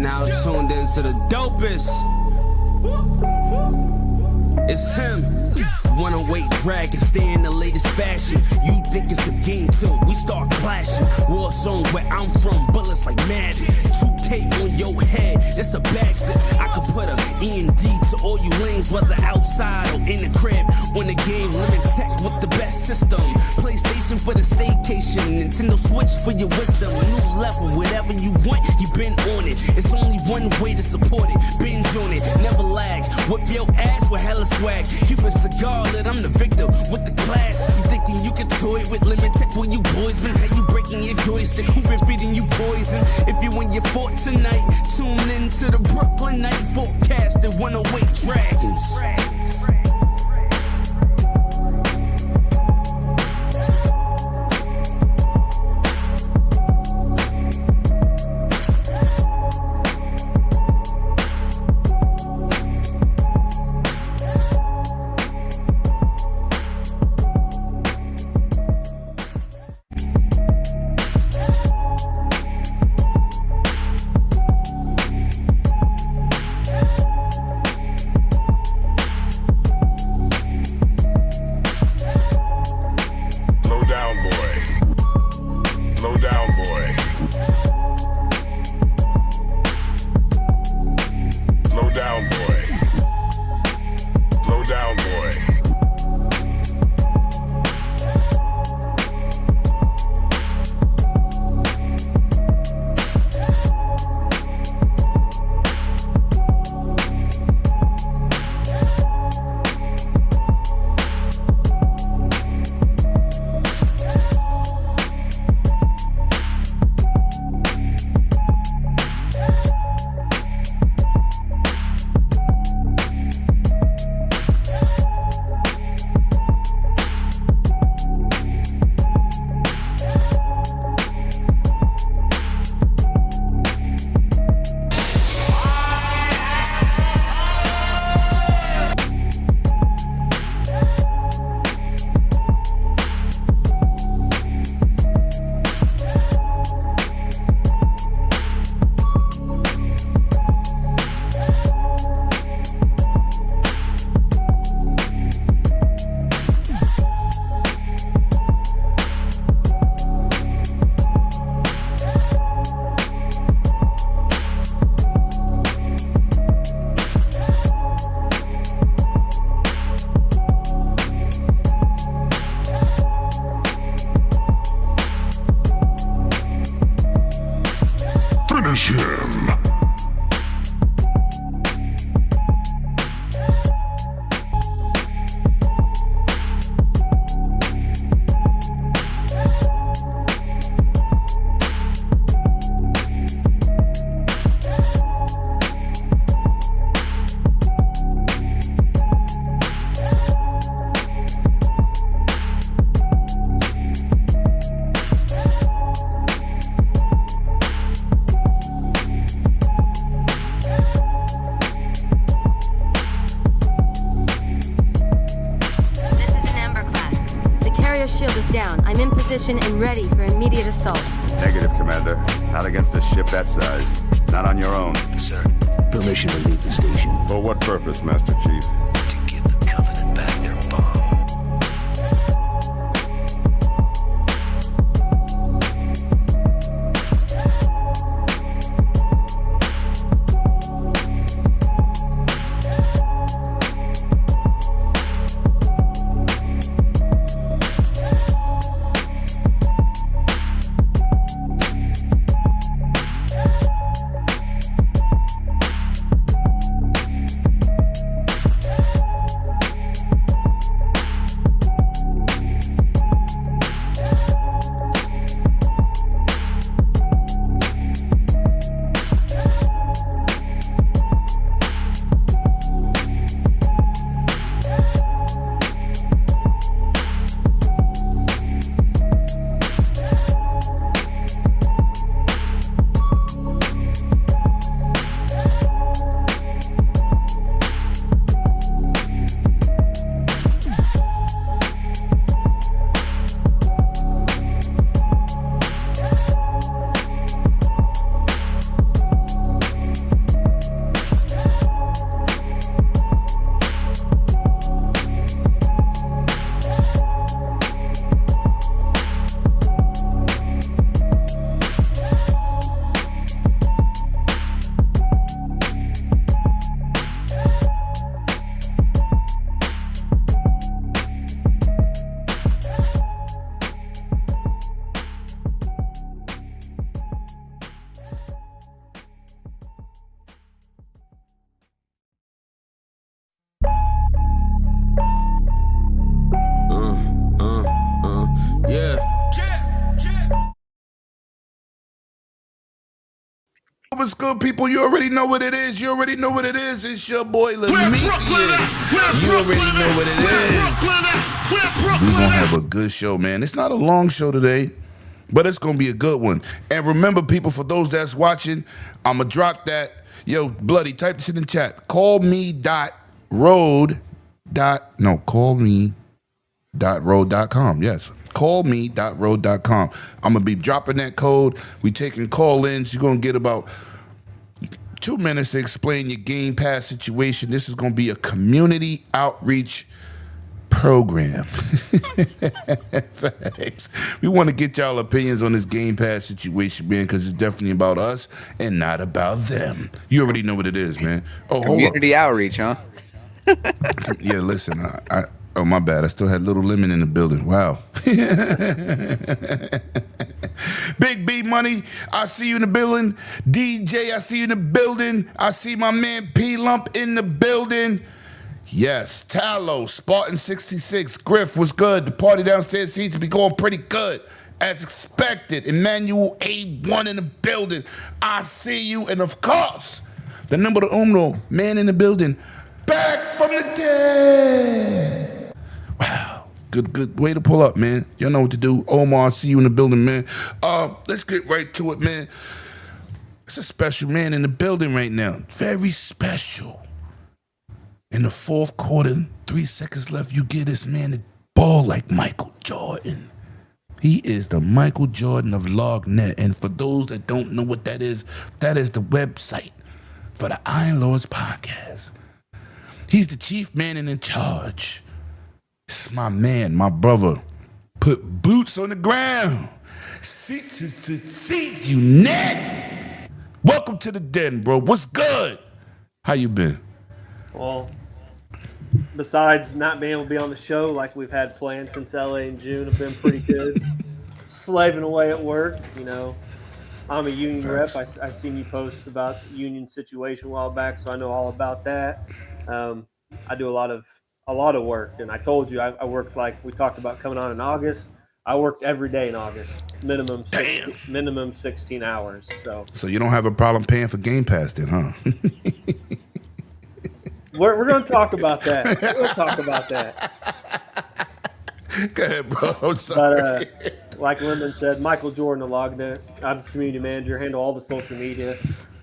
now tuned into the dopest. It's him. Wanna wait, drag, and stay in the latest fashion. You think it's a game till we start clashing. War zone where I'm from, bullets like magic. 2K on your head, that's a backslip. I could put a E&D to all you lanes, whether outside or in the crib. On the game, limit tech with the best system. PlayStation for the staycation, Nintendo Switch for your wisdom. New level, whatever you want, you been on it. It's only one way to support it. Binge on it, never lag. Whip your ass with hella swag. Keep a cigar lit, I'm the victor with the class. You thinking you can toy with limit tech for you boys, man? How you breaking your joystick? Who been feeding you poison? If you in your fort tonight, tune into the Brooklyn night forecast and 108 Dragons. And ready for immediate assault. Negative, Commander. Not against a ship that size. Not on your own. Sir, permission to leave the station. For what purpose, Master Chief? To give the Covenant back their bomb. What's good, people? You already know what it is. You already know what it is. It's your boy, Lemetrius. You already know what it is. We're going to have a good show, man. It's not a long show today, but it's going to be a good one. And remember, people, for those that's watching, I'm going to drop that. Yo, Bloody, type this in the chat. Callme.road.com. Yes. Callme.road.com. I'm going to be dropping that code. We taking call-ins. You're going to get about 2 minutes to explain your Game Pass situation. This is going to be a community outreach program. Thanks. We want to get y'all opinions on this Game Pass situation, man, because it's definitely about us and not about them. You already know what it is, man. Oh, community outreach, huh? Yeah, listen, oh, my bad. I still had Little Lemon in the building. Wow. Big B Money, I see you in the building. DJ, I see you in the building. I see my man P Lump in the building. Yes, Tallow, Spartan 66, Griff was good. The party downstairs seems to be going pretty good. As expected, Emmanuel A1 in the building. I see you. And of course, the number uno, man in the building, back from the dead. Wow. Good way to pull up, man. Y'all know what to do. Omar, I see you in the building, man. Let's get right to it, man. It's a special man in the building right now. Very special. In the fourth quarter, 3 seconds left, you get this man the ball like Michael Jordan. He is the Michael Jordan of LogNet. And for those that don't know what that is the website for the Iron Lords podcast. He's the chief man and in charge. It's my man, my brother. Put boots on the ground. Seat to seat, you net. Welcome to the den, bro. What's good? How you been? Well, besides not being able to be on the show like we've had planned since LA in June, have been pretty good. Slaving away at work, you know. I'm a union rep. I seen you post about the union situation a while back, so I know all about that. I do a lot of work, and I told you I worked, like we talked about coming on in August. I worked every day in August, minimum 16 hours. So you don't have a problem paying for Game Pass then, huh? We're going to talk about that. We'll talk about that. Go ahead, bro. I'm sorry. But like Lyndon said, Michael Jordan of LogNet. I'm community manager, handle all the social media,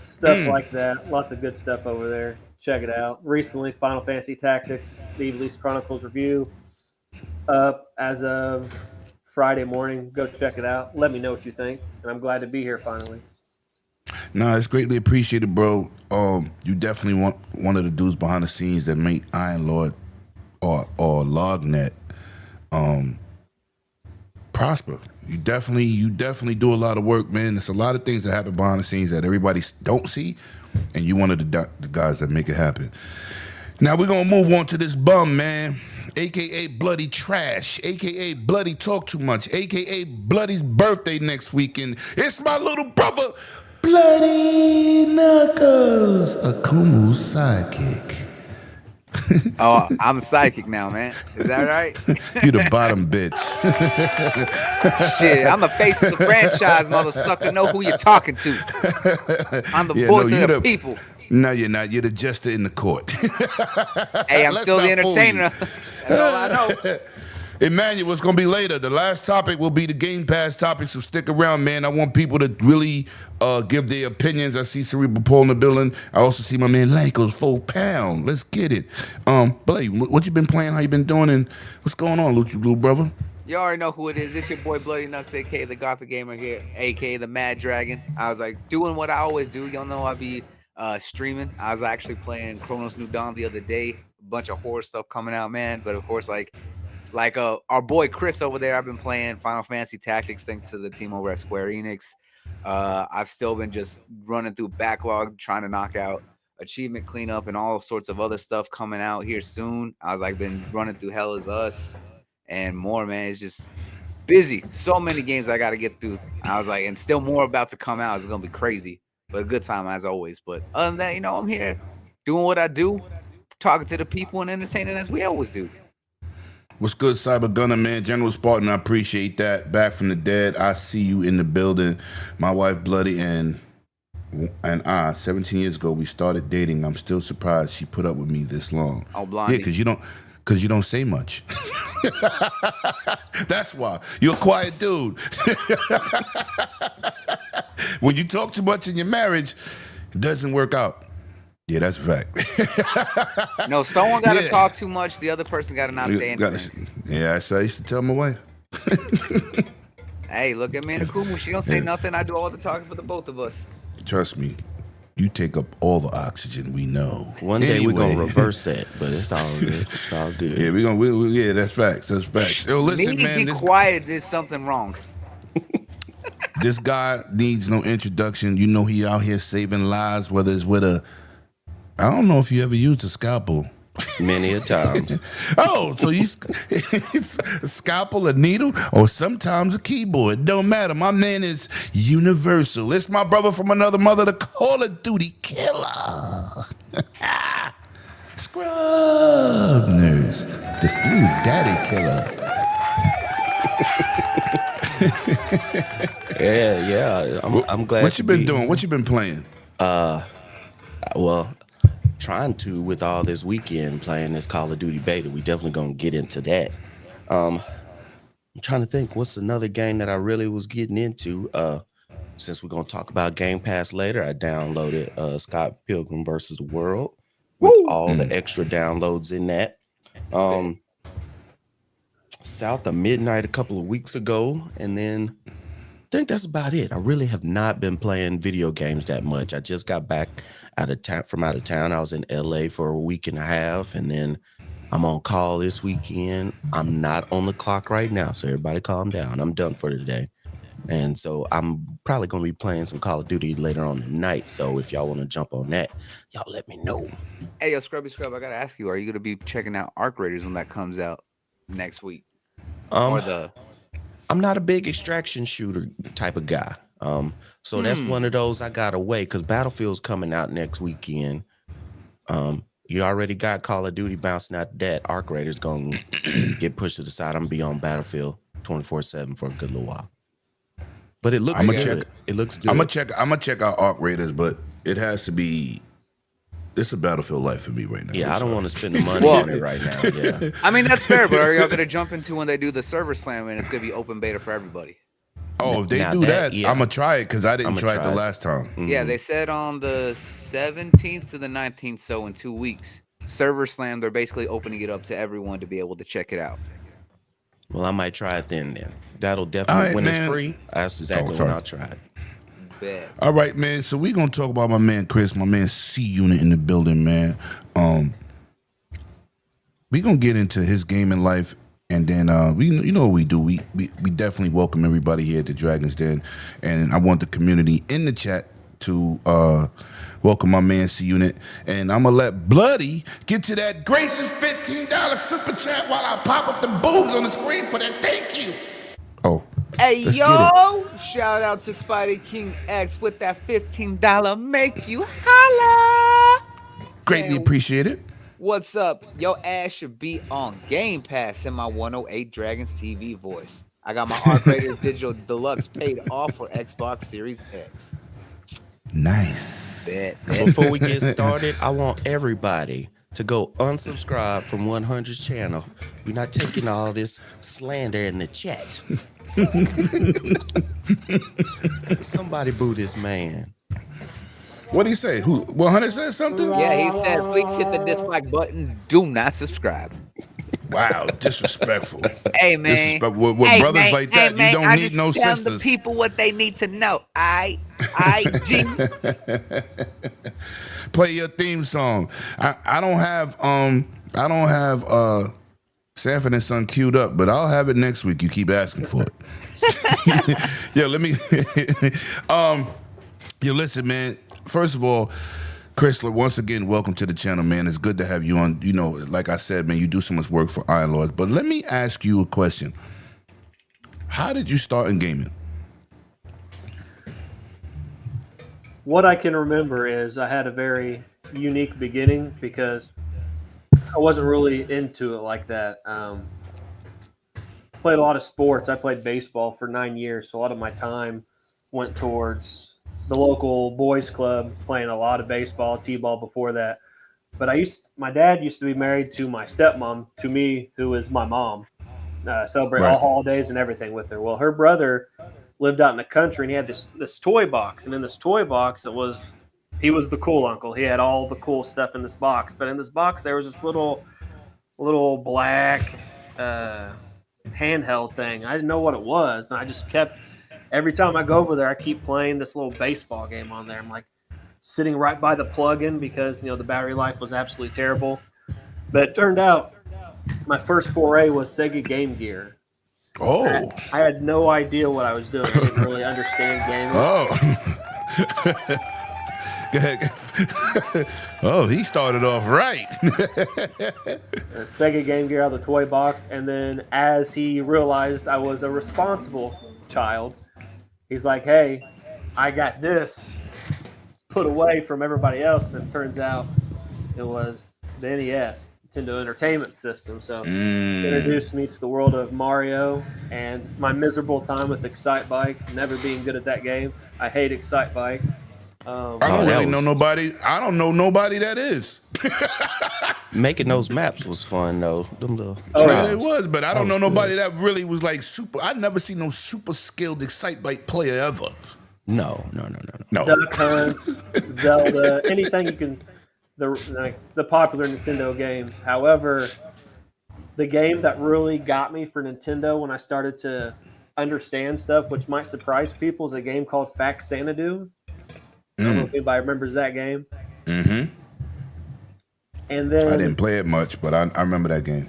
stuff like that. Lots of good stuff over there. Check it out. Recently, Final Fantasy Tactics, the Evilise Chronicles review, up as of Friday morning. Go check it out. Let me know what you think. And I'm glad to be here finally. No, it's greatly appreciated, bro. You definitely want one of the dudes behind the scenes that make Iron Lord or LogNet prosper. You definitely do a lot of work, man. There's a lot of things that happen behind the scenes that everybody don't see, and you one of the guys that make it happen. Now we're gonna move on to this bum, man, aka Bloody Trash, aka Bloody Talk Too Much, aka Bloody's birthday next weekend. It's my little brother, Bloody Knuckles, Akumu's sidekick. Oh, I'm a sidekick now, man. Is that right? You the bottom bitch. Shit, I'm the face of the franchise, motherfucker. Know who you're talking to. I'm the voice of the people. No, you're not. You're the jester in the court. Hey, I'm still the entertainer. That's all I know. Emmanuel, it's going to be later. The last topic will be the Game Pass topic, so stick around, man. I want people to really give their opinions. I see Cerebral Paul in the building. I also see my man Lanko's 4 pound. Let's get it. Blake, what you been playing? How you been doing? And what's going on, little brother? You already know who it is. It's your boy Bloody Nux, a.k.a. the Gothic Gamer here, a.k.a. the Mad Dragon. I was like doing what I always do. Y'all know I be streaming. I was actually playing Chronos New Dawn the other day. A bunch of horror stuff coming out, man. But of course, like our boy Chris over there, I've been playing Final Fantasy Tactics thanks to the team over at Square Enix. I've still been just running through backlog, trying to knock out achievement cleanup and all sorts of other stuff coming out here soon. I was like been running through Hell Is Us and more, man. It's just busy. So many games I got to get through. I was like, and still more about to come out. It's going to be crazy, but a good time as always. But other than that, you know, I'm here doing what I do, talking to the people and entertaining as we always do. What's good, Cyber Gunner, man? General Spartan, I appreciate that. Back from the dead. I see you in the building. My wife, Bloody, and and 17 years ago, we started dating. I'm still surprised she put up with me this long. Oh, Blondie. Yeah, because you don't say much. That's why. You're a quiet dude. When you talk too much in your marriage, it doesn't work out. Yeah, that's a fact. No, someone got to Yeah. talk too much. The other person got to not say anything. Yeah, that's what I used to tell my wife. Hey, look at me in the Kumu. She don't say nothing. I do all the talking for the both of us. Trust me, you take up all the oxygen. We know. One day we're Anyway. gonna reverse that, but it's all good. It's all good. Yeah, we're gonna. Yeah, that's facts. That's facts. Yo, listen, Me man. be This, quiet. There's something wrong. this guy needs no introduction. You know he out here saving lives, whether it's with a. I don't know if you ever used a scalpel. Many a times. Oh, so it's a scalpel, a needle, or sometimes a keyboard. Don't matter. My man is universal. It's my brother from another mother, the Call of Duty killer. Scrub nurse, the smooth daddy killer. Yeah. I'm glad. What you been doing? What you been playing? Well, trying to with all this weekend playing this Call of Duty beta. We definitely gonna get into that. I'm trying to think what's another game that I really was getting into. Since we're gonna talk about Game Pass later, I downloaded Scott Pilgrim versus the World with all the extra downloads in that. South of Midnight a couple of weeks ago, and then I think that's about it. I really have not been playing video games that much. I just got back from out of town. I was in LA for a week and a half, and then I'm on call this weekend. I'm not on the clock right now, so everybody calm down. I'm done for today. And so I'm probably going to be playing some Call of Duty later on tonight. So if y'all want to jump on that, y'all let me know. Hey, yo, Scrubby Scrub, I got to ask you, are you going to be checking out Arc Raiders when that comes out next week? I'm not a big extraction shooter type of guy. So that's one of those I got away because Battlefield's coming out next weekend. You already got Call of Duty bouncing out that. Arc Raiders going to get pushed to the side. I'm going to be on Battlefield 24/7 for a good little while. But it looks good. It looks good. I'm gonna check out Arc Raiders, but it has to be. It's a Battlefield life for me right now. Yeah, I don't want to spend the money on it right now. Yeah. I mean, that's fair, but are y'all going to jump into when they do the server slam and it's going to be open beta for everybody? Oh, if they Now do that, yeah. I'm gonna try it because I didn't I'ma try it the try it. last time. Yeah, they said on the 17th to the 19th, so in 2 weeks, server slam, they're basically opening it up to everyone to be able to check it out. Well, I might try it then. That'll definitely, All right, when man. it's free, that's exactly when sorry. I'll try it. Bet. All right, man. So we gonna talk about my man Chris, my man C Unit in the building, man. We gonna get into his gaming life, and then you know what we do. We definitely welcome everybody here at the Dragon's Den, and I want the community in the chat to welcome my man C Unit, and I'm gonna let Bloody get to that gracious $15 super chat while I pop up the boobs on the screen for that. Thank you. Oh. Hey, Let's get yo! Shout out to Spidey King X with that $15 make you holla! Greatly Saying, appreciated. what's up? Your ass should be on Game Pass in my 108 Dragons TV voice. I got my Arc Raiders Digital Deluxe paid off for Xbox Series X. Nice. Bet. Before we get started, I want everybody to go unsubscribe from 100's channel. We're not taking all this slander in the chat. Somebody boo this man. What did he say? Who? 100 said something? Yeah, he said, please hit the dislike button. Do not subscribe. Wow, disrespectful. Hey, man. Disrespectful. With Hey, brothers man. like Hey, that, man. you don't I need just no tell sisters. the people what they need to know. I-G. Play your theme song. I don't have Sanford and Son queued up, but I'll have it next week. You keep asking for it. Yeah, let me. Yo, listen, man. First of all, Chrysler, once again, welcome to the channel, man. It's good to have you on. You know, like I said, man, you do so much work for Iron Lords. But let me ask you a question. How did you start in gaming? What I can remember is I had a very unique beginning because I wasn't really into it like that. Played a lot of sports. I played baseball for 9 years, so a lot of my time went towards the local boys club, playing a lot of baseball, t-ball before that. But my dad used to be married to my stepmom, to me, who is my mom. Celebrate all Right. holidays and everything with her. Well, her brother lived out in the country, and he had this toy box. And in this toy box, he was the cool uncle. He had all the cool stuff in this box. But in this box, there was this little black handheld thing. I didn't know what it was, and I just kept. Every time I go over there, I keep playing this little baseball game on there. I'm like sitting right by the plug-in because the battery life was absolutely terrible. But it turned out my first foray was Sega Game Gear. Oh. I had no idea what I was doing. I didn't really understand gaming. Oh. Go ahead. Oh, he started off right. Sega Game Gear out of the toy box, and then as he realized I was a responsible child, he's like, "Hey, I got this put away from everybody else," and it turns out it was the NES, Nintendo Entertainment System. So introduced me to the world of Mario and my miserable time with Excite Bike, never being good at that game. I hate Excite Bike. I don't really know nobody. I don't know nobody that is. Making those maps was fun though. Them little Yeah, it was, but I don't know nobody that really was like super. I've never seen no super skilled Excite Bike player ever. No. Duck Hunt, Zelda, anything you can, the popular Nintendo games. However, the game that really got me for Nintendo when I started to understand stuff, which might surprise people, is a game called Faxanadu. I don't know if anybody remembers that game. Mm-hmm. And then I didn't play it much, but I remember that game.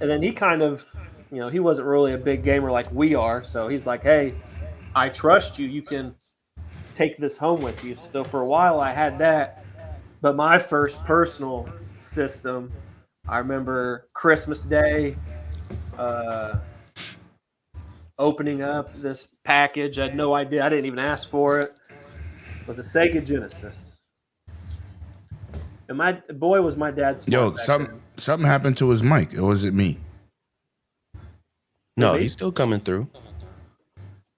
And then he kind of, he wasn't really a big gamer like we are. So he's like, "Hey, I trust you. You can take this home with you." So for a while I had that. But my first personal system, I remember Christmas Day, opening up this package. I had no idea. I didn't even ask for it. It was a Sega Genesis. And was my dad smart. Yo, back then. something happened to his mic, or was it me? No, he's still coming through.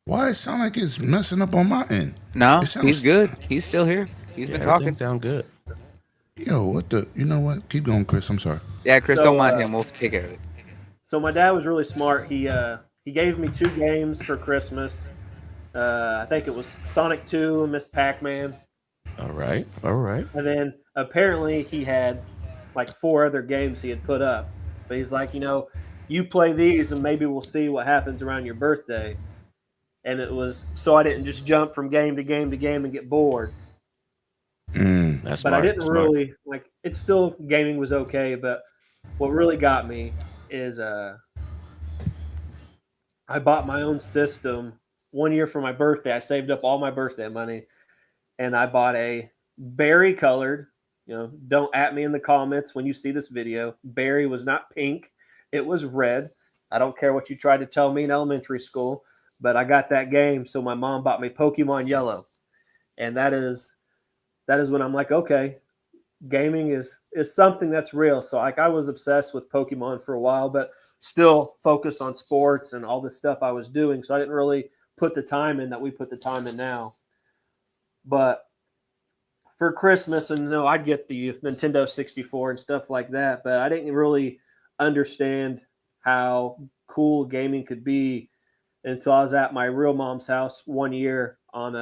Why it sound like it's messing up on my end? No, It sounds- he's good. He's still here. He's been talking. Everything sound good. Yo, what the? You know what? Keep going, Chris. I'm sorry. Yeah, Chris, So, don't mind him. We'll take care of it. So my dad was really smart. He gave me 2 games for Christmas. I think it was Sonic 2 and Miss Pac-Man. All right. And then apparently he had like 4 other games he had put up. But he's like, you play these and maybe we'll see what happens around your birthday. And it was so I didn't just jump from game to game to game and get bored. That's But smart. I didn't really it's still, gaming was okay. But what really got me is I bought my own system 1 year for my birthday. I saved up all my birthday money and I bought a berry colored, don't at me in the comments when you see this video. Berry was not pink. It was red. I don't care what you tried to tell me in elementary school, but I got that game. So my mom bought me Pokemon Yellow. And that is when I'm like, okay, gaming is something that's real. So I was obsessed with Pokemon for a while, but still focused on sports and all the stuff I was doing. So I didn't really put the time in that we put the time in now. But for Christmas, and I'd get the Nintendo 64 and stuff like that, but I didn't really understand how cool gaming could be until I was at my real mom's house 1 year on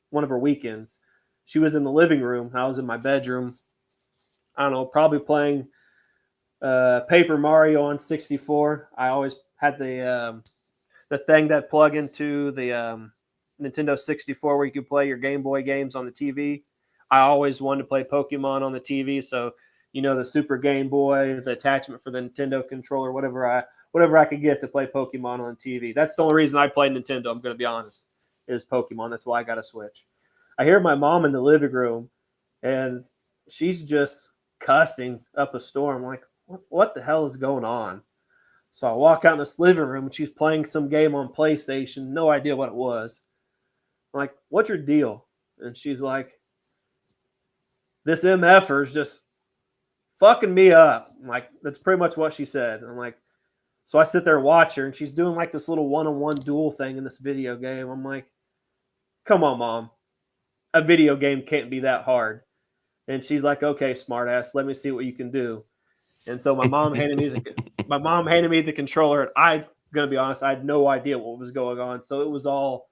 one of her weekends. She was in the living room. I was in my bedroom. I don't know, probably playing Paper Mario on 64. I always had the thing that plug into the Nintendo 64 where you could play your Game Boy games on the TV. I always wanted to play Pokemon on the TV, so the Super Game Boy, the attachment for the Nintendo controller, whatever I could get to play Pokemon on TV. That's the only reason I played Nintendo, I'm going to be honest, is Pokemon. That's why I got a Switch. I hear my mom in the living room, and she's just cussing up a storm. I'm like, what the hell is going on? So I walk out in this living room, and she's playing some game on PlayStation. No idea what it was. I'm like, what's your deal? And she's like, this MFer is just fucking me up. I'm like, that's pretty much what she said. I'm like, so I sit there and watch her, and she's doing like this little one-on-one duel thing in this video game. I'm like, come on, Mom. a video game can't be that hard. And she's like, okay, smartass, let me see what you can do. And so my mom handed me the controller, and I'm gonna be honest, I had no idea what was going on. So it was all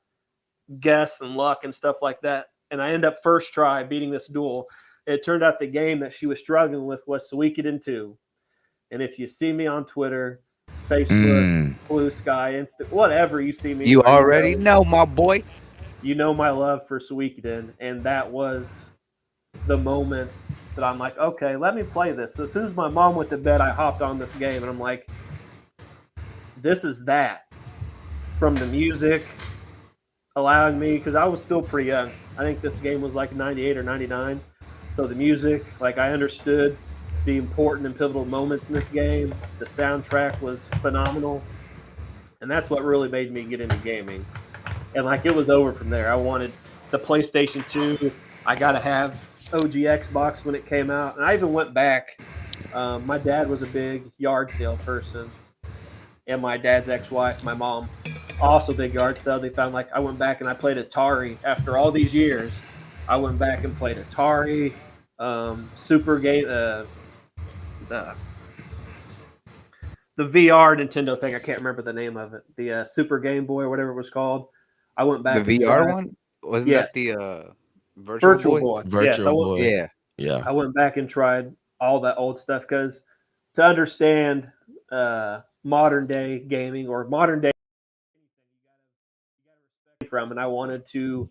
guess and luck and stuff like that. And I end up first try beating this duel. It turned out the game that she was struggling with was Suikoden 2. And if you see me on Twitter, Facebook, Blue Sky, Insta, whatever you see me, You already know, my boy. You know my love for Suikoden, and that was the moment that I'm like, okay, let me play this. So as soon as my mom went to bed, I hopped on this game, and I'm like, this is that. From the music, allowing me, because I was still pretty young. I think this game was like 98 or 99. So the music, like I understood the important and pivotal moments in this game. The soundtrack was phenomenal. And that's what really made me get into gaming. And like it was over from there. I wanted the PlayStation 2. I got to have OG Xbox when it came out. And I even went back. My dad was a big yard sale person. And my dad's ex-wife, my mom, also big yard sale. They found like I went back and I played Atari after all these years. I went back and played Atari, Super Game, the VR Nintendo thing. I can't remember the name of it. The Super Game Boy or whatever it was called. I went back. The VR one? Wasn't that the Virtual Boy? Virtual Boy. Yeah. I went back and tried all that old stuff because to understand modern day gaming or modern day from, and I wanted to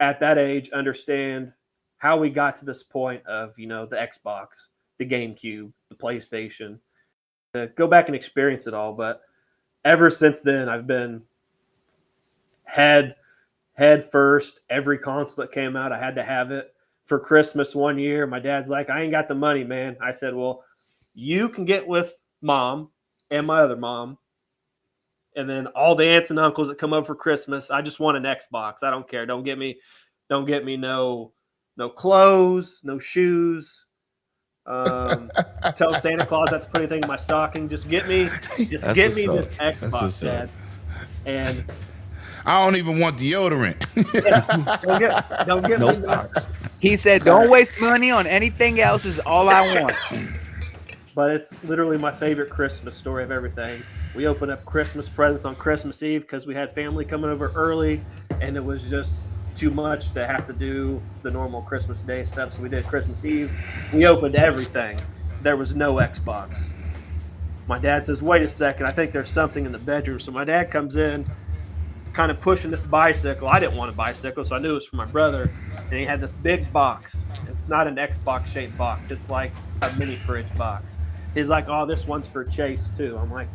at that age understand how we got to this point of the Xbox, the GameCube, the PlayStation, to go back and experience it all. But ever since then I've been head first. Every console that came out I had to have it. For Christmas one year my dad's like, I ain't got the money, man. I said, well, you can get with mom and my other mom, and then all the aunts and uncles that come over for Christmas. I just want an Xbox. I don't care. Don't get me no clothes, no shoes. Tell Santa Claus not to put anything in my stocking. Just get me this Xbox, Dad. And I don't even want deodorant. don't get No me socks. He said, don't waste money on anything else is all I want. But it's literally my favorite Christmas story of everything. We opened up Christmas presents on Christmas Eve because we had family coming over early, and it was just too much to have to do the normal Christmas Day stuff. So we did Christmas Eve. We opened everything. There was no Xbox. My dad says, wait a second, I think there's something in the bedroom. So my dad comes in, kind of pushing this bicycle. I didn't want a bicycle, so I knew it was for my brother. And he had this big box. It's not an Xbox-shaped box. It's like a mini fridge box. He's like, oh, this one's for Chase, too. I'm like,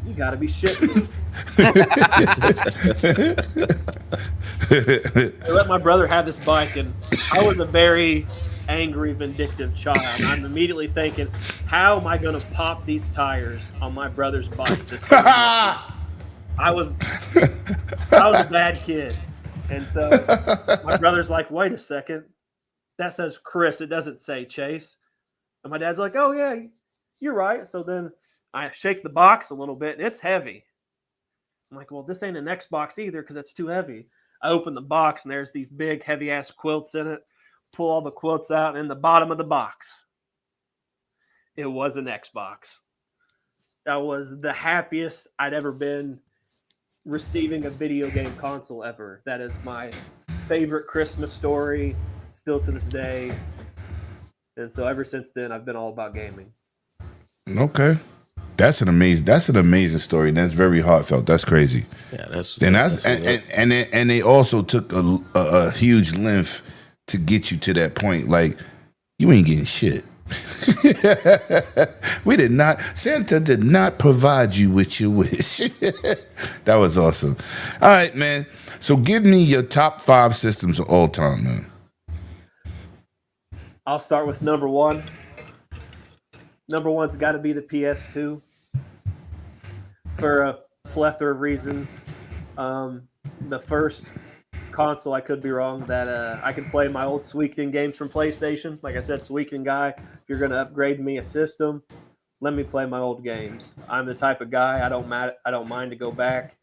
you got to be shitting me. I let my brother have this bike, and I was a very angry, vindictive child. I'm immediately thinking, how am I going to pop these tires on my brother's bike? I was a bad kid. And so my brother's like, wait a second. That says Chris. It doesn't say Chase. And my dad's like, oh, yeah, you're right. So then I shake the box a little bit, and it's heavy. I'm like, well, this ain't an Xbox either because it's too heavy. I open the box, and there's these big, heavy-ass quilts in it. Pull all the quilts out, and in the bottom of the box, it was an Xbox. That was the happiest I'd ever been receiving a video game console ever. That is my favorite Christmas story, still to this day. And so ever since then, I've been all about gaming. Okay. That's an amazing story. And that's very heartfelt. That's crazy. Yeah, and they also took a huge length to get you to that point. Like, you ain't getting shit. Santa did not provide you with your wish. That was awesome. All right, man. So give me your top 5 systems of all time, man. I'll start with number 1. Number 1's got to be the PS2 for a plethora of reasons. The first console, I could be wrong, that I could play my old Suikoden games from PlayStation. Like I said, Suikoden guy, if you're going to upgrade me a system, let me play my old games. I'm the type of guy, I don't mind to go back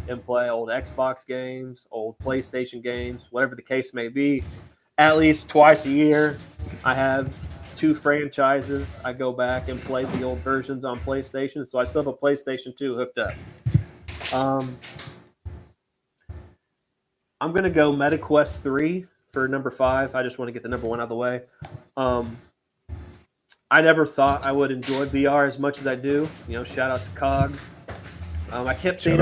and play old Xbox games, old PlayStation games, whatever the case may be. At least twice a year, I have 2 franchises. I go back and play the old versions on PlayStation, so I still have a PlayStation 2 hooked up. I'm going to go MetaQuest 3 for number 5. I just want to get the number 1 out of the way. I never thought I would enjoy VR as much as I do. Shout out to Cog. I kept seeing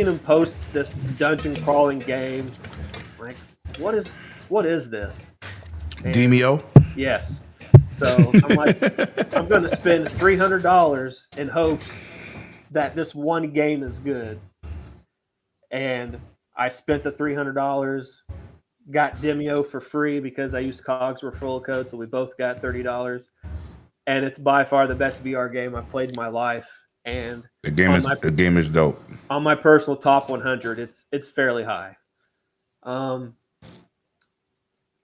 him post this dungeon crawling game. Like, what is this? And, Demio? Yes. So I'm like, I'm going to spend $300 in hopes that this one game is good. And I spent the $300, got Demio for free because I used Cogs referral code, so we both got $30. And it's by far the best VR game I've played in my life. And the game is dope. On my personal top 100, it's fairly high.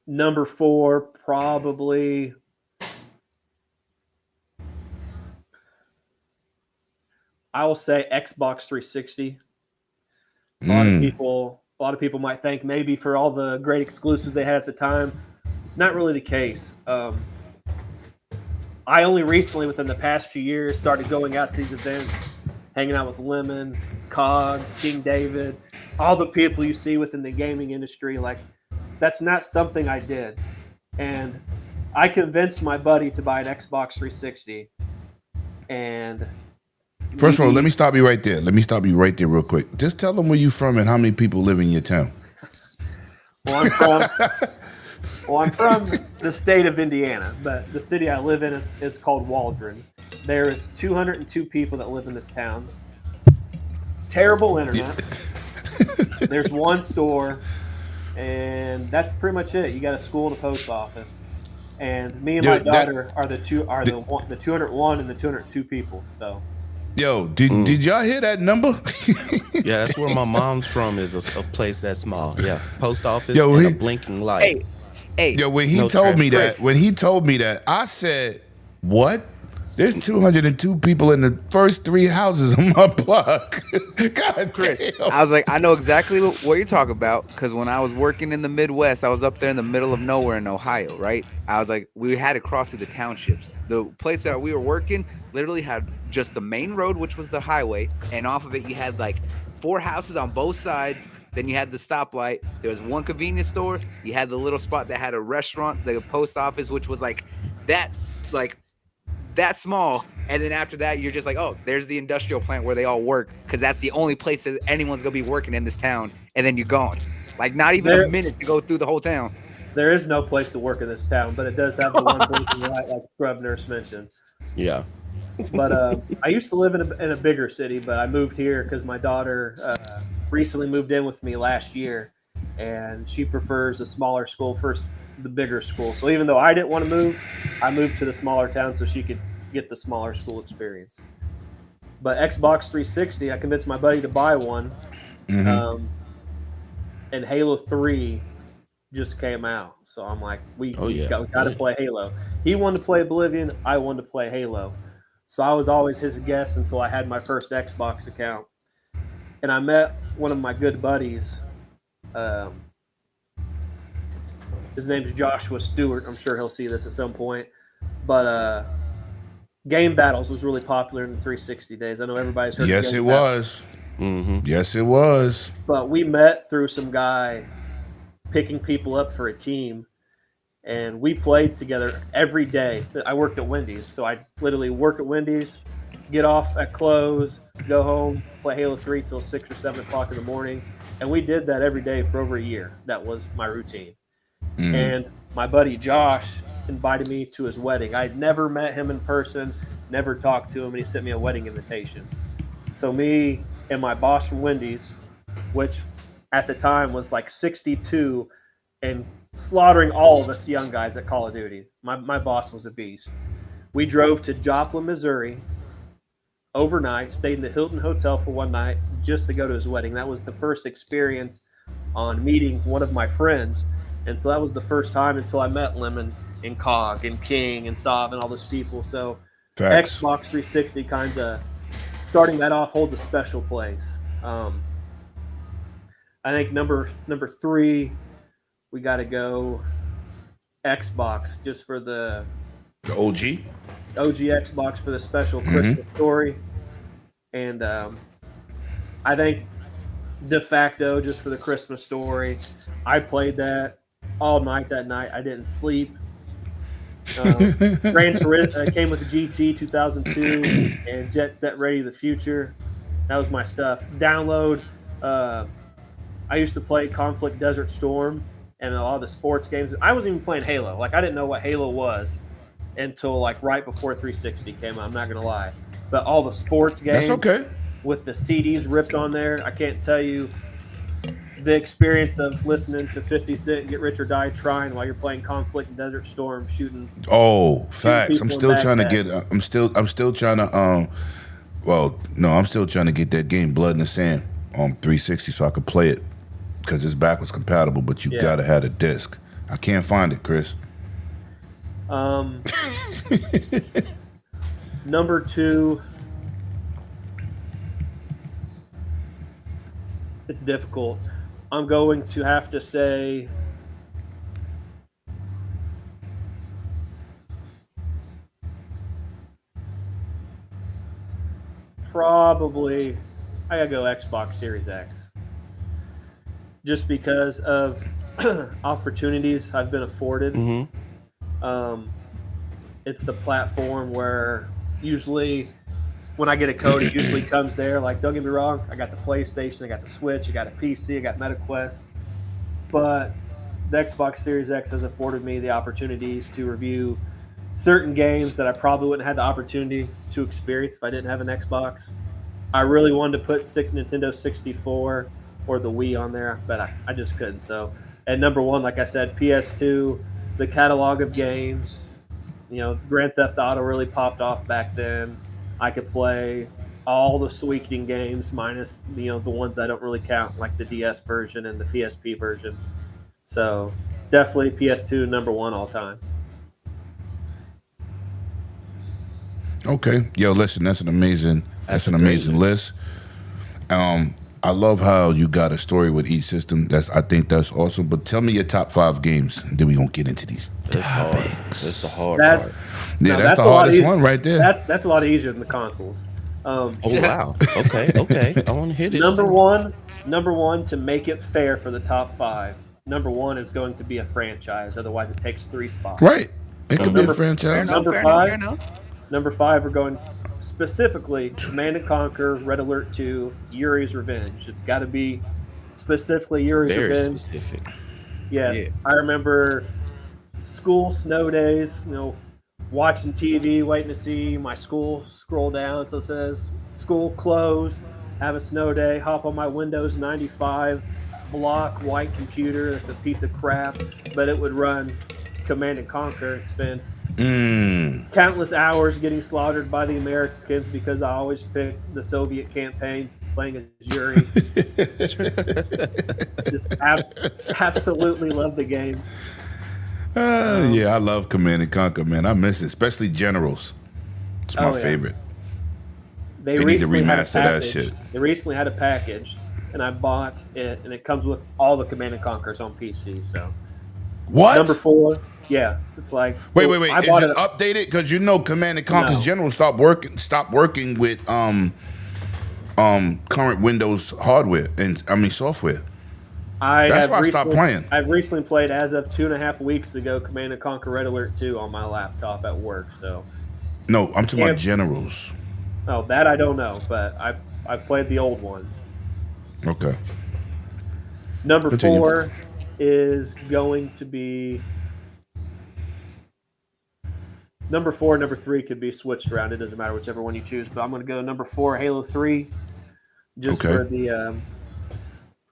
Number 4, probably. I will say Xbox 360. A lot of people might think maybe for all the great exclusives they had at the time. Not really the case. I only recently, within the past few years, started going out to these events, hanging out with Lemon, Cog, King David, all the people you see within the gaming industry. Like, that's not something I did. And I convinced my buddy to buy an Xbox 360. And first of all, let me stop you right there. Real quick. Just tell them where you from and how many people live in your town. Well, I'm from the state of Indiana, but the city I live in is called Waldron. There is 202 people that live in this town. Terrible internet. There's one store, and that's pretty much it. You got a school and a post office. And me and my daughter are the 201 and the 202 people. So. Yo, did y'all hear that number? Yeah, that's where my mom's from. Is a place that small. Yeah, post office and a blinking light. Hey. Yo, when he told me that, I said, "What? There's 202 people in the first 3 houses on my block." God Chris, damn. I was like, I know exactly what you're talking about, because when I was working in the Midwest, I was up there in the middle of nowhere in Ohio, right? I was like, we had to cross through the townships. The place that we were working literally had just the main road, which was the highway, and off of it you had like 4 houses on both sides. Then you had the stoplight. There was one convenience store. You had the little spot that had a restaurant, the post office, which was like that small. And then after that, you're just like, oh, there's the industrial plant where they all work, because that's the only place that anyone's gonna be working in this town. And then you're gone. Like, not even a minute to go through the whole town. There is no place to work in this town, but it does have the one blinking light, like Scrub Nurse mentioned. Yeah. But I used to live in a bigger city, but I moved here because my daughter recently moved in with me last year, and she prefers a smaller school versus the bigger school. So even though I didn't want to move, I moved to the smaller town so she could get the smaller school experience. But Xbox 360, I convinced my buddy to buy one, and Halo 3 just came out. So I'm like, we got to play Halo. He wanted to play Oblivion. I wanted to play Halo. So I was always his guest until I had my first Xbox account. And I met one of my good buddies. His name's Joshua Stewart. I'm sure he'll see this at some point. But Game Battles was really popular in the 360 days. I know everybody's heard of Yes, Game it Battles. was. Yes, it was. But we met through some guy picking people up for a team. And we played together every day. I worked at Wendy's, so I'd literally work at Wendy's, get off at close, go home, play Halo 3 till 6 or 7 o'clock in the morning. And we did that every day for over a year. That was my routine. And my buddy Josh invited me to his wedding. I'd never met him in person, never talked to him, and he sent me a wedding invitation. So me and my boss from Wendy's, which at the time was like 62 and slaughtering all of us young guys at Call of Duty. My boss was a beast. We drove to Joplin, Missouri overnight, stayed in the Hilton Hotel for one night just to go to his wedding. That was the first experience on meeting one of my friends. And so that was the first time until I met Lemon and Cog and King and Sav and all those people. So Facts. Xbox 360 kind of starting that off holds a special place. Um, I think number 3, we got to go Xbox just for the OG. OG Xbox for the special Christmas story, and I think de facto just for the Christmas story. I played that all night that night. I didn't sleep. Gran Turismo came with the GT 2002 and Jet Set Radio the Future. That was my stuff. Download. I used to play Conflict Desert Storm and a lot of the sports games. I wasn't even playing Halo. Like, I didn't know what Halo was until like right before 360 came out. I'm not gonna lie, but all the sports games. That's okay. With the CDs ripped on there, I can't tell you the experience of listening to 50 Cent Get Rich or Die Trying while you're playing Conflict Desert Storm, shooting. Oh, facts. I'm people still in trying to Baghdad. get. I'm still trying to. Well, no, I'm still trying to get that game Blood in the Sand on 360 so I could play it because it's backwards compatible. But you gotta have a disc. I can't find it, Chris. Number 2. It's difficult. I'm going to have to say probably I gotta go Xbox Series X. Just because of opportunities I've been afforded. It's the platform where usually when I get a code, it usually comes there. Like, don't get me wrong, I got the PlayStation, I got the Switch, I got a PC, I got MetaQuest. But the Xbox Series X has afforded me the opportunities to review certain games that I probably wouldn't have the opportunity to experience if I didn't have an Xbox. I really wanted to put Nintendo 64 or the Wii on there, but I just couldn't. So at number 1, like I said, PS2, the catalog of games. You know, Grand Theft Auto really popped off back then. I could play all the Suikoden games minus, the ones I don't really count, like the DS version and the PSP version. So definitely PS2 number 1 all time. Okay, yo, listen, that's an amazing list. I love how you got a story with each system. I think that's awesome. But tell me your top 5 games, then we gonna get into these topics. That's the hard part. Yeah, that's the hardest one right there. That's a lot easier than the consoles. Oh wow. Okay. I want to hear this. Number one to make it fair for the top 5. Number 1 is going to be a franchise. Otherwise, it takes 3 spots. Right. It could be a franchise. Number 5. Number 5, we're going specifically Command & Conquer, Red Alert 2, Yuri's Revenge. It's got to be specifically Yuri's Very Revenge. specific. Yes, Yeah. I remember school snow days. Watching TV, waiting to see my school scroll down so it says school closed. Have a snow day. Hop on my Windows 95 block white computer. That's a piece of crap, but it would run Command & Conquer and spend countless hours getting slaughtered by the Americans because I always picked the Soviet campaign playing as Yuri. Just absolutely love the game. Yeah, I love Command & Conquer, man. I miss it, especially Generals. It's my favorite. They need to recently had a remaster that package. shit. They recently had a package, and I bought it, and it comes with all the Command & Conquers on PC. So What? number 4, yeah, it's like Wait. I Is bought it updated? Because Command & Conquer's No. General stopped working with current Windows hardware and software. That's why I stopped playing. I've recently played, as of 2.5 weeks ago, Command & Conquer Red Alert 2 on my laptop at work. So No, I'm talking about Generals. oh, that I don't know, but I've played the old ones. Okay. Number Continue. 4 is going to be number 4. Number 3 could be switched around. It doesn't matter whichever one you choose. But I'm going to go number 4, Halo 3, just Okay. for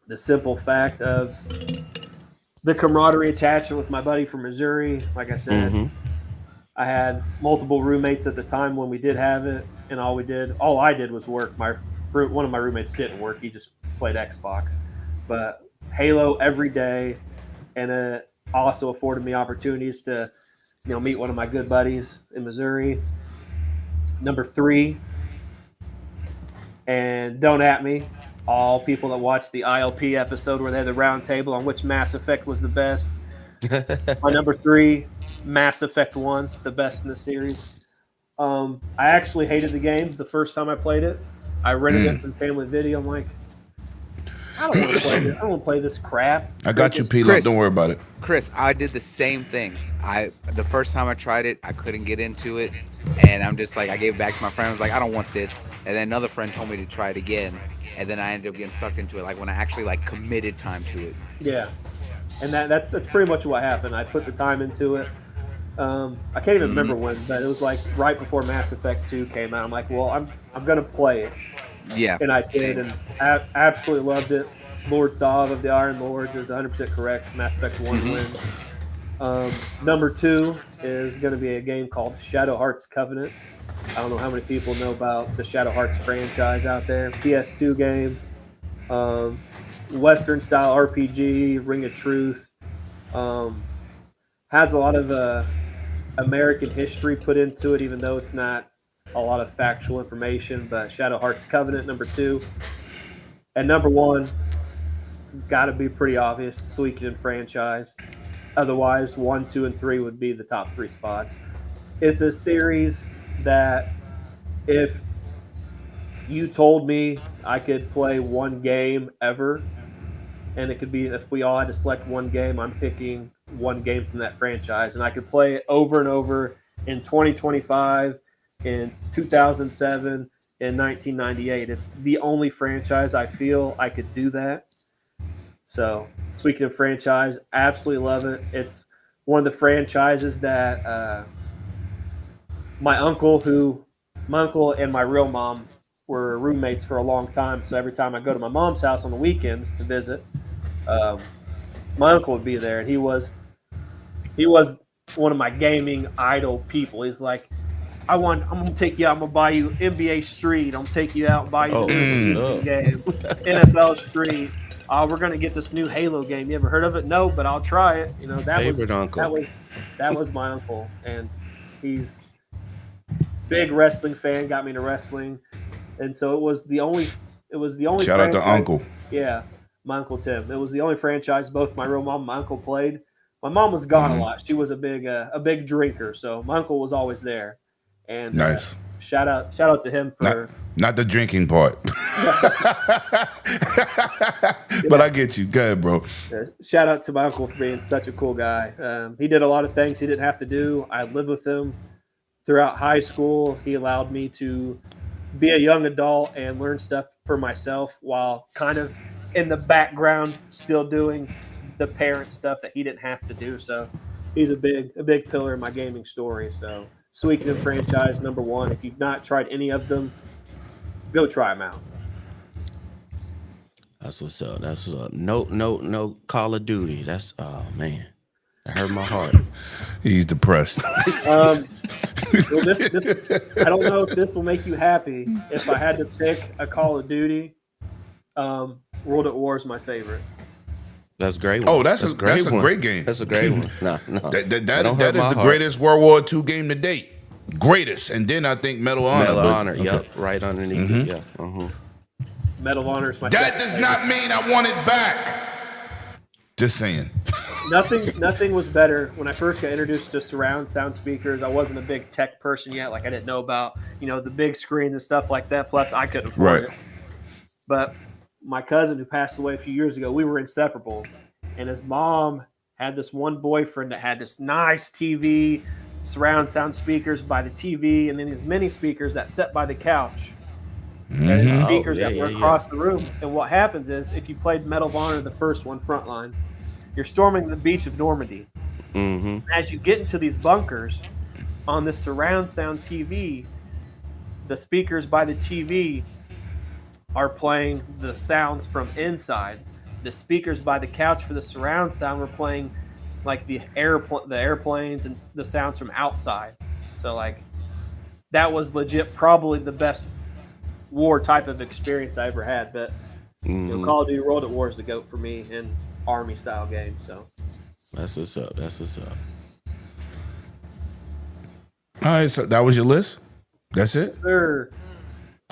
the simple fact of the camaraderie attachment with my buddy from Missouri. Like I said, I had multiple roommates at the time when we did have it, and all I did was work. One of my roommates didn't work; he just played Xbox. But Halo every day, and it also afforded me opportunities to, meet one of my good buddies in Missouri. Number 3, and don't at me, all people that watched the ILP episode where they had the round table on which Mass Effect was the best. My number 3, Mass Effect 1, the best in the series. I actually hated the game the first time I played it. I rented it from Family Video. I'm like, I don't want to play this. I don't want to play this crap. I got you, P. Chris. Don't worry about it. Chris, I did the same thing. The first time I tried it, I couldn't get into it, and I'm just like, I gave it back to my friend. I was like, I don't want this. And then another friend told me to try it again, and then I ended up getting sucked into it. Like when I actually like committed time to it. Yeah, and that's pretty much what happened. I put the time into it. I can't even remember when, but it was like right before Mass Effect 2 came out. I'm like, well, I'm gonna play it. Yeah. And I did, and absolutely loved it. Lord Sov of the Iron Lords is 100% correct. Mass Effect 1 wins. Number 2 is going to be a game called Shadow Hearts Covenant. I don't know how many people know about the Shadow Hearts franchise out there. PS2 game, Western style RPG, Ring of Truth. Has a lot of American history put into it, even though it's not a lot of factual information. But Shadow Hearts Covenant, number 2. And number 1, got to be pretty obvious, Suikoden franchise. Otherwise, 1, 2, and 3 would be the top 3 spots. It's a series that if you told me I could play one game ever, and it could be if we all had to select one game, I'm picking one game from that franchise, and I could play it over and over in 2025, in 2007, in 1998. It's the only franchise I feel I could do that. So, Suikoden franchise, absolutely love it. It's one of the franchises that my uncle and my real mom were roommates for a long time. So every time I go to my mom's house on the weekends to visit, my uncle would be there, and he was one of my gaming idol people. He's like, I'm gonna take you out. I'm gonna buy you NBA Street. I'm gonna take you out and buy you the game, NFL Street. We're gonna get this new Halo game. You ever heard of it? No, but I'll try it. You know, that was my uncle, and he's big wrestling fan. Got me into wrestling, and so it was the only. Shout out to Uncle. Yeah, my Uncle Tim. It was the only franchise both my real mom and my uncle played. My mom was gone a lot. She was a big drinker, so my uncle was always there. And nice. Shout out to him for not the drinking part. But I get you. Go ahead, bro. Shout out to my uncle for being such a cool guy. He did a lot of things he didn't have to do. I lived with him throughout high school. He allowed me to be a young adult and learn stuff for myself while kind of in the background still doing the parent stuff that he didn't have to do. So he's a big pillar in my gaming story. So Suikoden franchise, number 1. If you've not tried any of them, go try them out. That's what's up. No Call of Duty. Oh man, that hurt my heart. He's depressed. Well, this I don't know if this will make you happy. If I had to pick a Call of Duty, World at War is my favorite. That's a great one. Oh, that's a great game. That's a great one. No. That is the greatest World War II game to date. Greatest. And then I think Medal of Honor. Medal of Honor, yep. Right underneath it, yeah. Medal of Honor is my That does not mean I want it back. Just saying. Nothing was better. When I first got introduced to surround sound speakers, I wasn't a big tech person yet. Like I didn't know about, the big screen and stuff like that. Plus I couldn't afford it. But my cousin who passed away a few years ago, we were inseparable. And his mom had this one boyfriend that had this nice TV, surround sound speakers by the TV, and then these mini speakers that sat by the couch. And speakers that were across the room. And what happens is, if you played Medal of Honor, the first one, Frontline, you're storming the beach of Normandy. Mm-hmm. As you get into these bunkers, on this surround sound TV, the speakers by the TV are playing the sounds from inside. The speakers by the couch for the surround sound were playing like the airplanes and the sounds from outside. So like that was legit probably the best war type of experience I ever had. But Call of Duty World at War is the GOAT for me in army style games. So that's what's up. All right, so that was your list? That's it? Yes, sir.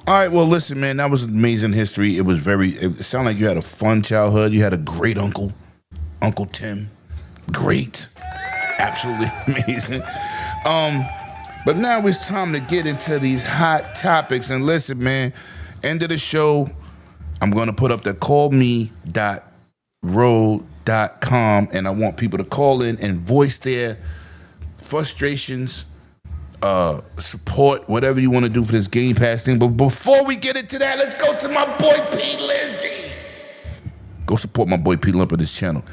All right, well, listen, man, that was amazing history. It sounded like you had a fun childhood. You had a great uncle, Uncle Tim. Great. Absolutely amazing. But now it's time to get into these hot topics. And listen, man, end of the show, I'm going to put up the callme.road.com, and I want people to call in and voice their frustrations, support, whatever you want to do for this Game Pass thing. But before we get into that, let's go to my boy P. Lizzy. Go support my boy P. Lump on this channel.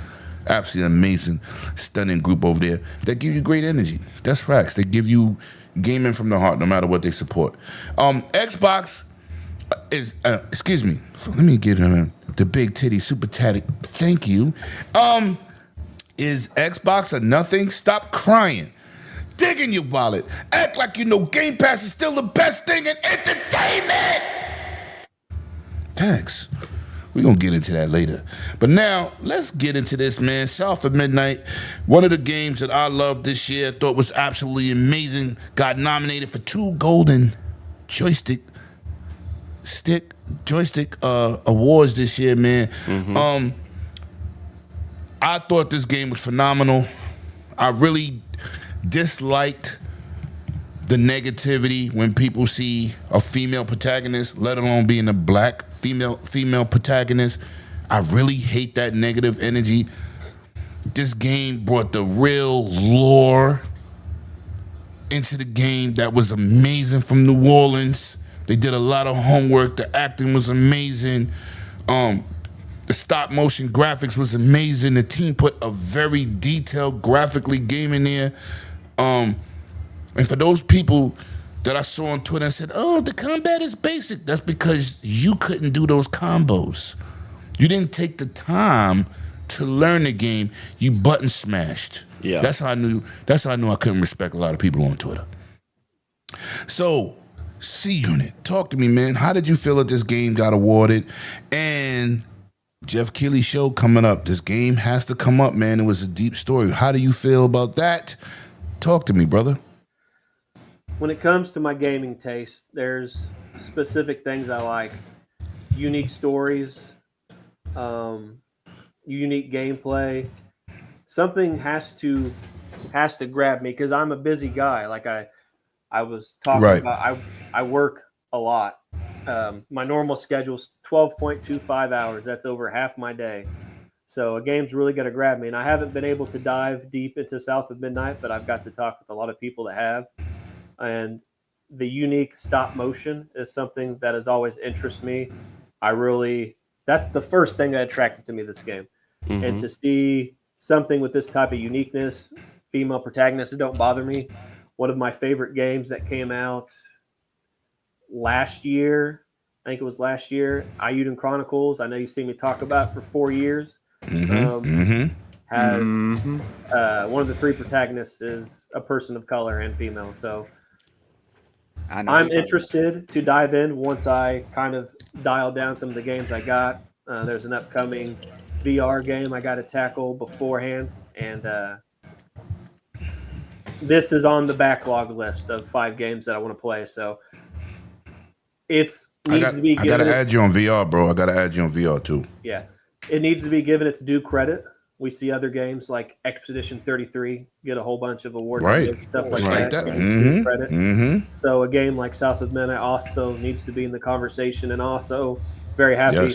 Absolutely amazing, stunning group over there that give you great energy. That's facts. They give you gaming from the heart, no matter what they support. Xbox is, excuse me, let me give him the big titty super tatty. Thank you. Is Xbox a nothing? Stop crying. Dig in your wallet. Act like you know Game Pass is still the best thing in entertainment. Thanks. We're going to get into that later. But now, let's get into this, man. South of Midnight, one of the games that I loved this year, thought was absolutely amazing, got nominated for 2 golden joystick awards this year, man. I thought this game was phenomenal. I really disliked the negativity when people see a female protagonist, let alone being a black female protagonist. I really hate that negative energy. This game brought the real lore into the game that was amazing from New Orleans. They did a lot of homework. The acting was amazing. The stop motion graphics was amazing. The team put a very detailed graphically game in there. And for those people that I saw on Twitter and said, oh, the combat is basic, that's because you couldn't do those combos. You didn't take the time to learn the game. You button smashed. Yeah. That's how I knew I couldn't respect a lot of people on Twitter. So, C-Unit, talk to me, man. How did you feel that this game got awarded? And Jeff Keighley's show coming up. This game has to come up, man. It was a deep story. How do you feel about that? Talk to me, brother. When it comes to my gaming taste, there's specific things I like. Unique stories, unique gameplay. Something has to grab me because I'm a busy guy. Like I was talking about, I work a lot. My normal schedule is 12.25 hours. That's over half my day. So a game's really going to grab me. And I haven't been able to dive deep into South of Midnight, but I've got to talk with a lot of people that have. And the unique stop motion is something that has always interested me. That's the first thing that attracted to me this game. Mm-hmm. And to see something with this type of uniqueness, female protagonists don't bother me. One of my favorite games that came out last year, I think it was last year, Ayuden Chronicles. I know you've seen me talk about it for 4 years. Has one of the 3 protagonists is a person of color and female. So I'm interested to dive in once I kind of dial down some of the games I got. There's an upcoming VR game I got to tackle beforehand, and this is on the backlog list of 5 games that I want to play. So I got to add you on VR, bro. I got to add you on VR too. Yeah, it needs to be given its due credit. We see other games like Expedition 33 get a whole bunch of awards, stuff like that. Credit. So a game like South of Midnight also needs to be in the conversation, and also very happy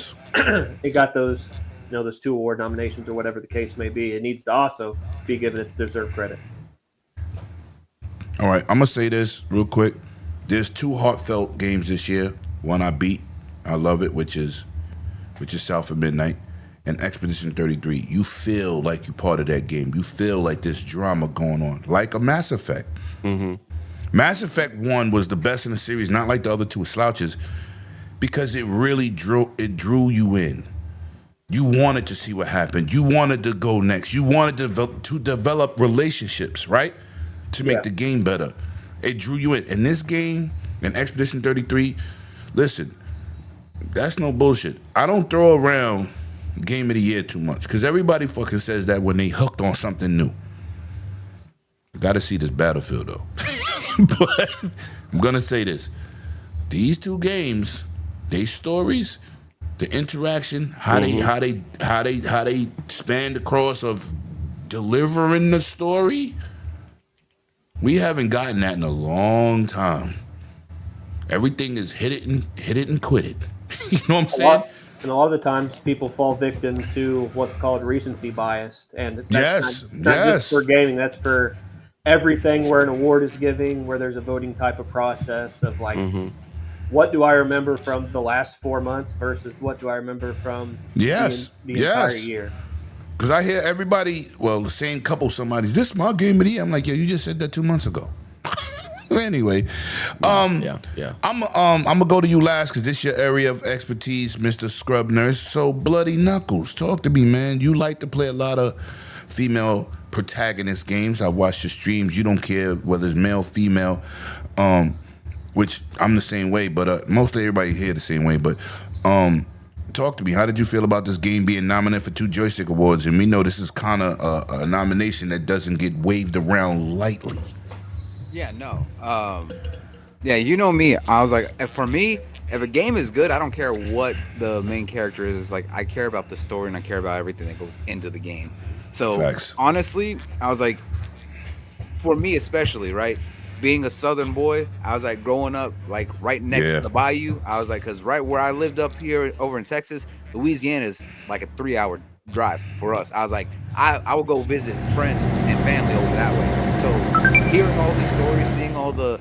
it got those 2 award nominations or whatever the case may be. It needs to also be given its deserved credit. All right, I'm gonna say this real quick. There's 2 heartfelt games this year. One I beat, I love it, which is South of Midnight. And Expedition 33, you feel like you're part of that game. You feel like there's drama going on, like a Mass Effect. Mass Effect 1 was the best in the series, not like the other 2 slouches, because it really drew you in. You wanted to see what happened. You wanted to go next. You wanted to develop relationships, right? To make the game better. It drew you in. And this game, in Expedition 33, listen, that's no bullshit. I don't throw around Game of the Year too much because everybody fucking says that when they hooked on something new. Got to see this Battlefield though. But I'm gonna say this: these two games, they stories, the interaction, how they span the cross of delivering the story. We haven't gotten that in a long time. Everything is hit it and quit it. You know what I'm saying? And a lot of the times people fall victim to what's called recency bias. And that's not just for gaming, that's for everything where an award is giving, where there's a voting type of process of like, what do I remember from the last 4 months versus what do I remember from the entire year? Because I hear everybody, well, the same couple, somebody, this is my game of the year. I'm like, yeah, you just said that 2 months ago. Anyway, I'm gonna go to you last because this is your area of expertise, Mr. Scrub Nurse. So, Bloody Knuckles, talk to me, man. You like to play a lot of female protagonist games. I watch your streams. You don't care whether it's male, female, which I'm the same way, but mostly everybody here the same way. But talk to me. How did you feel about this game being nominated for 2 Joystick Awards? And we know this is kind of a nomination that doesn't get waved around lightly. Yeah, no. Yeah, you know me. I was like, for me, if a game is good, I don't care what the main character is. It's like I care about the story and I care about everything that goes into the game. So Facts. Honestly, I was like, for me especially, right? Being a Southern boy, I was like growing up like right next to the bayou. I was like, because right where I lived up here over in Texas, Louisiana is like a 3-hour drive for us. I was like, I would go visit friends and family over that way. So hearing all these stories, seeing all the,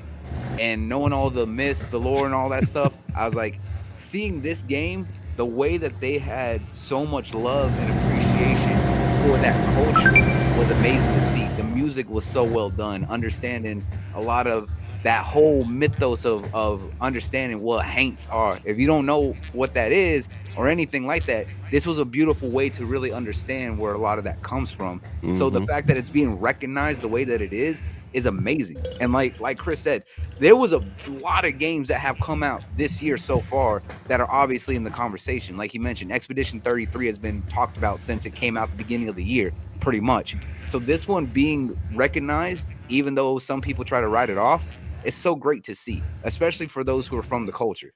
and knowing all the myths, the lore and all that stuff, I was like, seeing this game, the way that they had so much love and appreciation for that culture was amazing to see. The music was so well done, understanding a lot of that whole mythos of understanding what haints are. If you don't know what that is or anything like that, this was a beautiful way to really understand where a lot of that comes from. So the fact that it's being recognized the way that it is amazing. And like Chris said, there was a lot of games that have come out this year so far that are obviously in the conversation. Like he mentioned, Expedition 33 has been talked about since it came out at the beginning of the year, pretty much. So this one being recognized, even though some people try to write it off, it's so great to see, especially for those who are from the culture.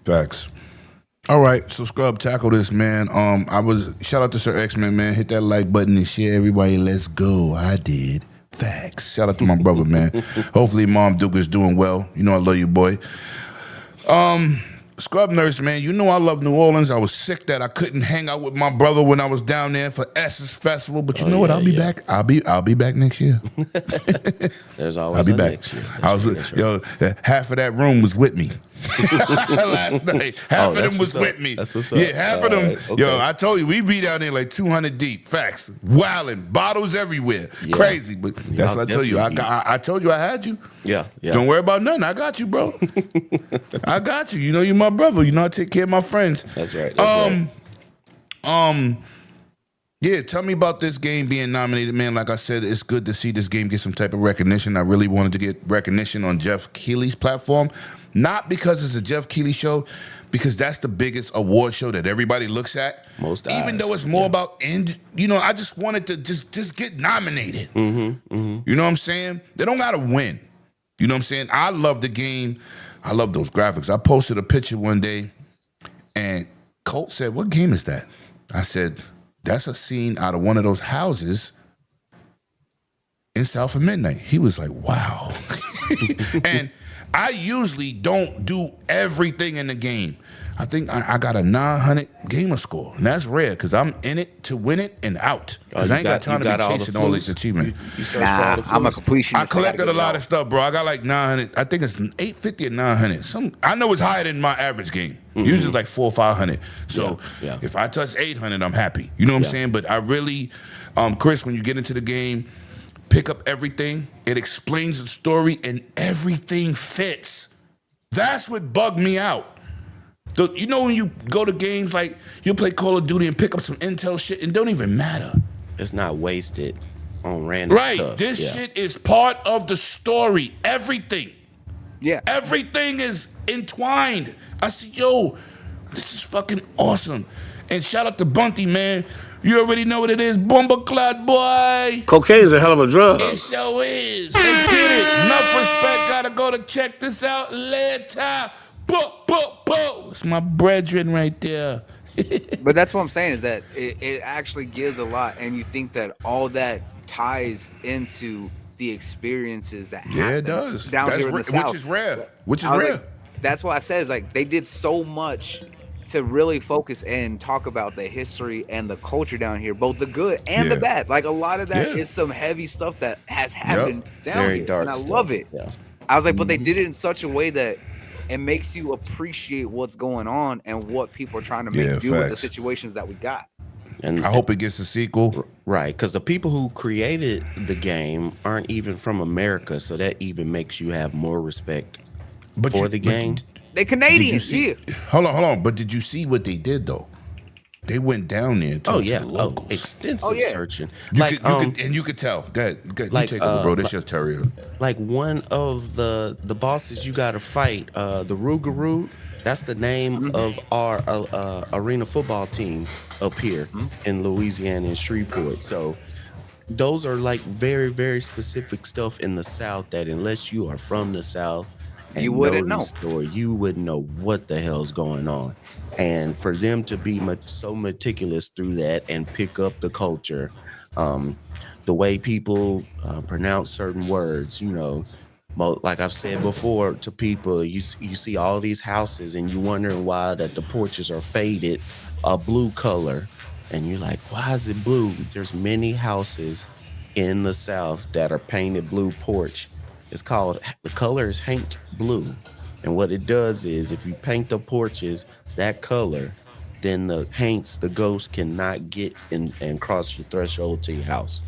Facts. All right, so Scrub, tackle this, man. Shout out to Sir X-Men, man. Hit that like button and share, everybody. Let's go. I did. Facts. Shout out to my brother, man. Hopefully Mom Duke is doing well. You know I love you, boy. Scrub Nurse, man, you know I love New Orleans. I was sick that I couldn't hang out with my brother when I was down there for Essence Festival, but you know what? I'll be back. I'll be back next year. There's always I'll be back. next year. Half of that room was with me last night. Half of them was with me. That's what's up. Yeah, half of them. Right. Okay. Yo, I told you, we'd be down there like 200 deep. Facts. Wilding. Bottles everywhere. Yeah. Crazy. But that's what I told you. I told you I had you. Yeah. Don't worry about nothing. I got you, bro. I got you. You know you're my brother. You know I take care of my friends. That's right. Yeah, tell me about this game being nominated, man. Like I said, it's good to see this game get some type of recognition. I really wanted to get recognition on Jeff Keighley's platform. Not because it's a Jeff Keighley show, because that's the biggest award show that everybody looks at. Even though it's more about, I just wanted to just get nominated. You know what I'm saying? They don't got to win. You know what I'm saying? I love the game. I love those graphics. I posted a picture one day, and Colt said, "What game is that?" I said, "That's a scene out of one of those houses in South of Midnight." He was like, "Wow." And I usually don't do everything in the game. I think I got a 900 gamer score, and that's rare because I'm in it to win it and out. Because I ain't got time to be chasing all these achievements. I'm a completionist. I collected a lot of stuff, bro. I got like 900. I think it's 850 or 900. I know it's higher than my average game. Usually it's like 400 or 500. So if I touch 800, I'm happy. You know what I'm saying? But I really, Chris, when you get into the game, pick up everything. It explains the story, and everything fits. That's what bugged me out. You know when you go to games like you play Call of Duty and pick up some intel shit and don't even matter. It's not wasted on random stuff. Right. This shit is part of the story. Everything. Yeah. Everything is entwined. I said, yo, this is fucking awesome. And shout out to Bunty, man. You already know what it is, Bumbleclad boy. Cocaine's a hell of a drug. It sure is. Let's get it. Enough respect. Gotta go to check this out later. It's my brethren right there. But that's what I'm saying is that it actually gives a lot, and you think that all that ties into the experiences that happen It does. down here in the South. Which is rare. Like, that's why I said is like they did so much to really focus and talk about the history and the culture down here, both the good and the bad. Like a lot of that is some heavy stuff that has happened down Very here, dark and I stuff. love it. Yeah. I was like, but they did it in such a way that it makes you appreciate what's going on and what people are trying to make do with the facts. situations that we got. And I hope it gets a sequel. right, because the people who created the game aren't even from America, so that even makes you have more respect for the game. They Did you Canadians, see? Hold on. But did you see what they did though? They went down there and talked to the locals. Extensive searching. You could tell. Go ahead. like, You take over, bro. This your terrier. Like one of the bosses you got to fight, the Rougarou. That's the name of our arena football team up here in Louisiana and Shreveport. So those are like very, very specific stuff in the South that unless you are from the South and you wouldn't know. the story, you wouldn't know what the hell's going on. And for them to be so meticulous through that and pick up the culture, the way people pronounce certain words, you know, like I've said before to people, you see all these houses and you wondering why that the porches are faded a blue color, and you're like, why is it blue? There's many houses in the South that are painted blue porch. It's called, the color is haint blue, and what it does is if you paint the porches that color, then the haints, the ghosts cannot get in and cross your threshold to your house.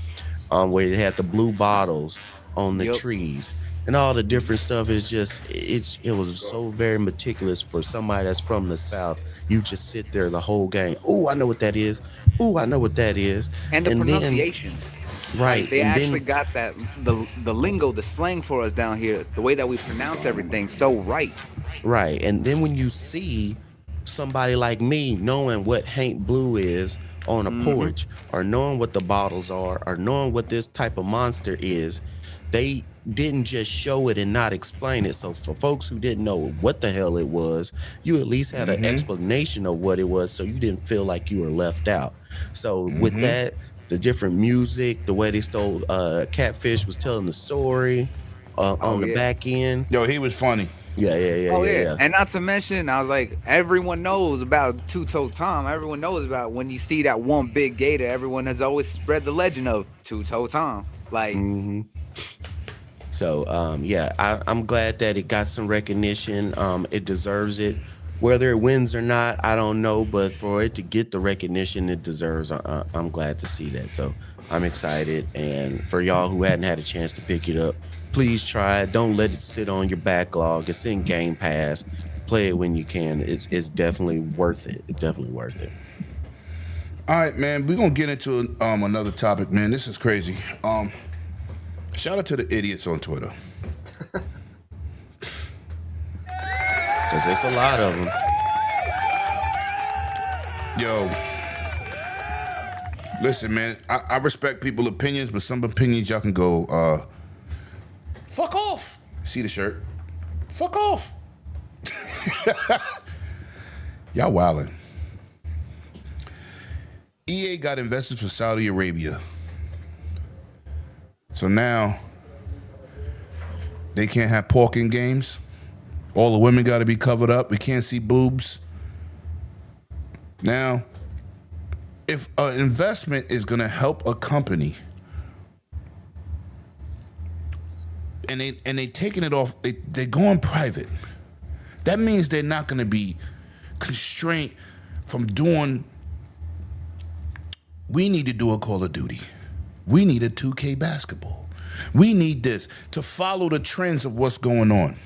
Where it had the blue bottles on the trees. And all the different stuff is just, it was so very meticulous for somebody that's from the South. You just sit there the whole game. Oh, I know what that is. Oh, I know what that is. And the pronunciation. Right. Like, they actually got that, the lingo, the slang for us down here, the way that we pronounce everything so right. Right. And then when you see somebody like me knowing what haint blue is on a porch, or knowing what the bottles are, or knowing what this type of monster is, they didn't just show it and not explain it. So for folks who didn't know what the hell it was, you at least had an explanation of what it was, so you didn't feel like you were left out. So with that, the different music, the way they stole Catfish was telling the story on the back end. Yo, he was funny. Yeah. And not to mention, I was like, everyone knows about Two-Toe Tom. Everyone knows about when you see that one big gator, everyone has always spread the legend of Two-Toe Tom. Like, So I'm glad that it got some recognition. It deserves it. Whether it wins or not, I don't know, but for it to get the recognition it deserves, I'm glad to see that. So I'm excited. And for y'all who hadn't had a chance to pick it up, please try it. Don't let it sit on your backlog. It's in Game Pass. Play it when you can. It's definitely worth it. It's definitely worth it. All right, man. We're gonna get into another topic, man. This is crazy. Shout out to the idiots on Twitter. Because there's a lot of them. Yo, listen, man. I respect people's opinions, but some opinions y'all can go, fuck off. See the shirt? Fuck off. Y'all wildin'. EA got investors for Saudi Arabia. So now they can't have pork in games. All the women got to be covered up. We can't see boobs. Now, if an investment is going to help a company and they taking it off, they're going private, that means they're not going to be constrained from doing. We need to do a Call of Duty. We need a 2K basketball. We need this to follow the trends of what's going on.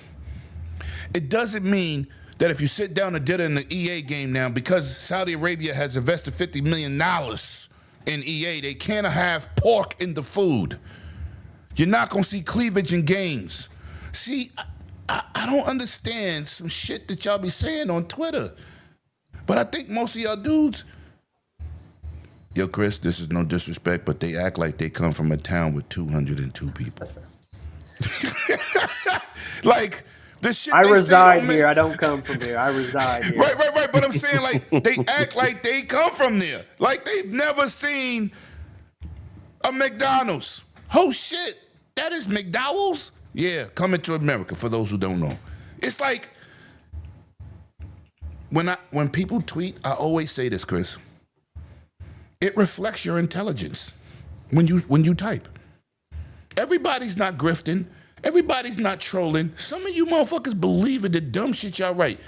It doesn't mean that if you sit down and did it in the EA game now, because Saudi Arabia has invested $50 million in EA, they can't have pork in the food. You're not going to see cleavage in games. See, I don't understand some shit that y'all be saying on Twitter. But I think most of y'all dudes, Yo, Chris, this is no disrespect, but they act like they come from a town with 202 people. Like, the shit I they say reside don't make- here. I don't come from here. I reside here. Right. But I'm saying, like, they act like they come from there. Like, they've never seen a McDonald's. Oh, shit. That is McDowell's? Yeah, coming to America, for those who don't know. It's like, when people tweet, I always say this, Chris. It reflects your intelligence when you type. Everybody's not grifting. Everybody's not trolling. Some of you motherfuckers believe in the dumb shit y'all write.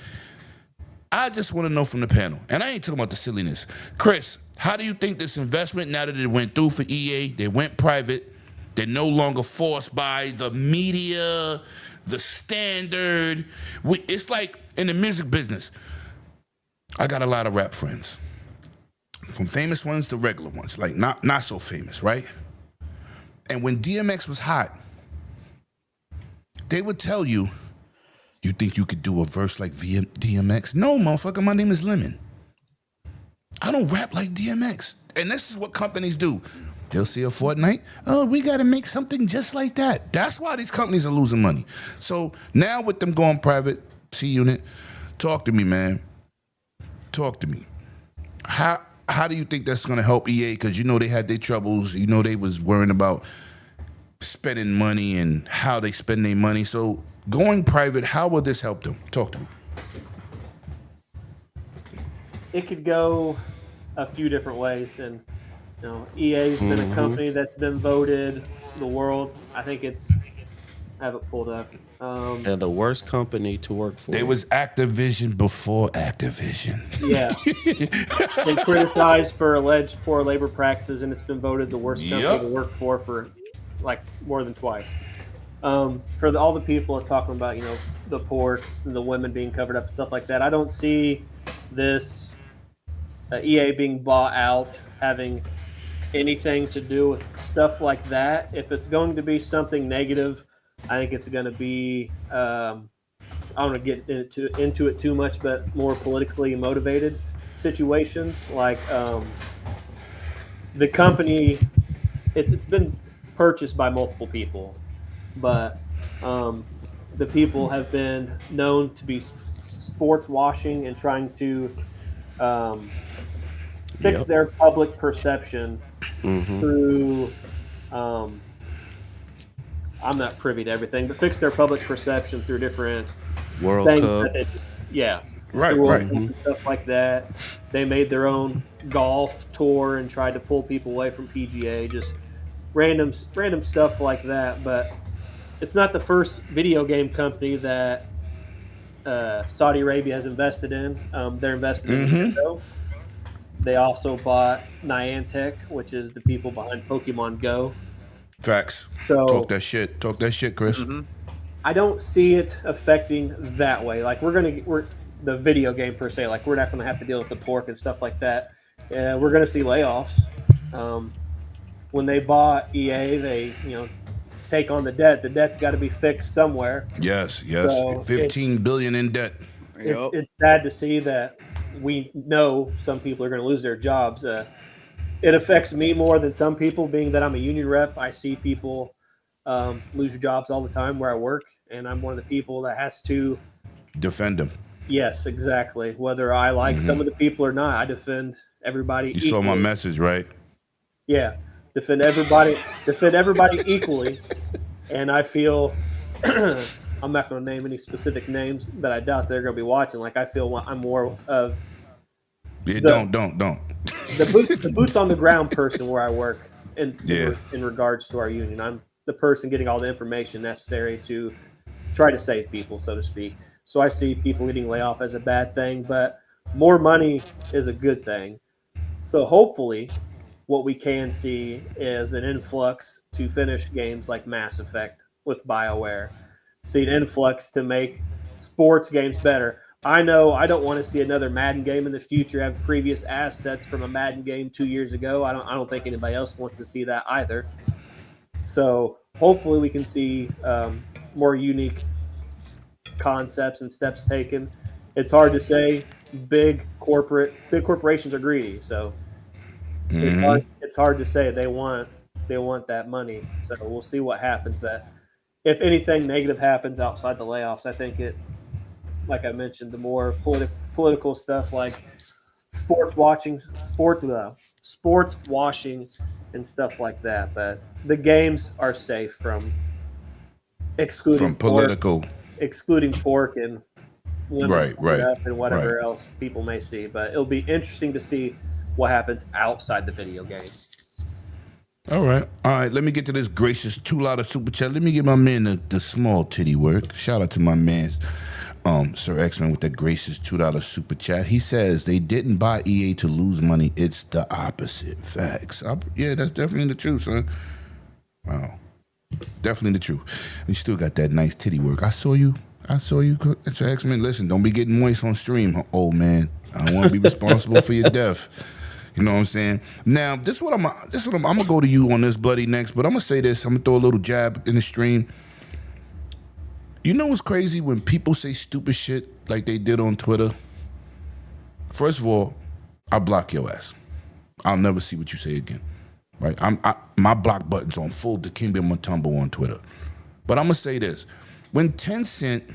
I just want to know from the panel, and I ain't talking about the silliness. Chris, how do you think this investment, now that it went through for EA, they went private, they're no longer forced by the media, the standard. It's like in the music business. I got a lot of rap friends. From famous ones to regular ones, like not so famous, right? And when DMX was hot, they would tell you, you think you could do a verse like DMX? No, motherfucker, my name is Lemon. I don't rap like DMX. And this is what companies do. They'll see a Fortnite. Oh, we got to make something just like that. That's why these companies are losing money. So now with them going private, C-Unit, talk to me, man. Talk to me. How do you think that's going to help EA? Because you know they had their troubles. You know they was worrying about spending money and how they spend their money. So going private, how will this help them? Talk to me. It could go a few different ways, and EA's been a company that's been voted the world. I think I have it pulled up. They're the worst company to work for. They was Activision before Activision. Yeah. They criticized for alleged poor labor practices, and it's been voted the worst company to work for like more than twice. For all the people are talking about, the poor and the women being covered up and stuff like that, I don't see this EA being bought out having anything to do with stuff like that. If it's going to be something negative, I think it's going to be, I don't want to get into it too much, but more politically motivated situations. Like the company, it's been purchased by multiple people, but the people have been known to be sports washing and trying to fix their public perception through I'm not privy to everything, but fix their public perception through different World things Cup. Right. And stuff like that. They made their own golf tour and tried to pull people away from PGA, just random stuff like that. But it's not the first video game company that Saudi Arabia has invested in. They're invested in Nintendo. They also bought Niantic, which is the people behind Pokemon Go. Facts. So Talk that shit, Chris. I don't see it affecting that way. Like we're the video game per se. Like we're not gonna have to deal with the pork and stuff like that. We're gonna see layoffs. When they bought EA, they take on the debt. The debt's got to be fixed somewhere. Yes. So 15 billion in debt. It's sad to see that we know some people are going to lose their jobs. It affects me more than some people, being that I'm a union rep. I see people lose their jobs all the time where I work, and I'm one of the people that has to defend them. Yes, exactly. Whether I like some of the people or not, I defend everybody. You saw my message, right? Yeah, defend everybody equally. And I feel I'm not going to name any specific names, but I doubt they're going to be watching. Like I feel I'm more of don't. the boots on the ground person where I work in regards to our union. I'm the person getting all the information necessary to try to save people, so to speak. So I see people getting laid off as a bad thing, but more money is a good thing. So hopefully what we can see is an influx to finish games like Mass Effect with BioWare. See an influx to make sports games better. I know I don't want to see another Madden game in the future have previous assets from a Madden game 2 years ago. I don't think anybody else wants to see that either. So hopefully we can see more unique concepts and steps taken. It's hard to say. Big corporations are greedy. So It's hard to say they want that money. So we'll see what happens. That if anything negative happens outside the layoffs, I think it, like I mentioned, the more political stuff like sports washing, and stuff like that. But the games are safe from excluding political. pork and women Right. and whatever else people may see. But it'll be interesting to see what happens outside the video game. All right. Let me get to this gracious $2 super chat. Let me give my man the small titty work. Shout out to my man, Sir X-Men, with that gracious $2 super chat. He says they didn't buy EA to lose money. It's the opposite. Facts. Yeah, that's definitely the truth, son. Wow. Definitely the truth. You still got that nice titty work. I saw you. Sir X-Men. Listen, don't be getting moist on stream, old man. I don't want to be responsible for your death. You know what I'm saying? Now, this is what I'm gonna go to you on this, Bloody, next, but I'm gonna say this. I'm gonna throw a little jab in the stream. You know what's crazy when people say stupid shit like they did on Twitter? First of all, I block your ass. I'll never see what you say again. Right? My block button's on full Dikembe Mutombo on Twitter. But I'm gonna say this. When Tencent,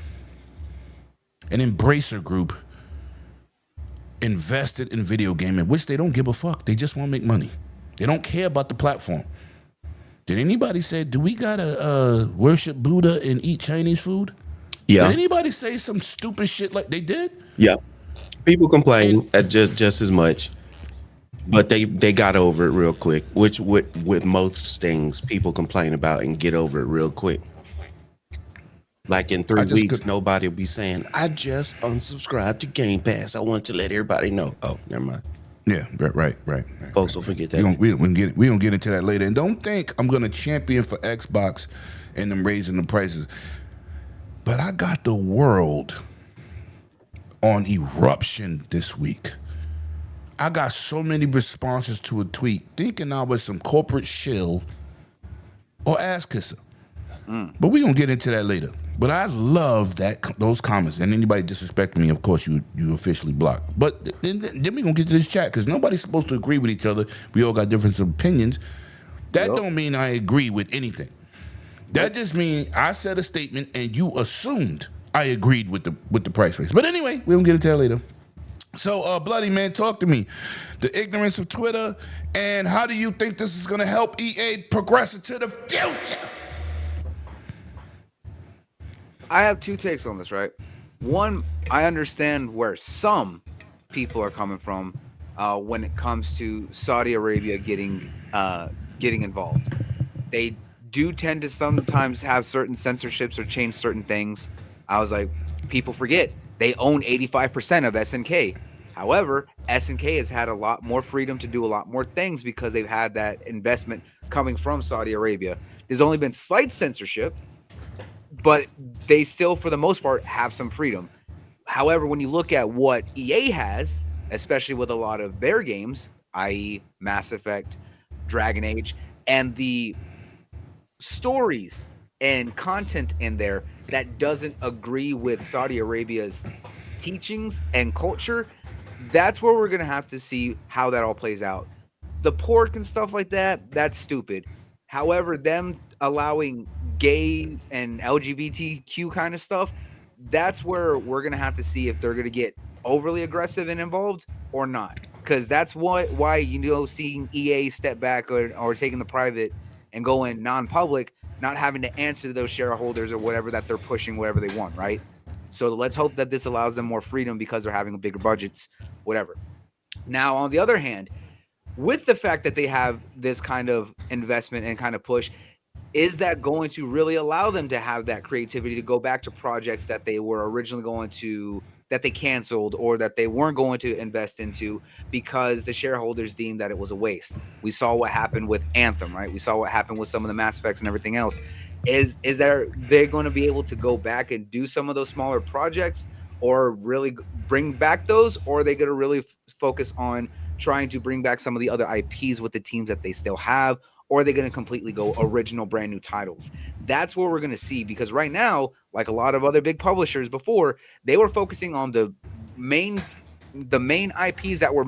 an Embracer Group, invested in video gaming, which they don't give a fuck. They just want to make money. They don't care about the platform. Did anybody say, do we gotta worship Buddha and eat Chinese food? Yeah. Did anybody say some stupid shit like they did? Yeah. People complain at just as much, but they got over it real quick, which with most things people complain about and get over it real quick. Like in 3 weeks, nobody will be saying, I just unsubscribed to Game Pass. I wanted to let everybody know. Oh, never mind. Yeah, right. Folks will forget that. We don't get into that later. And don't think I'm going to champion for Xbox and them raising the prices. But I got the world on eruption this week. I got so many responses to a tweet thinking I was some corporate shill or ass kisser. But we're going to get into that later. But I love those comments. And anybody disrespecting me, of course, you officially block. But then we're going to get to this chat because nobody's supposed to agree with each other. We all got different opinions. That don't mean I agree with anything. That just means I said a statement and you assumed I agreed with the price raise. But anyway, we're going to get into that later. So, Bloody Man, talk to me. The ignorance of Twitter, and how do you think this is going to help EA progress into the future? I have two takes on this, right? One, I understand where some people are coming from when it comes to Saudi Arabia getting involved. They do tend to sometimes have certain censorships or change certain things. I was like, people forget they own 85% of SNK. However, SNK has had a lot more freedom to do a lot more things because they've had that investment coming from Saudi Arabia. There's only been slight censorship, but they still, for the most part, have some freedom. However, when you look at what EA has, especially with a lot of their games, i.e. Mass Effect, Dragon Age, and the stories and content in there that doesn't agree with Saudi Arabia's teachings and culture, that's where we're going to have to see how that all plays out. The pork and stuff like that, that's stupid. However, them allowing gay and LGBTQ kind of stuff, that's where we're going to have to see if they're going to get overly aggressive and involved or not. Because that's why, seeing EA step back or taking the private and going non-public, not having to answer to those shareholders or whatever that they're pushing, whatever they want, right? So let's hope that this allows them more freedom because they're having bigger budgets, whatever. Now, on the other hand, with the fact that they have this kind of investment and kind of push, is that going to really allow them to have that creativity to go back to projects that they were originally that they canceled or that they weren't going to invest into because the shareholders deemed that it was a waste? We saw what happened with Anthem, right? We saw what happened with some of the Mass Effects and everything else. Is they're going to be able to go back and do some of those smaller projects or really bring back those, or are they going to really focus on trying to bring back some of the other IPs with the teams that they still have, or are they going to completely go original brand new titles? That's what we're going to see, because right now, like a lot of other big publishers before, they were focusing on the main IPs that were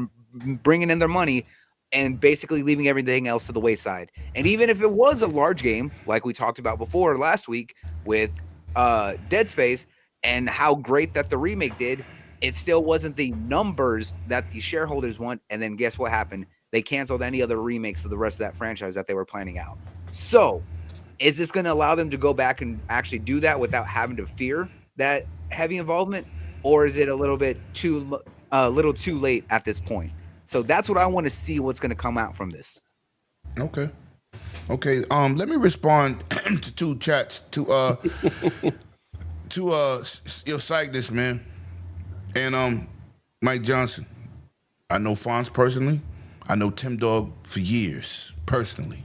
bringing in their money and basically leaving everything else to the wayside. And even if it was a large game, like we talked about before last week with Dead Space and how great that the remake did, it still wasn't the numbers that the shareholders want. And then guess what happened? They canceled any other remakes of the rest of that franchise that they were planning out. So is this going to allow them to go back and actually do that without having to fear that heavy involvement? Or is it a little too late at this point? So that's what I want to see, what's going to come out from this. Okay. Let me respond to two chats to your Cygnus, man, and Mike Johnson. I know Fonz personally. I know Tim Dog for years personally.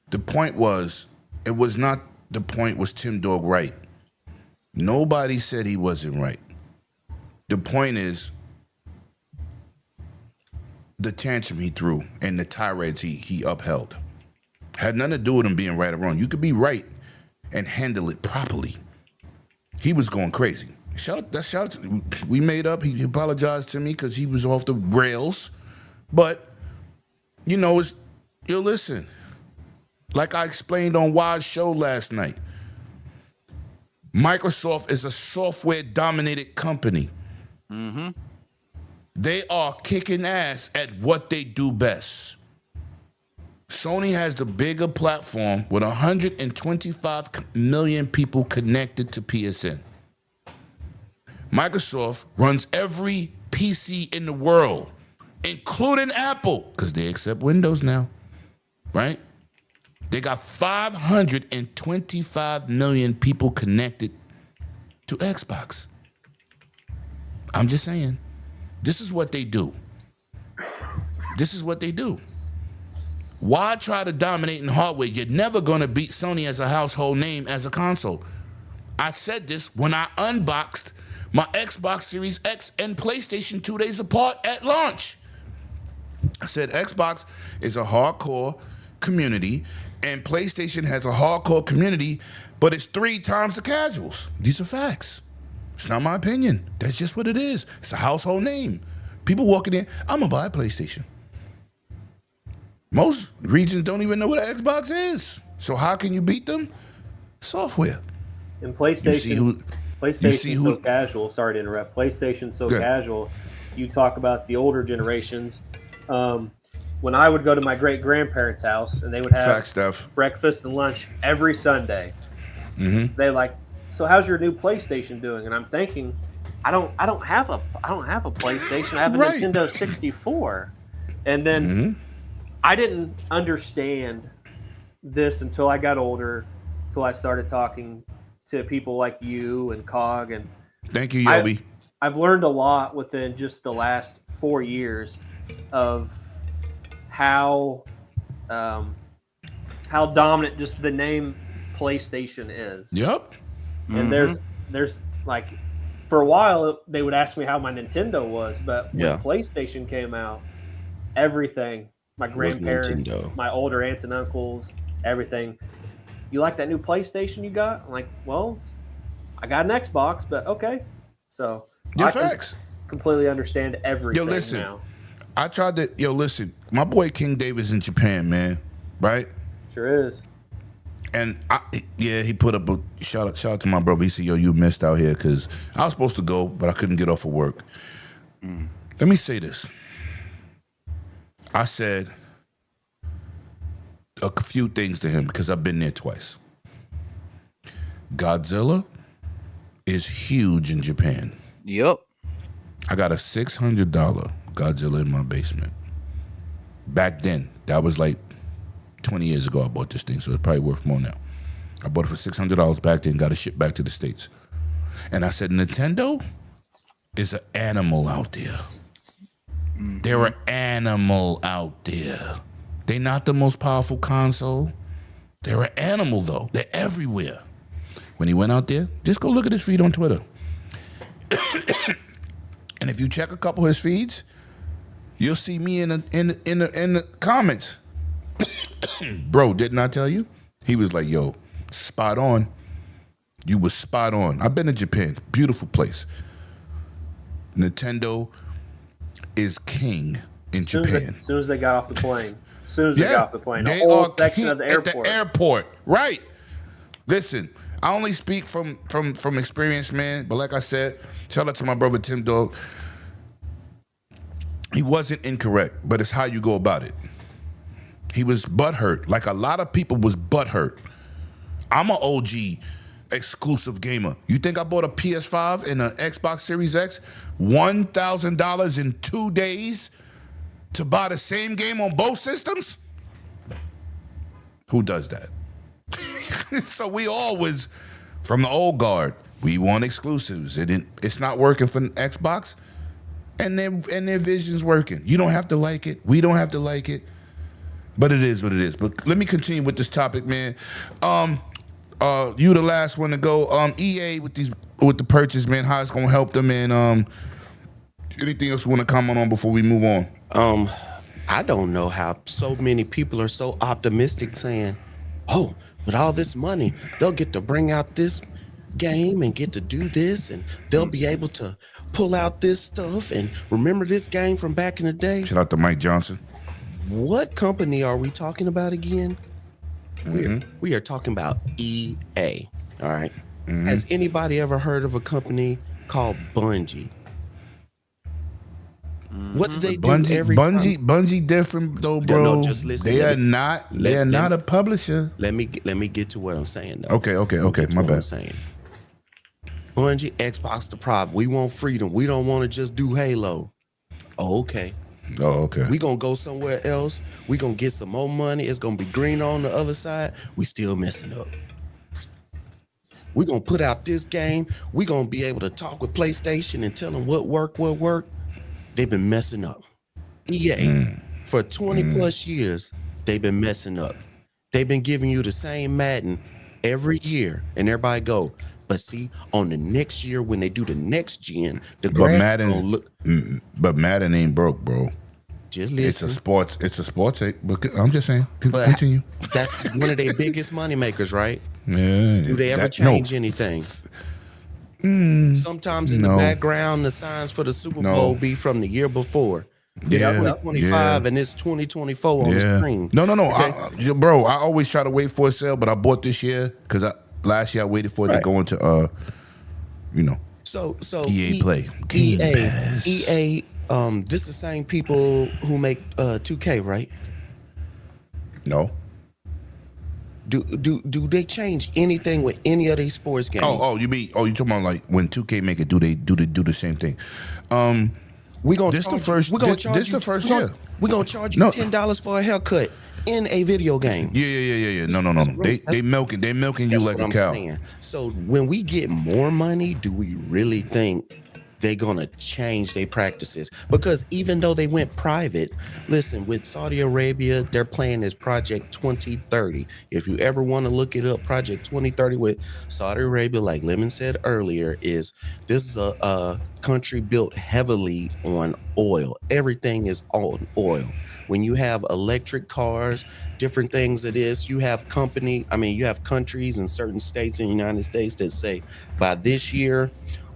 The point was Tim Dog right? Nobody said he wasn't right. The point is the tantrum he threw and the tirades he upheld had nothing to do with him being right or wrong. You could be right and handle it properly. He was going crazy. Shout out. We made up. He apologized to me because he was off the rails. But listen. Like I explained on Wild's show last night, Microsoft is a software-dominated company. Mm-hmm. They are kicking ass at what they do best. Sony has the bigger platform with 125 million people connected to PSN. Microsoft runs every PC in the world, including Apple, because they accept Windows now, right? They got 525 million people connected to Xbox. I'm just saying, this is what they do. Why try to dominate in hardware? You're never going to beat Sony as a household name as a console. I said this when I unboxed my Xbox Series X and PlayStation 2 days apart at launch. I said Xbox is a hardcore community and PlayStation has a hardcore community, but it's 3 times the casuals. These are facts. It's not my opinion. That's just what it is. It's a household name. People walking in, I'm going to buy a PlayStation. Most regions don't even know what an Xbox is. So how can you beat them? Software. And PlayStation so casual. Sorry to interrupt. PlayStation so casual. You talk about the older generations. When I would go to my great-grandparents' house and they would have breakfast and lunch every Sunday, they're like, "So how's your new PlayStation doing?" And I'm thinking, I don't have a PlayStation. I have a Nintendo 64. And then I didn't understand this until I got older, until I started talking to people like you and Cog. And thank you, Yobi. I've learned a lot within just the last 4 years of how dominant just the name PlayStation is. Yep. And there's like, for a while they would ask me how my Nintendo was, but when PlayStation came out, everything, my grandparents, my older aunts and uncles, everything, you like that new PlayStation you got? I'm like, well, I got an Xbox, but okay. So facts. Completely understand everything now. I tried to, listen, my boy King David's in Japan, man, right? Sure is. And he put up a shout out to my brother. He said, "Yo, you missed out here," because I was supposed to go, but I couldn't get off of work. Let me say this. I said a few things to him because I've been there twice. Godzilla is huge in Japan. Yep. I got a $600 Godzilla in my basement. Back then, that was like 20 years ago I bought this thing, so it's probably worth more now. I bought it for $600 back then, got it shipped back to the States. And I said, Nintendo is an animal out there. They're an animal out there. They're not the most powerful console. They're an animal, though. They're everywhere. When he went out there, just go look at his feed on Twitter. And if you check a couple of his feeds, you'll see me in the comments. Bro, didn't I tell you? He was like, yo, spot on. You was spot on. I've been to Japan. Beautiful place. Nintendo is king in Japan. As soon as they got off the plane. As soon as they got Yeah, off the plane. The they whole are section of the at airport. the airport. Right. Listen, I only speak from experience, man. But like I said, shout out to my brother Tim Dog. He wasn't incorrect, but it's how you go about it. He was butthurt, like a lot of people was butthurt. I'm an OG exclusive gamer. You think I bought a PS5 and an Xbox Series X? $1,000 in 2 days to buy the same game on both systems? Who does that? So we always, from the old guard, we want exclusives. It's not working for Xbox, and their vision's working. You don't have to like it. We don't have to like it. But it is what it is. But let me continue with this topic, man. You the last one to go. EA with the purchase, man. How it's gonna help them, and anything else you want to comment on before we move on? I don't know how so many people are so optimistic, saying, "Oh, with all this money, they'll get to bring out this game and get to do this, and they'll be able to pull out this stuff and remember this game from back in the day." Shout out to Mike Johnson. What company are we talking about again? We are talking about EA. All right. Has anybody ever heard of a company called Bungie? What do they do every time? Bungie different though, bro. No, just listen. They are not a publisher. Let me get to what I'm saying though. Okay. My bad. I'm saying. Bungie, Xbox the problem. We want freedom. We don't want to just do Halo. Oh, okay. We gonna go somewhere else. We gonna get some more money. It's gonna be green on the other side. We still messing up. We gonna put out this game. We gonna be able to talk with PlayStation and tell them what work. They've been messing up. EA for 20 plus years. They've been messing up. They've been giving you the same Madden every year, and everybody go. But see, on the next year when they do the next gen, but Madden ain't broke, bro. Just listen. It's a sports. But I'm just saying. Continue. That's one of their biggest money makers, right? Yeah. Do they ever change anything? Sometimes in the background, the signs for the Super Bowl be from the year before. It's 2025 and it's 2024 on the screen. No. Okay? Bro, I always try to wait for a sale, but I bought this year because last year I waited for it to go into So EA Play. EA, this the same people who make 2K, right? No. Do they change anything with any of these sports games? You talking about like when 2K make it? Do they do the same thing? We're gonna this the first year. We're gonna charge you $10 for a haircut in a video game. Yeah. No. They milking you like a cow. Saying. So when we get more money, do we really think they're gonna change their practices? Because even though they went private, listen, with Saudi Arabia, their plan is Project 2030. If you ever want to look it up, Project 2030 with Saudi Arabia, like Lemon said earlier, this is a country built heavily on oil. Everything is on oil. When you have electric cars, different things it is, you have you have countries and certain states in the United States that say by this year,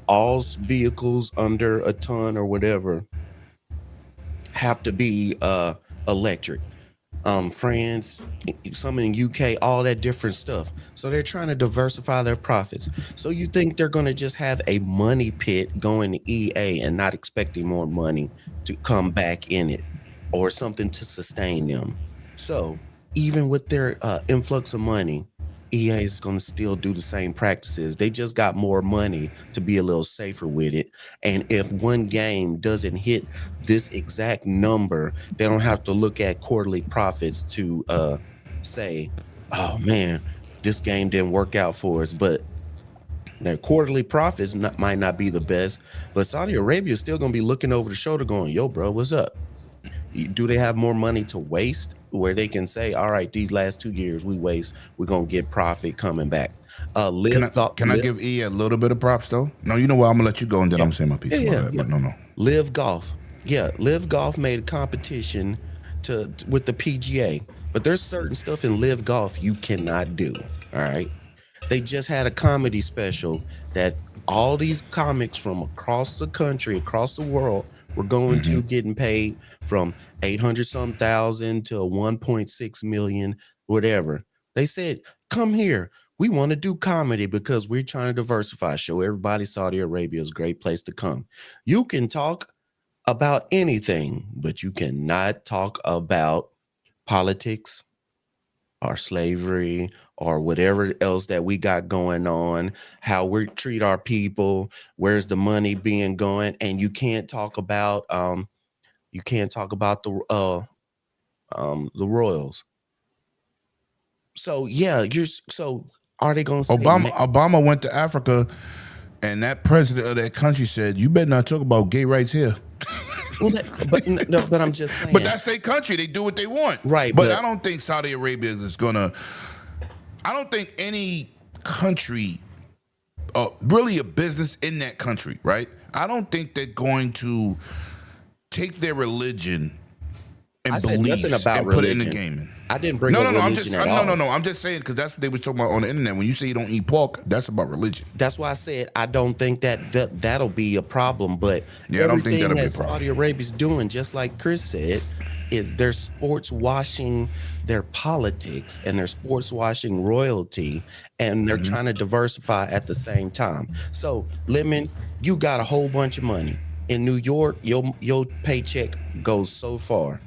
all vehicles under a ton or whatever have to be electric. France, some in UK, all that different stuff. So they're trying to diversify their profits. So you think they're going to just have a money pit going to EA and not expecting more money to come back in it or something to sustain them? So even with their influx of money, EA is going to still do the same practices. They just got more money to be a little safer with it. And if one game doesn't hit this exact number, they don't have to look at quarterly profits to say, oh man, this game didn't work out for us. But their quarterly profits might not be the best, but Saudi Arabia is still going to be looking over the shoulder going, yo, bro, what's up? Do they have more money to waste where they can say, all right, these last 2 years we waste, we're going to get profit coming back? Can I give E a little bit of props though? No, you know what? I'm going to let you go and then I'm saying my piece. But no. Live Golf. Yeah, Live Golf made a competition with the PGA, but there's certain stuff in Live Golf you cannot do, all right? They just had a comedy special that all these comics from across the country, across the world, We're going to getting paid from 800 some thousand to 1.6 million, whatever. They said, come here. We want to do comedy because we're trying to diversify. Show everybody Saudi Arabia is a great place to come. You can talk about anything, but you cannot talk about politics or slavery or whatever else that we got going on, how we treat our people, where's the money being going, and you can't talk about the royals. So yeah, are they going to say Obama went to Africa, and that president of that country said, "You better not talk about gay rights here." Well, but I'm just saying. But that's their country; they do what they want, right? But I don't think Saudi Arabia is gonna. I don't think any country, really a business in that country, right? I don't think they're going to take their religion and beliefs and put it in the gaming. I didn't bring up religion at all. No. I'm just saying because that's what they were talking about on the internet. When you say you don't eat pork, that's about religion. That's why I said I don't think that'll be a problem. But yeah, I don't think that'll be a everything that problem. Saudi Arabia's doing, just like Chris said, they're sports washing their politics and they're sports washing royalty, and they're trying to diversify at the same time. So, Lemon, you got a whole bunch of money in New York. Your paycheck goes so far.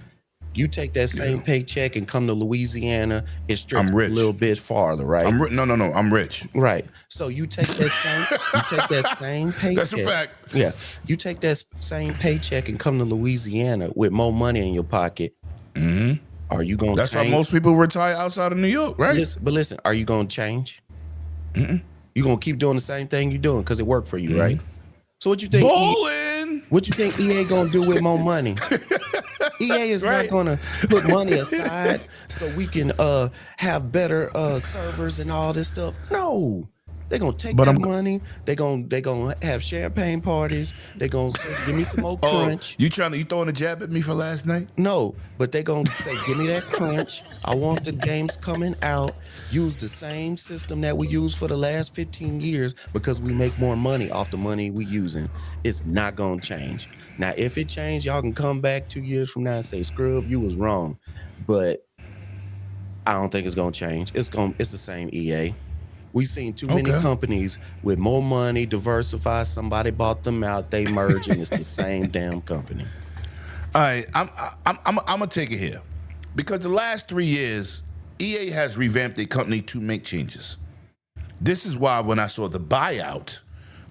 You take that same paycheck and come to Louisiana, it stretches a little bit farther, right? No, I'm rich. Right. So you take that same paycheck. That's a fact. Yeah. You take that same paycheck and come to Louisiana with more money in your pocket. Mm-hmm. Are you going to change? That's why most people retire outside of New York, right? But listen, are you going to change? Mm-mm. You going to keep doing the same thing you're doing because it worked for you, right? So what you think? Bowling! What you think EA going to do with more money? EA is not going to put money aside so we can have better servers and all this stuff. No, they're gonna take that money. They're gonna have champagne parties. They're gonna say, give me some more crunch. You throwing a jab at me for last night? No, but they're gonna say, give me that crunch. I want the games coming out. Use the same system that we used for the last 15 years because we make more money off the money we using. It's not gonna change. Now, if it changed, y'all can come back 2 years from now and say, Scrub, you was wrong. But I don't think it's gonna change. It's the same EA. We've seen too many companies with more money, diversify. Somebody bought them out, they merge, and it's the same damn company. All right, I'm gonna take it here because the last 3 years, EA has revamped their company to make changes. This is why when I saw the buyout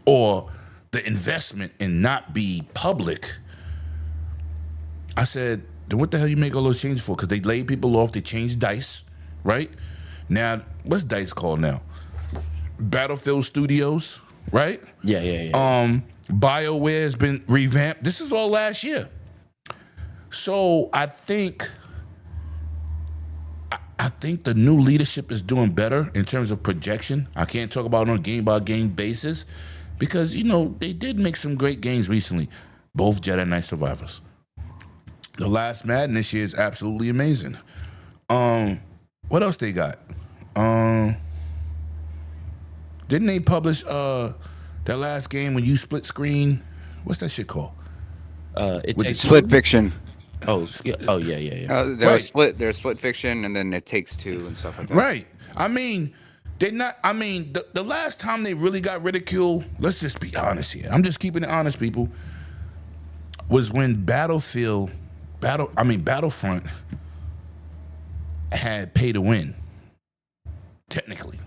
or the investment and not be public, I said, then what the hell you make all those changes for? Because they laid people off, they changed DICE, right? Now, what's DICE called now? Battlefield Studios, right? Yeah. BioWare has been revamped. This is all last year. So I think the new leadership is doing better in terms of projection. I can't talk about it on a game-by-game basis because, they did make some great games recently, both Jedi Knight Survivors. The last Madden this year is absolutely amazing. What else they got? Didn't they publish that last game when you split screen? What's that shit called? Split Fiction. Oh yeah. There's Split Fiction, and then It Takes Two and stuff like that. Right. I mean, the last time they really got ridiculed, let's just be honest here. I'm just keeping it honest, people, was when Battlefront had pay to win, technically.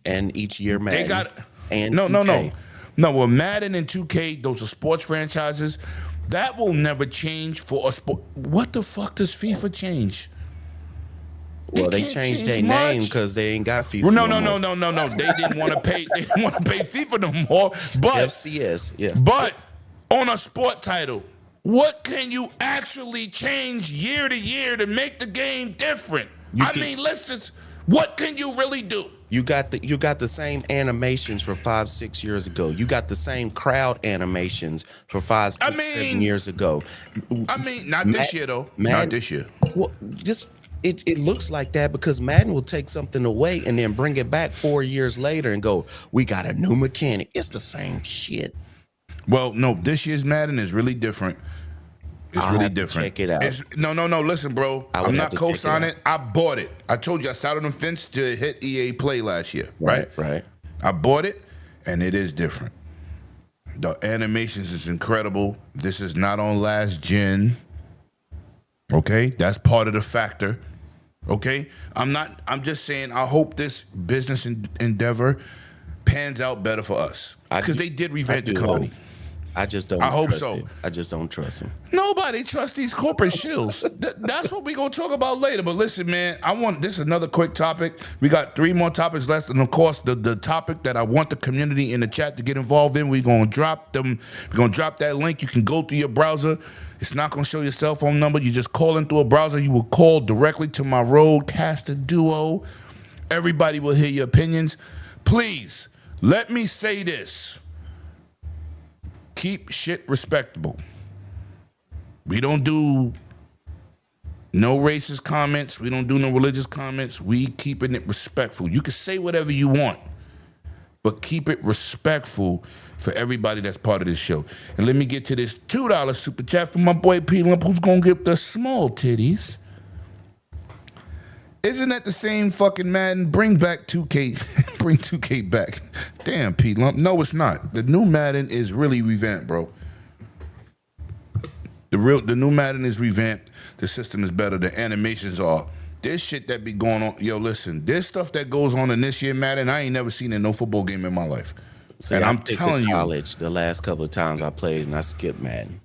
And each year Madden. They got and no. 2K. No, well, Madden and 2K, those are sports franchises. That will never change for a sport. What the fuck does FIFA change? Well, they changed their name because they ain't got FIFA. No. They didn't want to pay. They didn't want to pay FIFA no more. But FCS, yeah. But on a sport title, what can you actually change year to year to make the game different? What can you really do? You got the same animations for 5-6 years ago. You got the same crowd animations for 7 years ago. Not this year though. Not this year. Well, it looks like that because Madden will take something away and then bring it back 4 years later and go, we got a new mechanic. It's the same shit. Well, no, this year's Madden is really different. It's I'll really have to different. check it out. No. Listen, bro. I would I'm have not to check it co-signing out. it. I bought it. I told you I sat on the fence to hit EA Play last year. Right. Right. I bought it, and it is different. The animations is incredible. This is not on last gen. Okay, that's part of the factor. Okay, I'm just saying. I hope this business endeavor pans out better for us because they did revamp the company. I just don't. I hope trust so. it. I just don't trust him. Nobody trusts these corporate shills. That's what we're gonna talk about later. But listen, man, this is another quick topic. We got 3 more topics left, and of course, the topic that I want the community in the chat to get involved in. We're gonna drop them. We're gonna drop that link. You can go through your browser. It's not gonna show your cell phone number. You just call in through a browser. You will call directly to my Roadcaster Duo. Everybody will hear your opinions. Please let me say this. Keep shit respectable. We don't do no racist comments. We don't do no religious comments. We keeping it respectful. You can say whatever you want, but keep it respectful for everybody that's part of this show. And let me get to this $2 super chat from my boy P Lump, who's gonna get the small titties. Isn't that the same fucking Madden? Bring back 2K. Bring 2K back. Damn, P Lump. No, it's not. The new Madden is really revamped, bro. The new Madden is revamped. The system is better. The animations are. This shit that be going on. Yo, listen. This stuff that goes on in this year Madden, I ain't never seen in no football game in my life. See, and I'm picked telling you. college the last couple of times I played and I skipped Madden.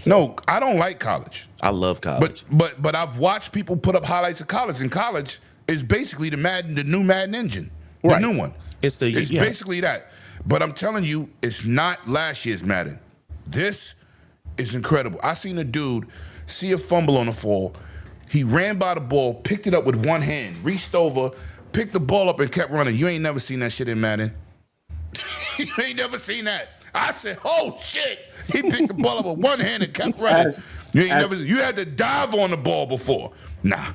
No, I don't like college. I love college. But I've watched people put up highlights of college, and college is basically the new Madden engine, the new one. It's basically that. But I'm telling you, it's not last year's Madden. This is incredible. I seen a dude see a fumble on the fall. He ran by the ball, picked it up with one hand, reached over, picked the ball up, and kept running. You ain't never seen that shit in Madden. You ain't never seen that. I said, oh shit. He picked the ball up with one hand and kept running. You had to dive on the ball before. Nah.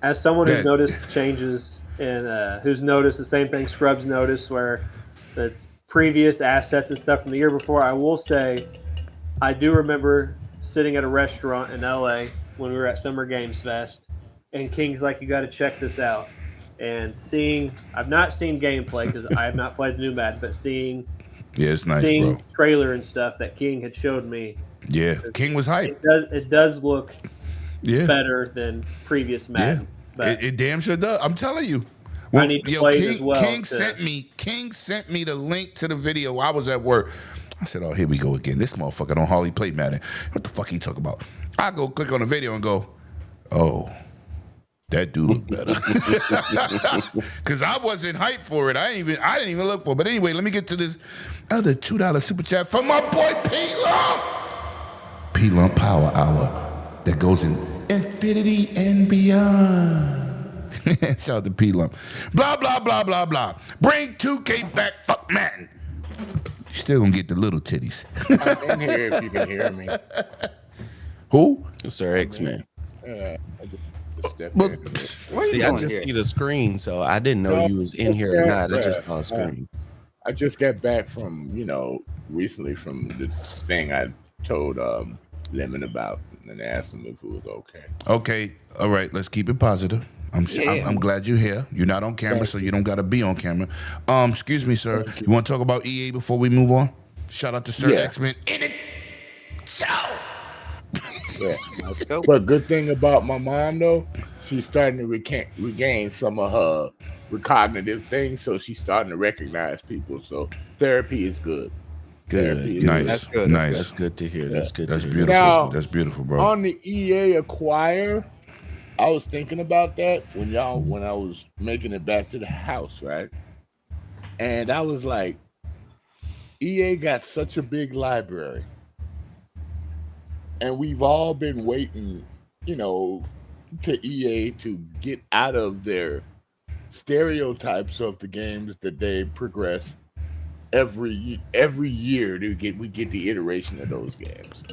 As someone who's noticed changes and who's noticed the same thing Scrubs noticed, where that's previous assets and stuff from the year before, I will say I do remember sitting at a restaurant in LA when we were at Summer Games Fest, and King's like, you got to check this out. And I've not seen gameplay because I have not played the new Madden, but seeing it's nice, bro. Trailer and stuff that King had showed me. Yeah, King was hyped. It does look better than previous Madden. Yeah, it damn sure does. I'm telling you. I need to play it as well. King sent me the link to the video. I was at work. I said, oh, here we go again. This motherfucker don't hardly play Madden. What the fuck he talking about? I go click on the video and go, oh, that dude look better. Because I wasn't hyped for it. I didn't even look for it. But anyway, let me get to this other $2 super chat from my boy P Lump. P Lump Power Hour that goes in infinity and beyond. Shout out to P Lump. Blah, blah, blah, blah, blah. Bring 2K back. Fuck Madden. Still gonna get the little titties. I'm in here if you can hear me. Who? Sir X-Man. See, I just see the screen, so I didn't know you was in here or not. I just saw a screen. I just got back from, recently from the thing I told Lemon about, and asked him if it was okay. Okay, all right, let's keep it positive. I'm glad you're here. You're not on camera, so you don't got to be on camera. Excuse me, sir. You want to talk about EA before we move on? Shout out to Sir X-Men in it. Show. Yeah. But good thing about my mom, though, she's starting to regain some of her recognitive things, so she's starting to recognize people. So therapy is good. Good. Nice. That's good. Nice. That's good to hear. That's good. That's to beautiful. Hear. Now, that's beautiful, bro. On the EA Acquire, I was thinking about that when I was making it back to the house, right? And I was like, EA got such a big library. And we've all been waiting, to EA to get out of their stereotypes of the games that they progress every year. We get the iteration of those games.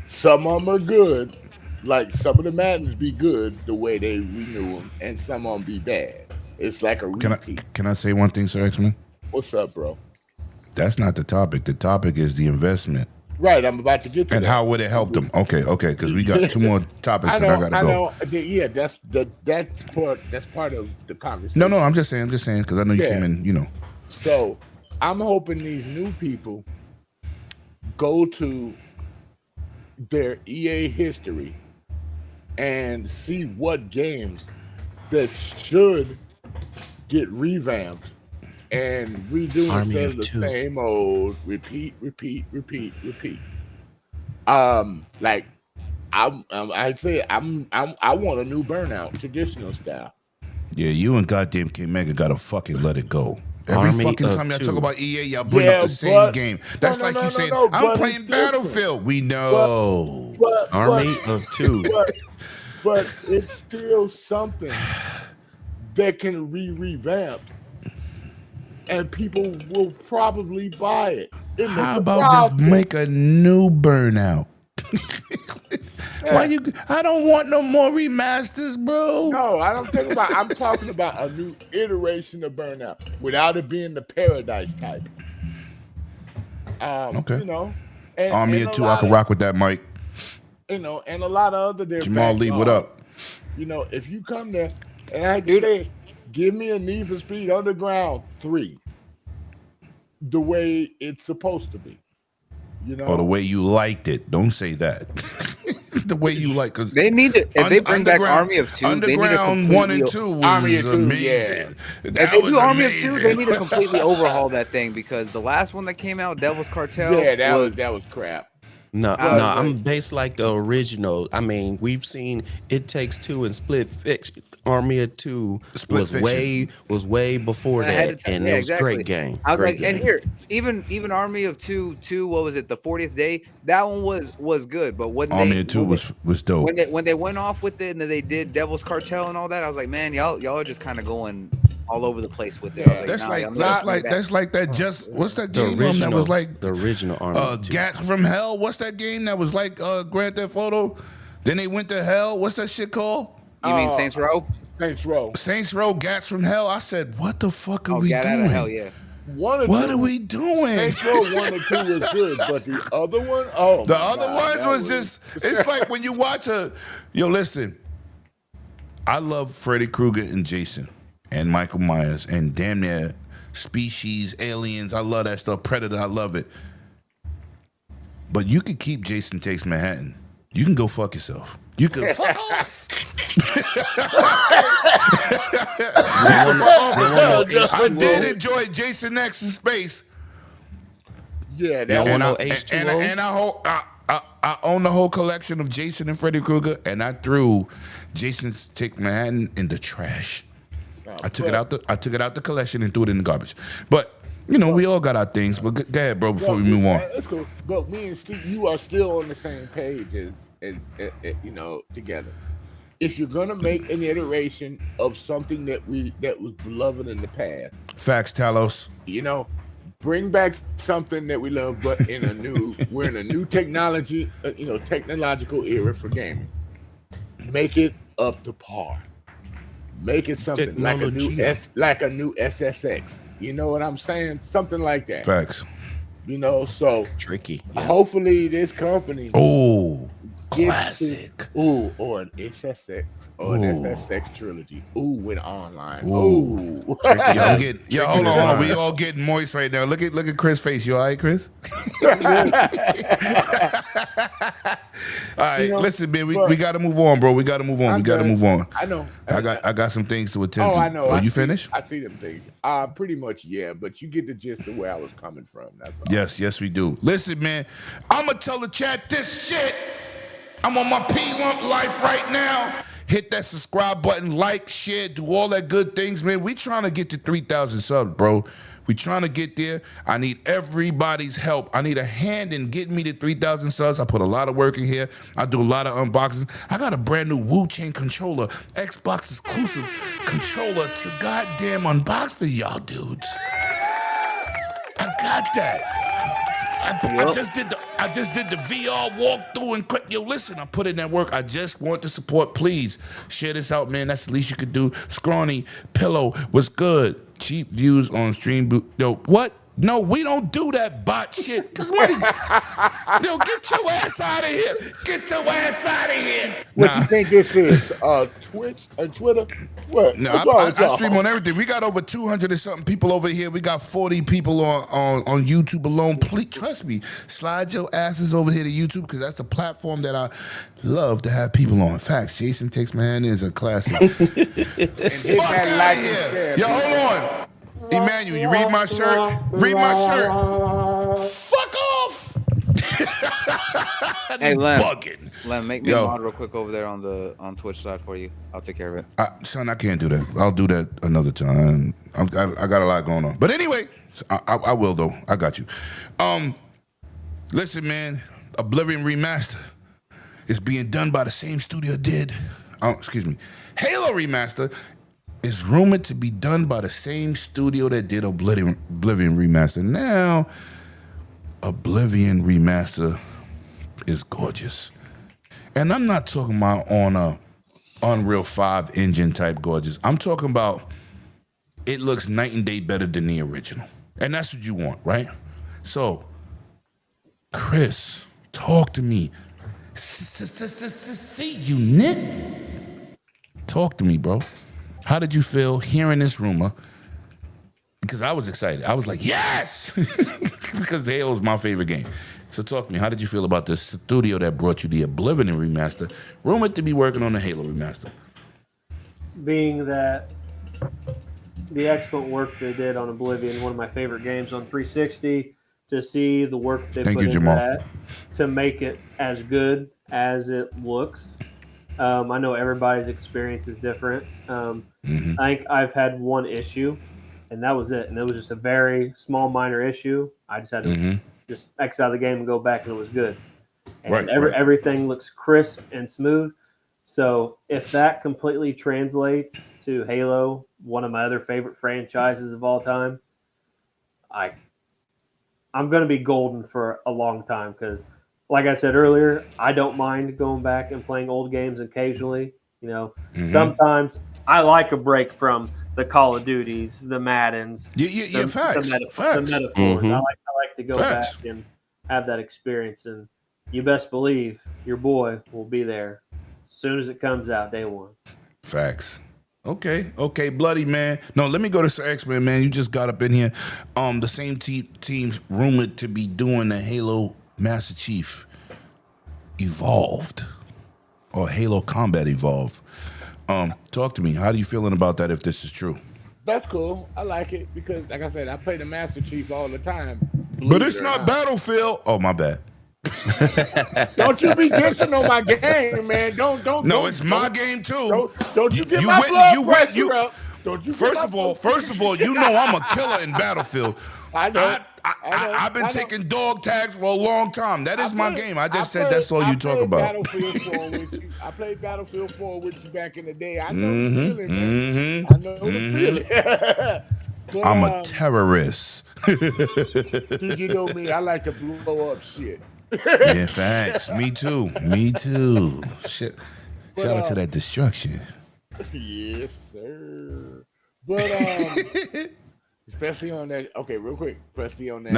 Some of them are good, like some of the Maddens be good the way they renew them, and some of them be bad. It's like a repeat. Can I say one thing, Sir X-Men? What's up, bro? That's not the topic. The topic is the investment. Right, I'm about to get to And that. how would it help them? Okay, because we got 2 more topics and I gotta go. Yeah, that's part of the conversation. No, I'm just saying because I know you came in, So I'm hoping these new people go to their EA history and see what games that should get revamped and redo instead of the same old repeat. Like I'd say I want a new Burnout traditional style. Yeah, you and goddamn King Mega gotta fucking let it go. Every Army fucking of time y'all Two. talk about EA, y'all bring up the same game. That's like you saying, I'm but playing it's different. Battlefield. We know. Army of Two. But it's still something that can revamped, and people will probably buy it. How about just make a new Burnout? Why you? I don't want no more remasters, bro. No, I don't think about. I'm talking about a new iteration of Burnout without it being the Paradise type. Okay. And, Army and of Two, I can rock with that, Mike. And a lot of other different. Jamal Lee, what up? If you come there, and I say, give me a Need for Speed Underground 3, the way it's supposed to be. Or the way you liked it. Don't say that. The way you like, because they need to. If they bring back Army of Two, Underground they need to 1 and 2 was Army of Two, amazing. If That they was do Army of amazing. Two, they need to completely overhaul that thing because the last one that came out, Devil's Cartel, that was crap. No, I'm based like the original. I mean, we've seen It Takes Two and Split Fiction. Army of Two was way before that, and it was a great game. I was and here, even Army of Two, what was it? The 40th Day. That one was good, but when Army of Two was dope. When they went off with it and then they did Devil's Cartel and all that, I was like, man, y'all are just kind of going all over the place with it. That's like that. Just what's that game that was like the original Army of Two. Gats from Hell? What's that game that was like Grand Theft Auto? Then they went to hell. What's that shit called? You mean Saints Row? Saints Row, Gats from Hell. I said, what the fuck are we Gat doing? Out of Hell, yeah. What are we doing? Saints Row 1 and 2 was good, but the other one, the other ones was just. It's like when you watch listen. I love Freddy Krueger and Jason and Michael Myers and damn near Species, Aliens. I love that stuff. Predator, I love it. But you can keep Jason Takes Manhattan. You can go fuck yourself. You can fuck off. I did enjoy Jason X in space. Yeah, that one. And I own the whole collection of Jason and Freddy Krueger, and I threw Jason's Take Manhattan in the trash. I took it out the collection and threw it in the garbage. But we all got our things. But go ahead, bro. Before we move on, that's cool. But me and Steve, you are still on the same page as together. If you're gonna make an iteration of something that was beloved in the past, facts, Talos. Bring back something that we love, but we're in a new technology, technological era for gaming. Make it up to par. Make it something like a new SSX. You know what I'm saying? Something like that. Facts. So tricky. Yeah. Hopefully this company. Oh, classic. Or an SSX or an SSX trilogy. With online. Hold on. We all getting moist right now. Look at Chris' face. You all right, Chris? All right, listen, man. We got to move on, bro. We got to move on. I know. I got some things to attend to. I know. You finished? I see them things. Pretty much, yeah. But you get the gist of where I was coming from. That's all. Yes, we do. Listen, man. I'm gonna tell the chat this shit. I'm on my P-Lump life right now. Hit that subscribe button, like, share, do all that good things, man. We trying to get to 3,000 subs, bro. We trying to get there. I need everybody's help. I need a hand in getting me to 3,000 subs. I put a lot of work in here. I do a lot of unboxings. I got a brand new Wu Chain controller, Xbox exclusive controller to goddamn unbox for y'all dudes. I got that. I just did the VR walkthrough and quick. Listen, I put in that work. I just want the support. Please share this out, man. That's the least you could do. Scrawny Pillow was good. Cheap views on stream. What? No, we don't do that bot shit. Cause what? Yo, get your ass out of here. Get your ass out of here. What you think this is? Twitch or Twitter? What? No, What's wrong with I y'all? stream on everything. We got over 200 and something people over here. We got 40 people on YouTube alone. Please trust me. Slide your asses over here to YouTube because that's a platform that I love to have people on. Facts. Jason Takes My Hand is a classic. Fuck out of here. Yo, hold on. Emmanuel, you read my shirt? Read my shirt. Fuck off. Hey, Lem. Bugging. Lem, make me a mod real quick over there on Twitch side for you. I'll take care of it. Son, I can't do that. I'll do that another time. I got a lot going on. But anyway, I will though. I got you. Listen, man. Oblivion Remaster is being done by the same studio did. Halo Remaster is rumored to be done by the same studio that did Oblivion Remaster. Now, Oblivion Remaster is gorgeous. And I'm not talking about on a Unreal 5 engine type gorgeous. I'm talking about it looks night and day better than the original. And that's what you want, right? So, Chris, talk to me. See you, Nick. Talk to me, bro. How did you feel hearing this rumor? Because I was excited. I was like, yes! Because Halo is my favorite game. So talk to me. How did you feel about the studio that brought you the Oblivion Remaster, rumored to be working on the Halo Remaster? Being that the excellent work they did on Oblivion, one of my favorite games on 360, to see the work they put into that to make it as good as it looks. I know everybody's experience is different. I think I've had one issue, and that was it. And it was just a very small, minor issue. I just had to just X out of the game and go back, and it was good. And everything looks crisp and smooth. So if that completely translates to Halo, one of my other favorite franchises of all time, I'm going to be golden for a long time because, like I said earlier, I don't mind going back and playing old games occasionally. You know, sometimes I like a break from the Call of Duties, the Maddens, facts. The metaphors. I like to go back and have that experience. And you best believe your boy will be there as soon as it comes out, day one. Facts. Okay, Bloody man. No, let me go to Sir X-Men, man. You just got up in here. The same team's rumored to be doing the Halo Master Chief Evolved or Halo Combat Evolved. Talk to me. How are you feeling about that if this is true? That's cool. I like it because, like I said, I play the Master Chief all the time. But it's not Battlefield. Oh, my bad. Don't you be dissing on my game, man. No, it's my game too. Don't you get my blood pressure up. First of all, you know I'm a killer in Battlefield. I know. I've been taking dog tags for a long time. That is my game. I just said that's all you talk about. I played Battlefield 4 with you back in the day. I know the feeling, man. I know the feeling. But, I'm a terrorist. Dude, you know me. I like to blow up shit. Yeah, facts. Me too. Shit. Shout out to that destruction. Yes, sir. But especially on that. Okay, real quick. Especially on that.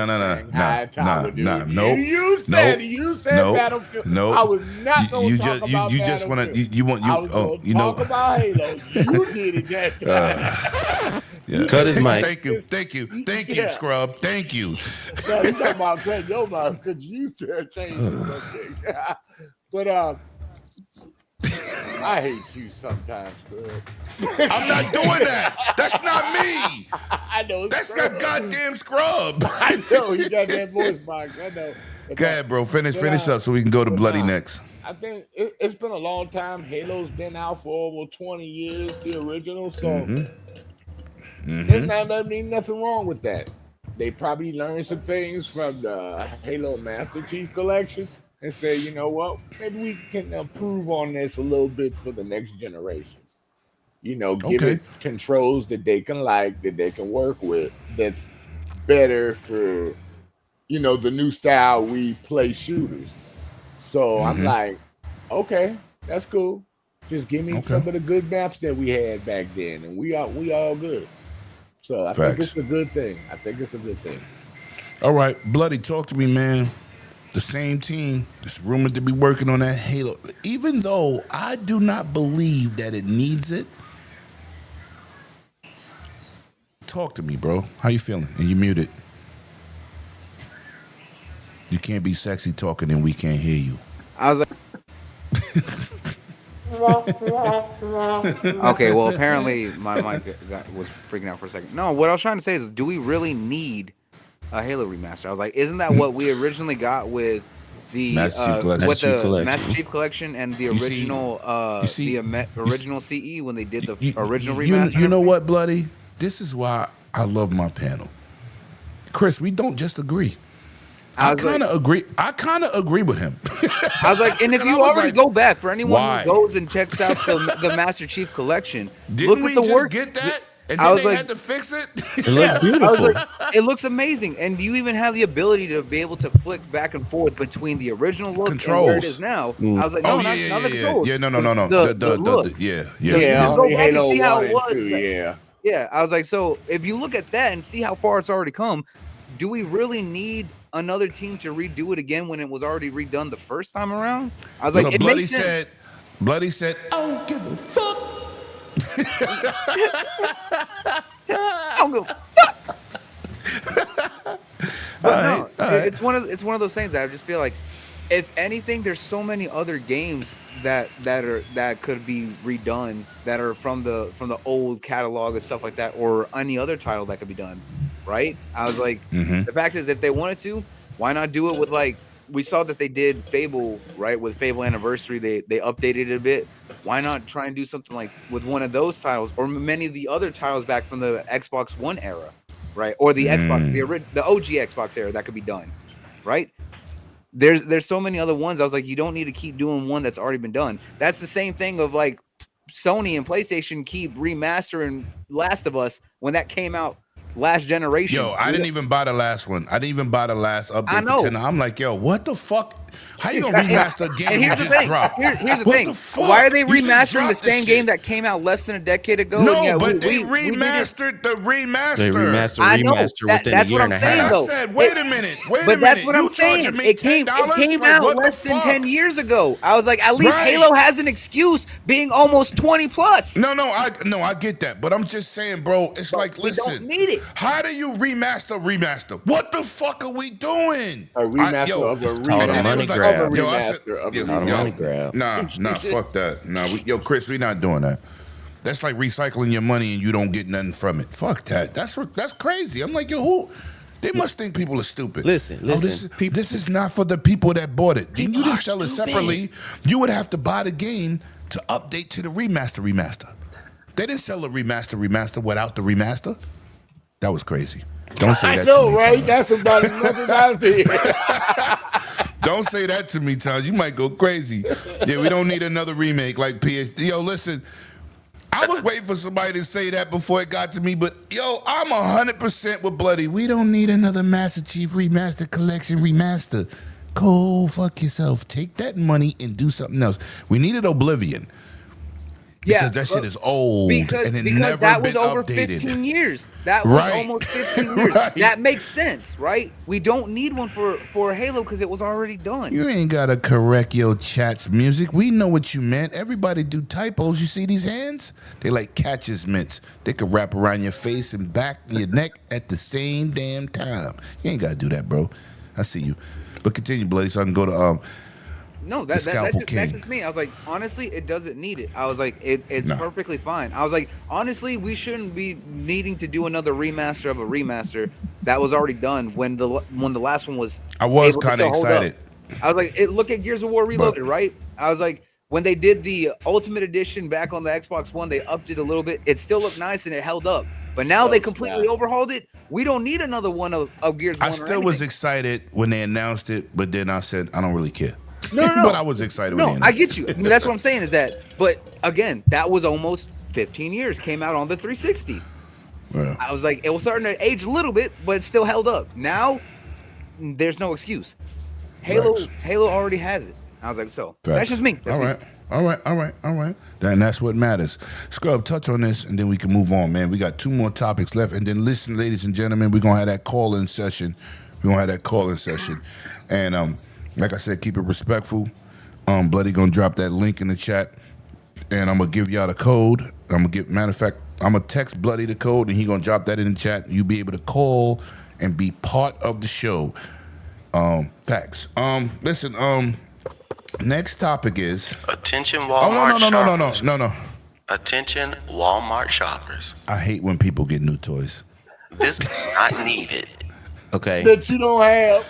No. You said Battlefield. No. I was not going to talk about you just want to. You want. I was talk about Halo. You did it that time. Yeah. Cut his mic. Thank you, Scrub. Thank you. No, you talking about cutting your mouth because you still changing something. But I hate you sometimes, Scrub. I'm not doing that. That's not me. I know. That's that goddamn Scrub. I know. You got that voice, Mike. I know. Go ahead, bro. Finish up so we can go to Bloody next. I think it's been a long time. Halo's been out for over 20 years, the original. So there's not nothing wrong with that. They probably learned some things from the Halo Master Chief collection and say, you know what, maybe we can improve on this a little bit for the next generation. You know, give it controls that they can like, that they can work with, that's better for, you know, the new style we play shooters. So I'm like, okay, that's cool. Just give me some of the good maps that we had back then, and we all good. So I think it's a good thing. All right, Bloody, talk to me, man. The same team is rumored to be working on that Halo. Even though I do not believe that it needs it. Talk to me, bro. How you feeling? And you muted. You can't be sexy talking and we can't hear you. I was like, okay, well, apparently my mic was freaking out for a second. No, what I was trying to say is, do we really need a Halo remaster? I was like, isn't that what we originally got with the Master Chief Collection and the original original CE when they did the original remaster? You know what, Bloody? This is why I love my panel. Chris, we don't just agree. I kind of agree. I kind of agree with him. I was like, and if you already go back, for anyone who goes and checks out the Master Chief Collection, Didn't look at the work. Get that? And then they had to fix it. It looks beautiful. I was like, it looks amazing, and you even have the ability to be able to flick back and forth between the original look and where it is now. I was like, no, not the controls. Yeah, no. The look. Halo see how 1 it was. and 2, Yeah, I was like, so if you look at that and see how far it's already come, do we really need another team to redo it again when it was already redone the first time around? I was like, it makes sense. Bloody said, I don't give a fuck. I don't give a fuck. But it's one of those things that I just feel like, if anything, there's so many other games that could be redone that are from the old catalog and stuff like that, or any other title that could be done, right? I was like, the fact is, if they wanted to, why not do it with, like, we saw that they did Fable, right? With Fable Anniversary, they updated it a bit. Why not try and do something like with one of those titles, or many of the other titles back from the Xbox One era, right? Or the Xbox, the OG Xbox era that could be done, right? There's so many other ones. I was like, you don't need to keep doing one that's already been done. That's the same thing of like Sony and PlayStation keep remastering Last of Us when that came out last generation. Yo, I didn't even buy the last one. I didn't even buy the last update for 10. I'm like, yo, what the fuck? How you gonna remaster a game you just dropped? Here's the thing. Why are they remastering the same game that came out less than a decade ago? No, but they remastered the remaster. They remaster within a year and a half. I said, wait a minute. But that's what I'm saying. It came out less than 10 years ago. I was like, at least Halo has an excuse being almost 20 plus. No, I get that. But I'm just saying, bro, it's like, listen. We don't need it. How do you remaster? What the fuck are we doing? A remaster of a remaster. Money grab. Nah, fuck that. Nah, Chris, we not doing that. That's like recycling your money and you don't get nothing from it. Fuck that. That's crazy. I'm like, yo, who? They must think people are stupid. Listen. This is not for the people that bought it. Then you didn't sell it separately. You would have to buy the game to update to the remaster. They didn't sell a remaster without the remaster. That was crazy. Don't say that. I know, to me, right? Thomas. That's about another idea. Don't say that to me, Tom. You might go crazy. Yeah, we don't need another remake like PS. Yo, listen, I was waiting for somebody to say that before it got to me, but yo, I'm 100% with Bloody. We don't need another Master Chief Remaster Collection remaster. Go fuck yourself. Take that money and do something else. We needed Oblivion. Because that shit is old and it never that was been over updated. 15 years. That was almost 15 years. That makes sense, right? We don't need one for Halo because it was already done. You ain't gotta correct your chat's music. We know what you meant. Everybody do typos. You see these hands? They like catcher's mitts. They could wrap around your face and back your neck at the same damn time. You ain't gotta do that, bro. I see you. But continue, Bloody, so I can go to No, that's just me. I was like, honestly, it doesn't need it. I was like, it's perfectly fine. I was like, honestly, we shouldn't be needing to do another remaster of a remaster that was already done when the last one was. I was kind of excited. I was like, look at Gears of War Reloaded, right? I was like, when they did the Ultimate Edition back on the Xbox One, they upped it a little bit. It still looked nice and it held up. But now they completely overhauled it. We don't need another one of Gears. I still was excited when they announced it, but then I said, I don't really care. No. But I was excited. No, I get you. I mean, that's what I'm saying is that. But again, that was almost 15 years. Came out on the 360. Yeah. I was like, it was starting to age a little bit, but it still held up. Now, there's no excuse. Halo already has it. I was like, so that's just me. That's All right. Then that's what matters. Scrub, touch on this, and then we can move on, man. We got 2 more topics left, and then listen, ladies and gentlemen, we're gonna have that call-in session. We're gonna have that calling session. And like I said, keep it respectful. Bloody gonna drop that link in the chat, and I'm gonna give y'all the code. Matter of fact, I'm gonna text Bloody the code, and he gonna drop that in the chat. You'll be able to call and be part of the show. Facts. Listen. Next topic is attention Walmart shoppers. No. Attention Walmart shoppers. I hate when people get new toys. This is not needed. Okay. That you don't have.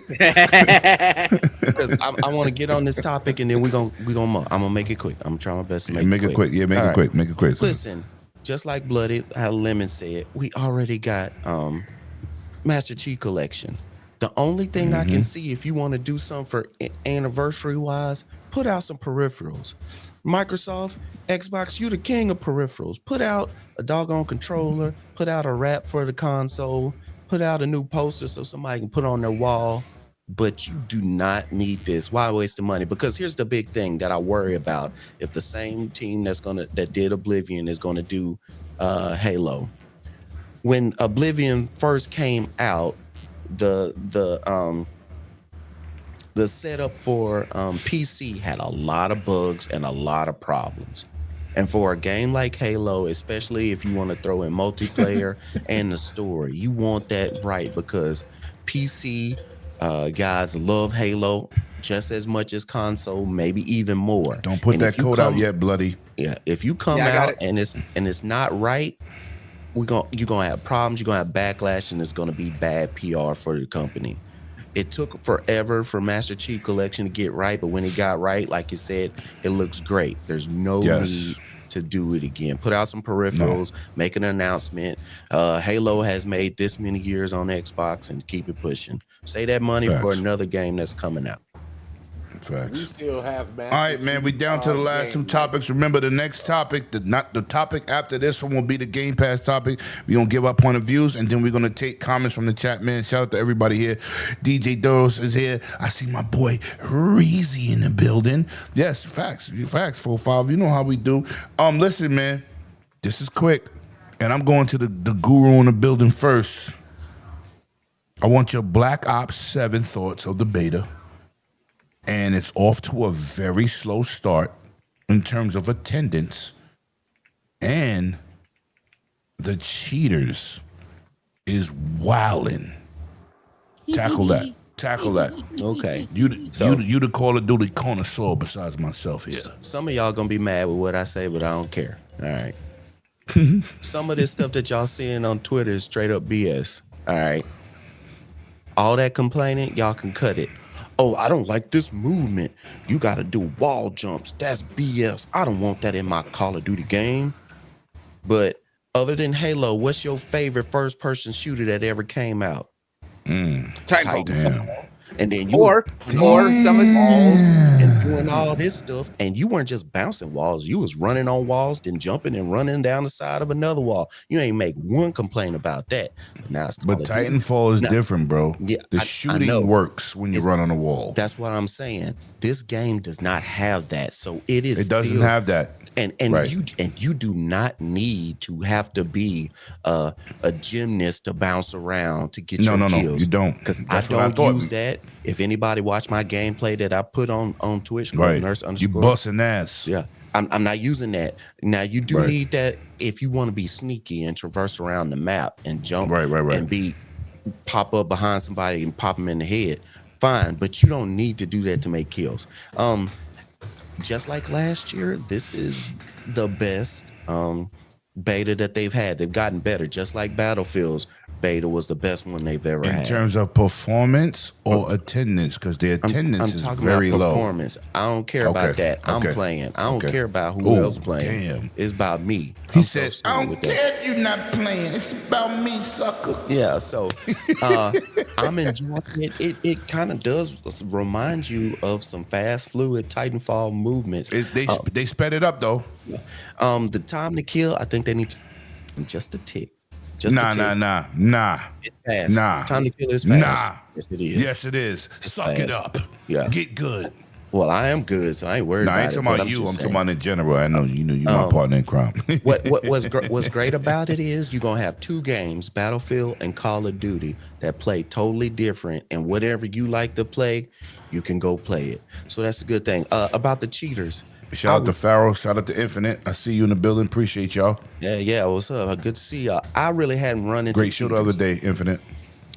Okay. Because I want to get on this topic, and then I'm gonna make it quick. I'm trying my best to Make it quick. Yeah, make it quick. Make it quick. Listen, just like Bloody, how Lemon said, we already got Master Chief Collection. The only thing I can see, if you want to do something for anniversary wise, put out some peripherals. Microsoft, Xbox, you the king of peripherals. Put out a doggone controller, put out a wrap for the console, put out a new poster so somebody can put on their wall. But you do not need this. Why waste the money? Because here's the big thing that I worry about. If the same team that did Oblivion is gonna do Halo. When Oblivion first came out, the setup for PC had a lot of bugs and a lot of problems. And for a game like Halo, especially if you want to throw in multiplayer and the story, you want that right, because PC guys love Halo just as much as console, maybe even more. Don't put that code out yet, Bloody. Yeah, if you come out and it's not right, you're gonna have problems. You're gonna have backlash, and it's gonna be bad PR for the company. It took forever for Master Chief Collection to get right, but when it got right, like you said, it looks great. There's no need to do it again. Put out some peripherals, make an announcement. Halo has made this many years on Xbox, and keep it pushing. Save that money for another game that's coming out. Facts. We still have all right, man. We down to the last two topics. Remember, the next topic, the topic after this one will be the Game Pass topic. We're going to give our point of views, and then we're going to take comments from the chat, man. Shout out to everybody here. DJ Doros is here. I see my boy Reezy in the building. Yes, facts. 4-5. You know how we do. Listen, man. This is quick, and I'm going to the guru in the building first. I want your Black Ops 7 thoughts of the beta. And it's off to a very slow start in terms of attendance. And the cheaters is wildin'. Tackle that. Okay. You the Call of Duty connoisseur besides myself here. Some of y'all gonna be mad with what I say, but I don't care. All right. Some of this stuff that y'all seeing on Twitter is straight up BS. All right. All that complaining, y'all can cut it. Oh, I don't like this movement. You got to do wall jumps. That's BS. I don't want that in my Call of Duty game. But other than Halo, what's your favorite first-person shooter that ever came out? Titanfall. And then you or some of walls and doing all this stuff, and you weren't just bouncing walls. You was running on walls, then jumping and running down the side of another wall. You ain't make one complaint about that. But Titanfall is different, bro. Yeah, the shooting works when you run on a wall. That's what I'm saying. This game does not have that, so it is. It doesn't have that. And you do not need to have to be a gymnast to bounce around to get your kills. No, you don't. Because I don't use that. If anybody watch my gameplay that I put on Twitch, you busting ass. Yeah, I'm not using that. Now you do need that if you want to be sneaky and traverse around the map and jump and pop up behind somebody and pop them in the head. Fine, but you don't need to do that to make kills. Just like last year, this is the best beta that they've had. They've gotten better, just like Battlefield's beta was the best one they've ever had. In terms of performance or attendance, because their attendance is very low. Performance. I don't care about that. I'm playing. I don't care about who else playing. Damn. It's about me. He said, I don't care if you're not playing. It's about me, sucker. Yeah, so I'm enjoying it. It kind of does remind you of some fast, fluid Titanfall movements. They sped it up, though. The time to kill, I think they need to just a tick. Nah. It's fast. Nah. Time to kill is fast. Nah. Yes, it is. Yes, it is. It's Suck fast. it up. Yeah. Get good. Well, I am good, so I ain't worried No, about I ain't it. talking but about you. I'm just talking saying. about in general. I know you're my partner in crime. What's great about it is you're gonna have two games, Battlefield and Call of Duty, that play totally different, and whatever you like to play, you can go play it. So that's a good thing. About the cheaters. Shout out to Pharaoh. Shout out to Infinite. I see you in the building. Appreciate y'all. Yeah. What's up? Good to see y'all. I really hadn't run into Great show the other day, Infinite.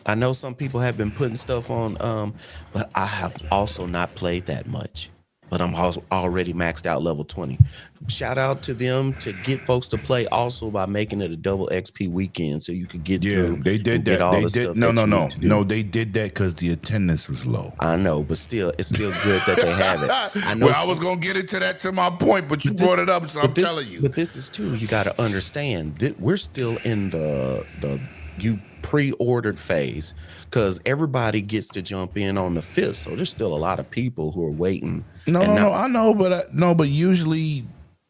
I know some people have been putting stuff on, but I have also not played that much. But I'm already maxed out level 20. Shout out to them to get folks to play also by making it a double XP weekend so you could get through. They did that. They did no. They did that because the attendance was low. I know, but still, it's still good that they have it. I know. Well, I was gonna get into that to my point, but you brought it up, so I'm telling you. But this is too. You got to understand that we're still in the you pre-ordered phase because everybody gets to jump in on the 5th, so there's still a lot of people who are waiting. No, I know, but usually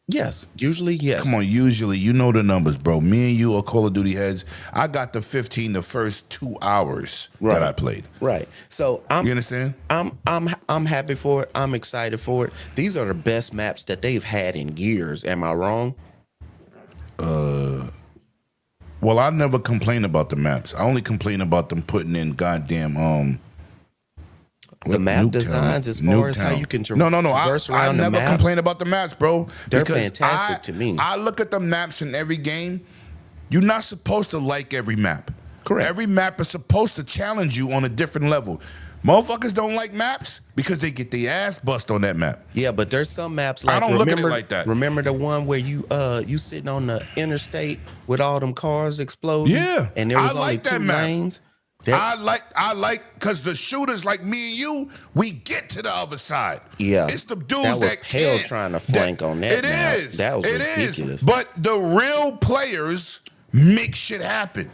yes. Come on, usually you know the numbers, bro. Me and you are Call of Duty heads. I got the 15 the first 2 hours that I played. Right. So you understand? I'm happy for it. I'm excited for it. These are the best maps that they've had in years. Am I wrong? Well, I never complain about the maps. I only complain about them putting in goddamn the map designs as far as how you can traverse around the maps. I never complain about the maps, bro. They're fantastic to me. I look at the maps in every game. You're not supposed to like every map. Correct. Every map is supposed to challenge you on a different level. Motherfuckers don't like maps because they get their ass bust on that map. Yeah, but there's some maps like I don't look at it like that. Remember the one where you sitting on the interstate with all them cars exploding? Yeah, and there was only like 2 lanes. I like because the shooters like me and you, we get to the other side. Yeah, it's the dudes that hell trying to flank on that. It is. That was ridiculous. But the real players make shit happen.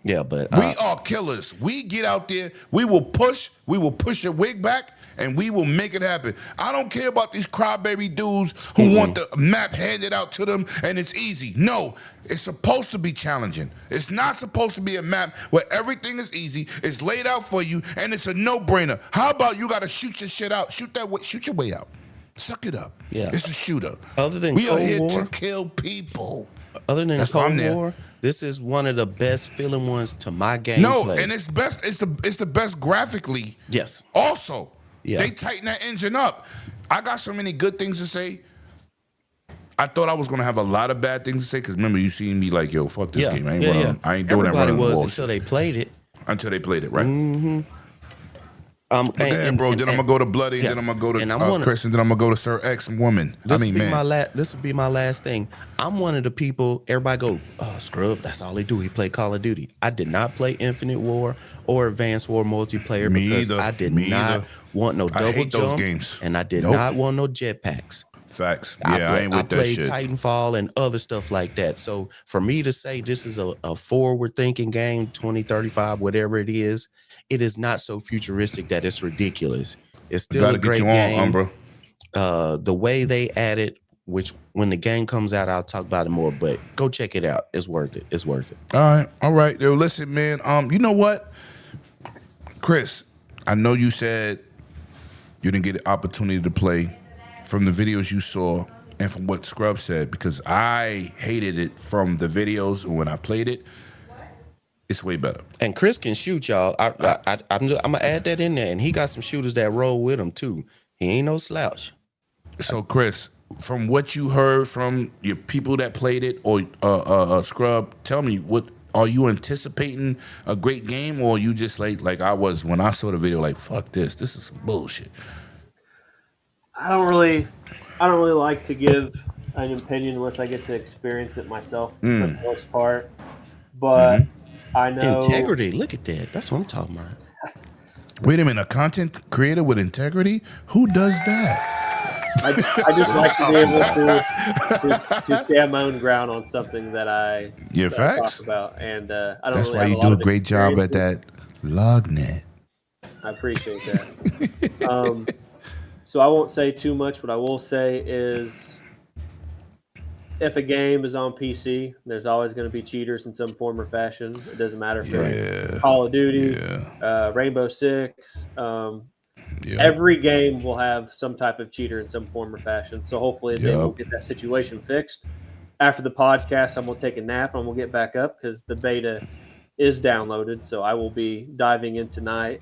Yeah, but we are killers. We get out there. We will push your wig back, and we will make it happen. I don't care about these crybaby dudes who want the map handed out to them, and it's easy. No, it's supposed to be challenging. It's not supposed to be a map where everything is easy. It's laid out for you, and it's a no-brainer. How about you got to shoot your shit out? Shoot your way out. Suck it up. Yeah, it's a shooter. Other than we are Cold here War, to kill people. Other than Cold War. This is one of the best feeling ones to my gameplay. No, and it's best. It's the best graphically. Yes. Also, yeah. They tighten that engine up. I got so many good things to say. I thought I was gonna have a lot of bad things to say because remember you seen me like, yo, fuck this game. I ain't doing that. Everybody was until they played it. Until they played it, right? Mm-hmm. Bro. Then I'm gonna go to Bloody, then I'm gonna go to Chris, and then I'm gonna go to Sir X Woman. This would be my last thing. I'm one of the people. Everybody go, Scrub. That's all they do. He play Call of Duty. I did not play Infinite War or Advanced War multiplayer because I did not want no double jump, those games, and I did not want no jetpacks. Facts. Yeah, I ain't with that shit. I played Titanfall and other stuff like that. So for me to say this is a forward-thinking game, 2035, whatever it is not so futuristic that it's ridiculous. It's still a great game. The way they added, which when the game comes out, I'll talk about it more. But go check it out. It's worth it. It's worth it. All right. Yo, listen, man. You know what, Chris? I know you said you didn't get the opportunity to play. From the videos you saw and from what Scrub said, because I hated it from the videos, and when I played it, it's way better. And Chris can shoot, y'all. I'm gonna add that in there, and he got some shooters that roll with him too. He ain't no slouch. So, Chris, from what you heard from your people that played it, or Scrub, tell me, what are you anticipating a great game, or are you just like I was when I saw the video, like fuck this is some bullshit. I don't really like to give an opinion unless I get to experience it myself for the most part. But I know integrity. Look at that. That's what I'm talking about. Wait a minute, a content creator with integrity? Who does that? I just like to be able to stand my own ground on something that I talk about, and I don't. That's really why have you do a great job at that lognet. I appreciate that. So I won't say too much. What I will say is, if a game is on PC, there's always going to be cheaters in some form or fashion. It doesn't matter if it's Call of Duty, Rainbow Six, every game will have some type of cheater in some form or fashion. So hopefully they will get that situation fixed. After the podcast, I'm gonna take a nap and we'll get back up because the beta is downloaded. So I will be diving in tonight.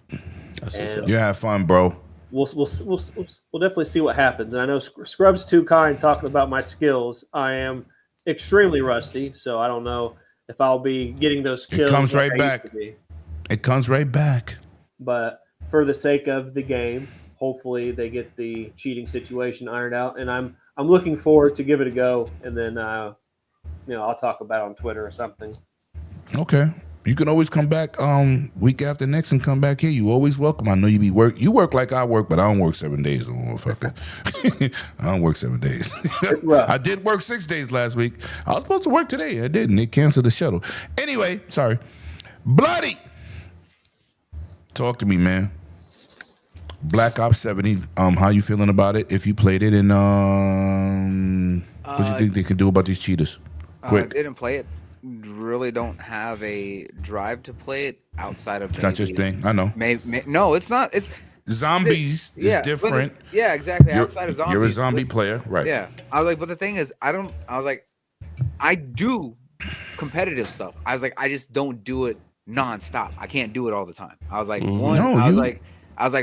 You have fun, bro. We'll definitely see what happens. And I know Scrub's too kind talking about my skills. I am extremely rusty, so I don't know if I'll be getting those kills. It comes right back. It comes right back. But for the sake of the game, hopefully they get the cheating situation ironed out. And I'm looking forward to give it a go. And then I'll talk about it on Twitter or something. Okay. You can always come back week after next and come back here. You always welcome. I know you work like I work, but I don't work 7 days, motherfucker. I don't work 7 days. I did work 6 days last week. I was supposed to work today. I didn't. They canceled the shuttle. Anyway, sorry. Bloody. Talk to me, man. Black Ops 70. How you feeling about it? If you played it, and what do you think they could do about these cheaters? Quick. I didn't play it. Really don't have a drive to play it outside of. It's not your thing. I know. No, it's not. It's zombies. It's different. Yeah, exactly. Outside of zombies, you're a zombie player, right? Yeah. I was like, but the thing is, I do competitive stuff. I was like, I just don't do it nonstop. I can't do it all the time. I was like,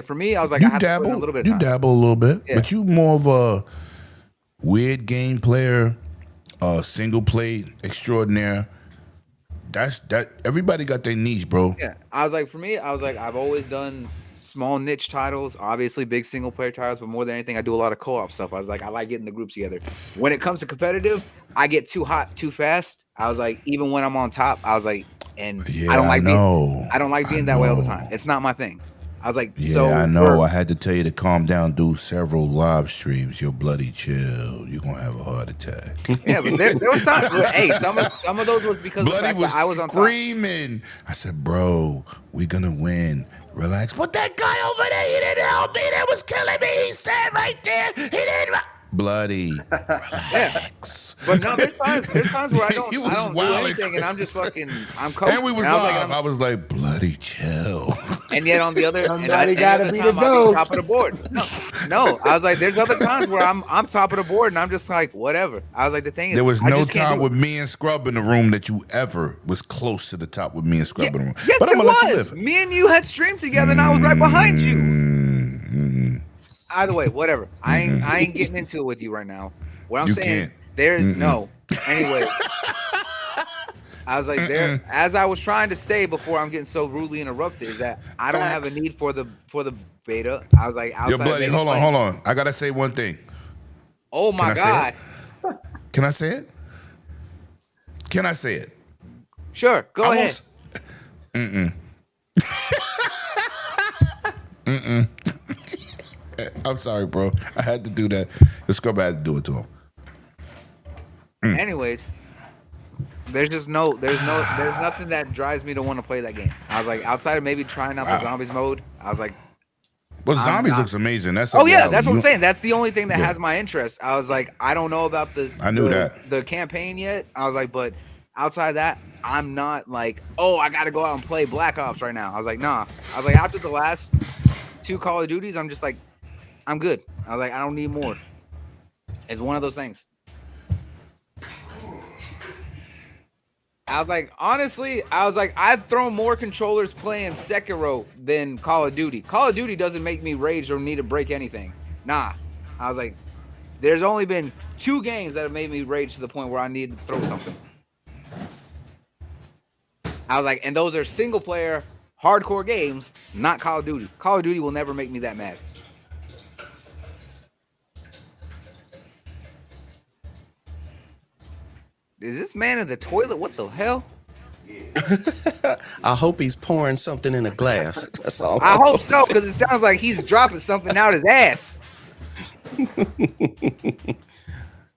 for me, I have to put in a little bit of time. You dabble a little bit, but you more of a weird game player, single play extraordinaire. That everybody got their niche, bro. Yeah. For me, I've always done small niche titles, obviously big single player titles, but more than anything, I do a lot of co-op stuff. I like getting the groups together. When it comes to competitive, I get too hot too fast. Even when I'm on top, I don't like being that way all the time. It's not my thing. I know. I had to tell you to calm down, do several live streams. You're bloody chill. You're gonna have a heart attack. Yeah, but there was times where, some of those was because Bloody of the fact that I was on screaming. I said, bro, we're gonna win. Relax. But that guy over there, he didn't help me. That was killing me. He said right there. He didn't. Bloody. Relax. But no, there's times where I don't do anything, and I'm just coaching. And we was live. I was like, bloody chill. And yet on the other, somebody gotta be the top of the board. No, I was like, there's other times where I'm top of the board, and I'm just like, whatever. I was like, the thing is, there was no time with me and Scrub in the room that you ever was close to the top with me and Scrub in the room. Yes, but it was. Me and you had streamed together, and I was right behind you. Either way, whatever. I ain't getting into it with you right now. What I'm saying, there's no. Anyway, I was like, as I was trying to say before I'm getting so rudely interrupted, is that I don't have a need for the beta. I was like, yo, bloody, hold on. I gotta say one thing. Oh my God. Can I say it? Can I say it? Sure, go ahead. I'm sorry, bro. I had to do that. The Scrub had to do it to him. Anyways, there's nothing that drives me to want to play that game. I was like, outside of maybe trying out the zombies mode, I was like, well, zombies looks amazing. That's what I'm saying. That's the only thing that has my interest. I was like, I don't know about this. I knew that the campaign yet. I was like, but outside that, I'm not like, oh, I got to go out and play Black Ops right now. I was like, nah. I was like, after the last 2 Call of Duties, I'm just like, I'm good. I was like, I don't need more. It's one of those things. I was like, honestly, I've thrown more controllers playing Sekiro than Call of Duty. Call of Duty doesn't make me rage or need to break anything. Nah. I was like, there's only been 2 games that have made me rage to the point where I need to throw something. I was like, and those are single player, hardcore games, not Call of Duty. Call of Duty will never make me that mad. Is this man in the toilet? What the hell? I hope he's pouring something in a glass. That's all. I hope so, because it sounds like he's dropping something out his ass.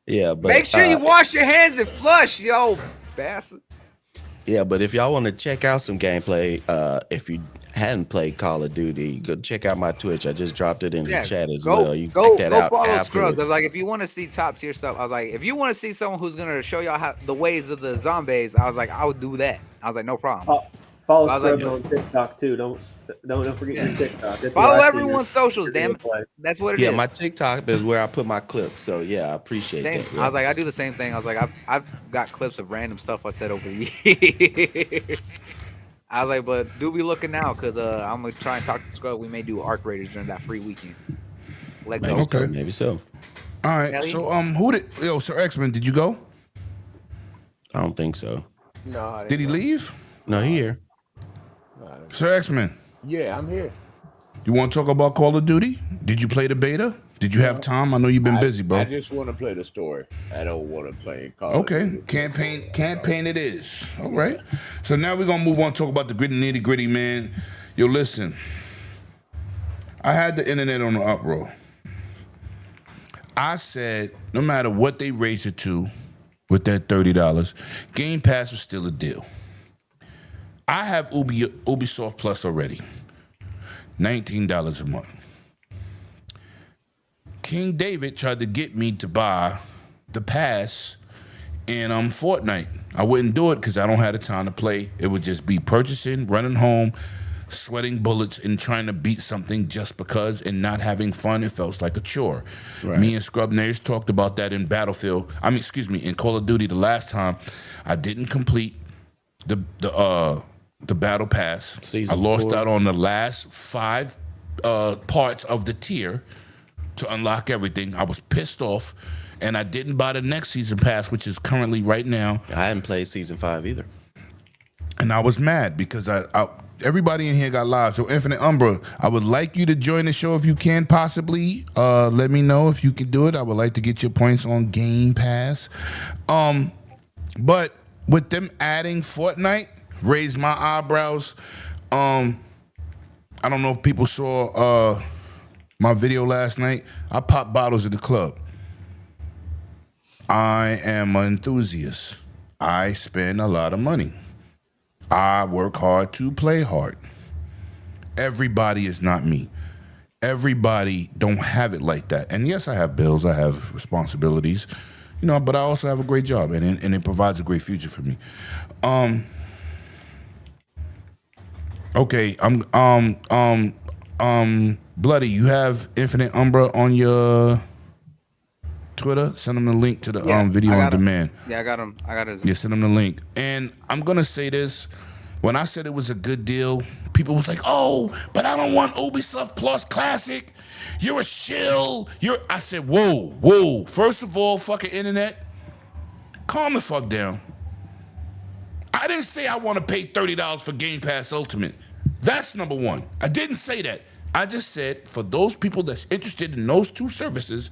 Yeah, but make sure you wash your hands and flush, yo, bastard. Yeah, but if y'all want to check out some gameplay, if you hadn't played Call of Duty, go check out my Twitch. I just dropped it in the chat as well. You can check that out follow Scrubs. I was like, if you want to see top tier stuff, I was like, if you want to see someone who's gonna show y'all the ways of the zombies, I was like, I would do that. I was like, no problem. Follow I was like, Scrub on TikTok too. Don't forget your TikTok. That's follow where I see everyone's your socials, damn it. play. That's what it is. Yeah, my TikTok is where I put my clips. So yeah, I appreciate Same. that. I was like, I do the same thing. I was like, I've got clips of random stuff I said over the years. I was like, but do be looking now, because I'm gonna try and talk to Scrub. We may do Arc Raiders during that free weekend. Let go. Okay. Maybe so. All right. Ellie? So Sir X-Men, did you go? I don't think so. No, I Did he didn't leave? No, he here. Sir X-Men, Yeah, I'm here. you want to talk about Call of Duty? Did you play the beta? Did you have time? I know you've been busy, bro. I just want to play the story. I don't want to play Call of Okay, Duty. campaign it is. All right. So now we're gonna move on to talk about the nitty gritty, man. Yo, listen. I had the internet on the uproar. I said, no matter what they raise it to with that $30, Game Pass was still a deal. I have Ubisoft Plus already. $19 a month. King David tried to get me to buy the pass in Fortnite. I wouldn't do it because I don't have the time to play. It would just be purchasing, running home, sweating bullets, and trying to beat something just because and not having fun. It felt like a chore. Right. Me and Scrub Nares talked about that in Battlefield. In Call of Duty the last time. I didn't complete the battle pass. Season I lost 4. out on the last 5 parts of the tier to unlock everything. I was pissed off, and I didn't buy the next season pass, which is currently right now. I hadn't played season 5 either. And I was mad because everybody in here got live. So Infinite Umbra, I would like you to join the show if you can possibly. Let me know if you can do it. I would like to get your points on Game Pass. But with them adding Fortnite, raised my eyebrows. I don't know if people saw my video last night. I popped bottles at the club. I am an enthusiast. I spend a lot of money. I work hard to play hard. Everybody is not me. Everybody don't have it like that. And yes, I have bills. I have responsibilities. But I also have a great job, and it provides a great future for me. Okay, Bloody, you have Infinite Umbra on your Twitter? Send them the link to the video on demand. Yeah, I got him. I got his. Yeah, send them the link. And I'm gonna say this: when I said it was a good deal, people was like, "Oh, but I don't want Ubisoft Plus Classic. You're a shill. I said, whoa. First of all, fucking internet, calm the fuck down. I didn't say I want to pay $30 for Game Pass Ultimate. That's number one. I didn't say that. I just said for those people that's interested in those two services,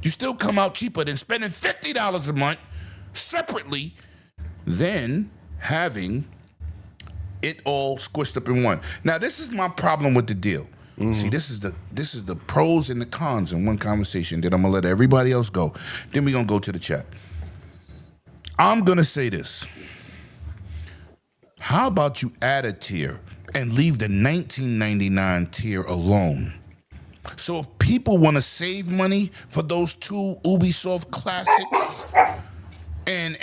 you still come out cheaper than spending $50 a month separately than having it all squished up in one. Now, this is my problem with the deal. Mm-hmm. See, this is the pros and the cons in one conversation that I'm gonna let everybody else go. Then we're gonna go to the chat. I'm gonna say this. How about you add a tier and leave the $19.99 tier alone? So if people want to save money for those two Ubisoft classics and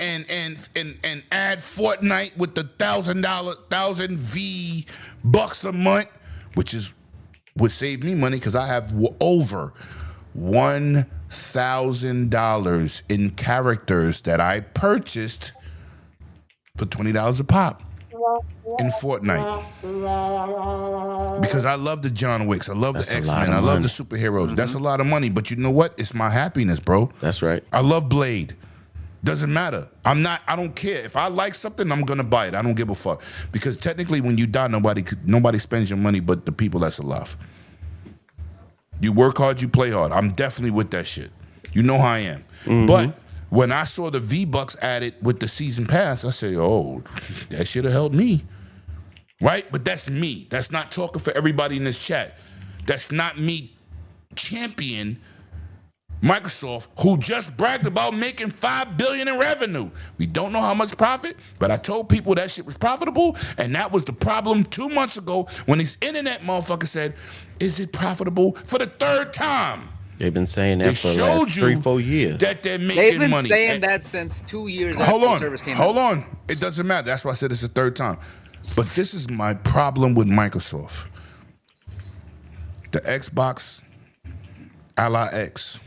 add Fortnite with the $1,000 V-bucks a month, which would save me money because I have over $1,000 in characters that I purchased for $20 a pop in Fortnite. Because I love the John Wicks, I love the X-Men, I love the superheroes. Mm-hmm. That's a lot of money, but you know what? It's my happiness, bro. That's right. I love Blade. Doesn't matter. I don't care. If I like something, I'm gonna buy it. I don't give a fuck. Because technically when you die, nobody spends your money but the people that's alive. You work hard, you play hard. I'm definitely with that shit. You know how I am. Mm-hmm. But when I saw the V-Bucks added with the season pass, I said, oh, that should have helped me. Right? But that's me. That's not talking for everybody in this chat. That's not me champion Microsoft, who just bragged about making $5 billion in revenue. We don't know how much profit, but I told people that shit was profitable, and that was the problem 2 months ago when these internet motherfuckers said, is it profitable? For the third time. They've been saying that for the last 3-4 years. That they're making They've been money. saying that since 2 years after the service came out. Hold on. It doesn't matter. That's why I said it's the third time. But this is my problem with Microsoft. The Xbox Ally X.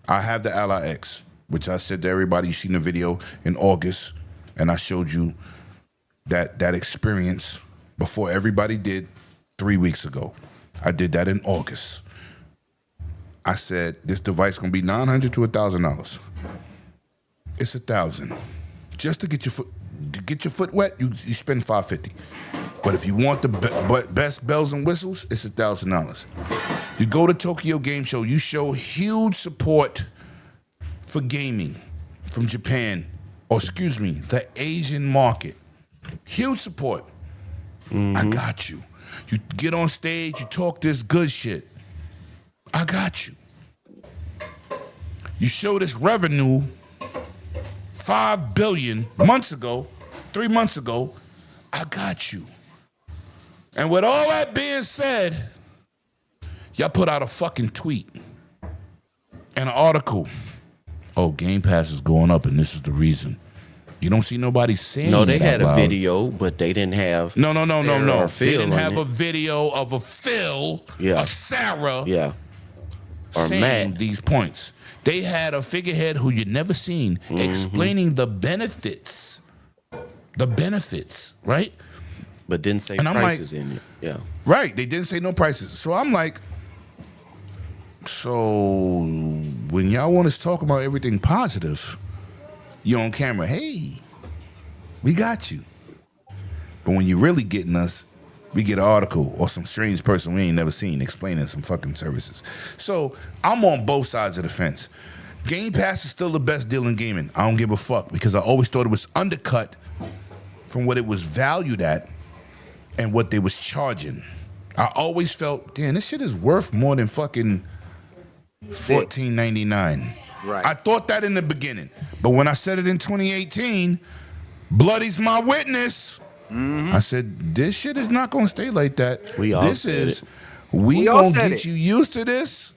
I have the Ally X, which I said to everybody, you seen the video in August, and I showed you that experience before everybody did 3 weeks ago. I did that in August. I said this device gonna be $900 to $1,000. It's $1,000. Just to get your foot wet, you spend $550. But if you want the best bells and whistles, it's $1,000. You go to Tokyo Game Show, you show huge support for gaming from Japan, or excuse me, the Asian market. Huge support. I got you. You get on stage, you talk this good shit. I got you. You show this revenue $5 billion months ago, 3 months ago. I got you. And with all that being said, y'all put out a fucking tweet and an article. Oh, Game Pass is going up, and this is the reason. You don't see nobody saying No, they it had out a loud. video, but they didn't have. No. or They Phil didn't in have it. a video of a Phil, Yeah. a Sarah, Yeah. Or saying Matt. these points. They had a figurehead who you'd never seen explaining the benefits. The benefits, right? But didn't say And I'm prices in it. Yeah. Right. They didn't say no prices. So I'm like, so when y'all want us to talk about everything positive, you're on camera, hey, we got you. But when you're really getting us, we get an article or some strange person we ain't never seen explaining some fucking services. So I'm on both sides of the fence. Game Pass is still the best deal in gaming. I don't give a fuck because I always thought it was undercut from what it was valued at and what they was charging. I always felt, damn, this shit is worth more than fucking $14.99. Right. I thought that in the beginning. But when I said it in 2018, Bloody's my witness. I said, this shit is not going to stay like that. We all this said is, it. we all going to said get it. you used to this.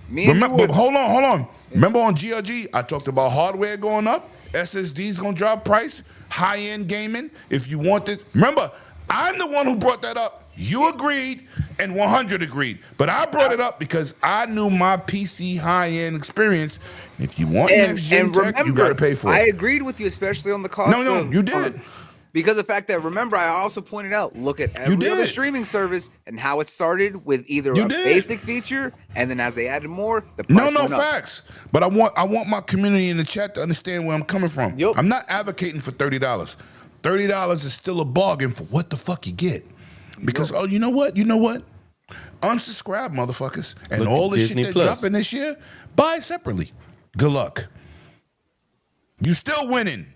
Me and Remember, you but hold on. Remember on GRG, I talked about hardware going up, SSDs going to drop price, high-end gaming. If you want this, remember, I'm the one who brought that up. You agreed, and 100 agreed. But I brought it up because I knew my PC high-end experience. If you want next-gen tech, remember, you got to pay for I it. agreed with you, especially on the cost. No, of, you did. Because of the fact that, remember, I also pointed out, look at every other did. streaming service and how it started with either You a did. basic feature, and then as they added more, the price No, went up. facts. But I want my community in the chat to understand where I'm coming from. Yep. I'm not advocating for $30. $30 is still a bargain for what the fuck you get. Because, you know what? Unsubscribe, motherfuckers. And Look at all the shit Disney that's Plus. dropping this year, buy it separately. Good luck. You still winning,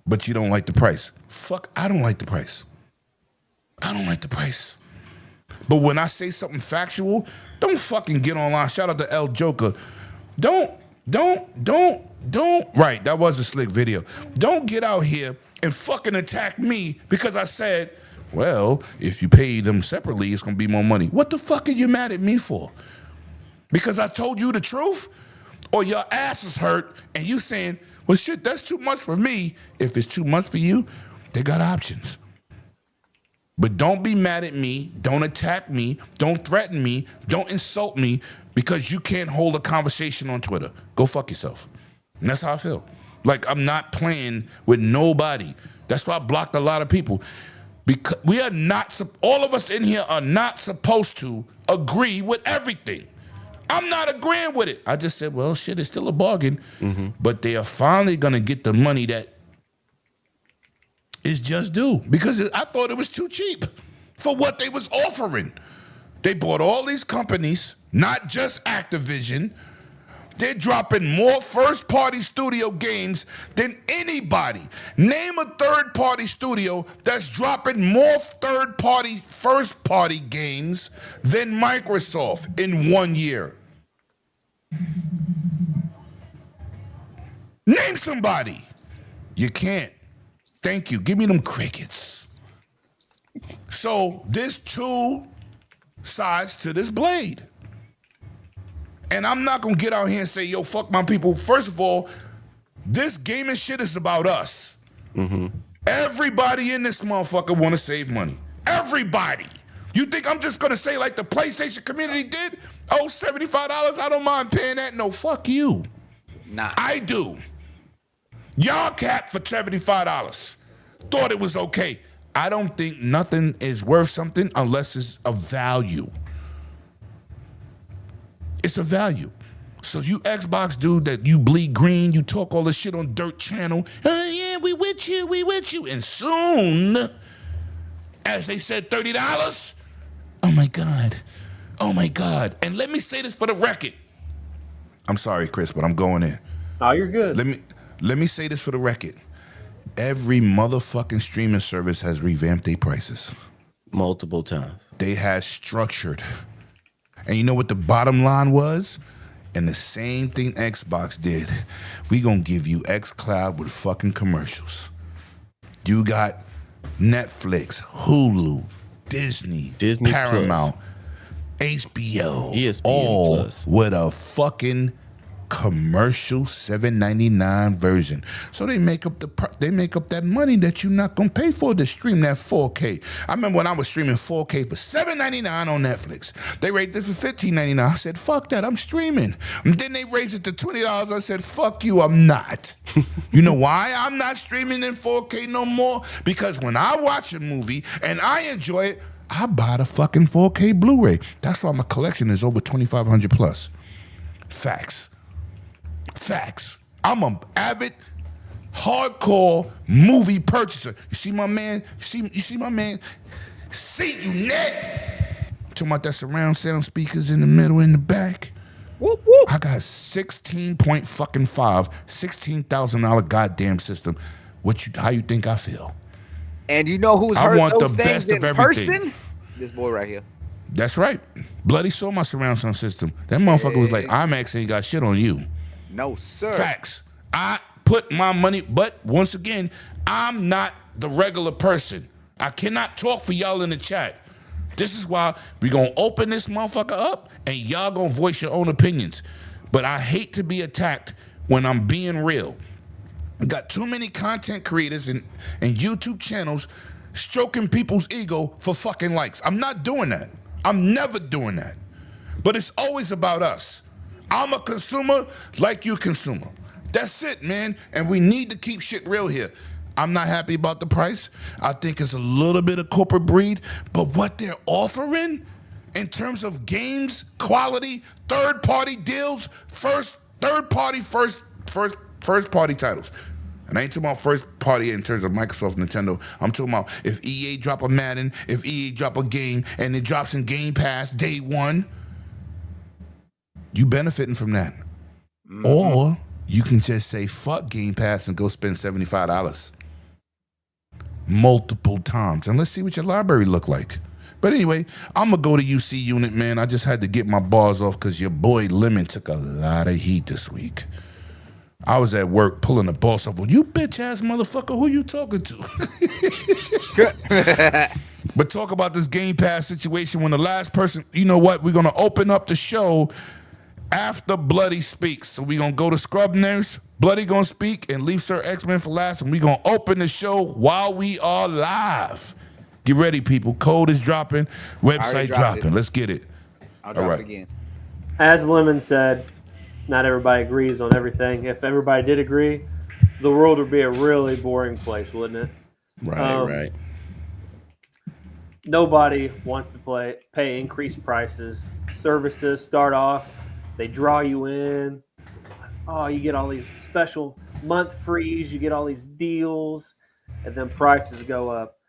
but you don't like the price. Fuck, I don't like the price. But when I say something factual, don't fucking get online. Shout out to El Joker. Don't. Right, that was a slick video. Don't get out here and fucking attack me because I said, well, if you pay them separately, it's going to be more money. What the fuck are you mad at me for? Because I told you the truth? Or your ass is hurt and you saying, well, shit, that's too much for me. If it's too much for you, they got options. But don't be mad at me. Don't attack me. Don't threaten me. Don't insult me because you can't hold a conversation on Twitter. Go fuck yourself. And that's how I feel. Like I'm not playing with nobody. That's why I blocked a lot of people. Because we are not, all of us in here are not supposed to agree with everything. I'm not agreeing with it. I just said, well, shit, it's still a bargain. But they are finally going to get the money that is just due. Because I thought it was too cheap for what they was offering. They bought all these companies, not just Activision. They're dropping more first-party studio games than anybody. Name a third-party studio that's dropping more third-party, first-party games than Microsoft in 1 year. Name somebody. You can't. Thank you. Give me them crickets. So there's two sides to this blade. And I'm not going to get out here and say, yo, fuck my people. First of all, this gaming shit is about us. Everybody in this motherfucker want to save money. Everybody. You think I'm just going to say like the PlayStation community did? Oh, $75, I don't mind paying that. No, fuck you. Nah. I do. Y'all capped for $75. Thought it was okay. I don't think nothing is worth something unless it's of value. It's a value. So you Xbox dude that you bleed green, you talk all this shit on Dirt Channel. Yeah, we with you. And soon, as they said, $30. Oh my God. And let me say this for the record. I'm sorry, Chris, but I'm going in. Oh, you're good. Let me say this for the record. Every motherfucking streaming service has revamped their prices. Multiple times. They had structured. And you know what the bottom line was? And the same thing Xbox did. We gonna give you xCloud with fucking commercials. You got Netflix, Hulu, Disney Paramount, HBO, ESPN all Plus. with a fucking commercial $7.99 version. So they make up that money that you're not gonna pay for to stream that 4K. I remember when I was streaming 4K for $7.99 on Netflix. They rated it for $15.99. I said, fuck that, I'm streaming. And then they raised it to $20. I said, fuck you, I'm not. You know why I'm not streaming in 4K no more? Because when I watch a movie and I enjoy it, I buy the fucking 4K Blu-ray. That's why my collection is over 2,500 plus. Facts. I'm an avid, hardcore movie purchaser. You see my man? You see my man? See you, Ned. Talking about that surround sound speakers in the middle and the back. Whoop, whoop. I got $16,000 goddamn system. How you think I feel? And you know who's I heard want those the things best of in everything. person? This boy right here. That's right. Bloody saw my surround sound system. That motherfucker was like, IMAX ain't got shit on you. No, sir. Facts. I put my money, but once again, I'm not the regular person. I cannot talk for y'all in the chat. This is why we gonna open this motherfucker up and y'all gonna voice your own opinions. But I hate to be attacked when I'm being real. Got too many content creators and YouTube channels stroking people's ego for fucking likes. I'm not doing that. I'm never doing that. But it's always about us. I'm a consumer like you consumer. That's it, man. And we need to keep shit real here. I'm not happy about the price. I think it's a little bit of corporate breed, but what they're offering in terms of games, quality, third-party deals, first party titles. And I ain't talking about first party in terms of Microsoft, Nintendo. I'm talking about if EA drop a Madden, if EA drop a game, and it drops in Gamepass day one, you benefiting from that. Mm-hmm. Or you can just say, fuck Gamepass and go spend $75 multiple times. And let's see what your library look like. But anyway, I'm going to go to UC Unit, man. I just had to get my bars off because your boy Lemon took a lot of heat this week. I was at work pulling the boss off. Well, you bitch-ass motherfucker, who you talking to? But talk about this Game Pass situation when the last person, you know what? We're going to open up the show after Bloody speaks. So we're going to go to Scrub Nurse. Bloody going to speak and leave Sir X-Men for last. And we're going to open the show while we are live. Get ready, people. Code is dropping. Website dropping. Let's get it. I'll drop it again. As Lemon said, not everybody agrees on everything. If everybody did agree, the world would be a really boring place, wouldn't it? Right. Nobody wants to pay increased prices. Services start off, they draw you in. Oh, you get all these special month frees, you get all these deals, and then prices go up.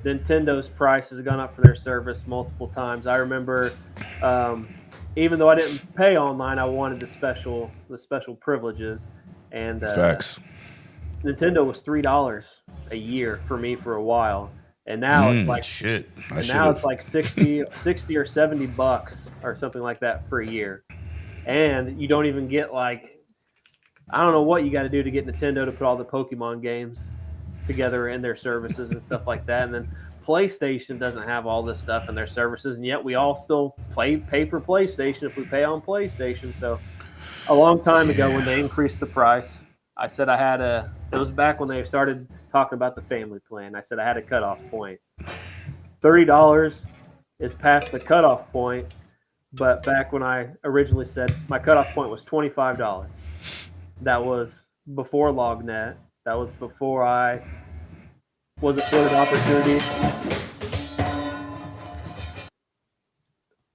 Nintendo's price has gone up for their service multiple times. I remember, even though I didn't pay online, I wanted the special privileges. And facts. Nintendo was $3 a year for me for a while, and now it's like shit. It's like 60 or $70 or something like that for a year, and you don't even get like, I don't know what you got to do to get Nintendo to put all the Pokemon games together in their services and stuff like that. And then PlayStation doesn't have all this stuff in their services, and yet we all still pay for PlayStation if we pay on PlayStation. So a long time ago when they increased the price, I said it was back when they started talking about the family plan. I said I had a cutoff point. $30 is past the cutoff point, but back when I originally said my cutoff point was $25. That was before LogNet. That was before I was afforded opportunity.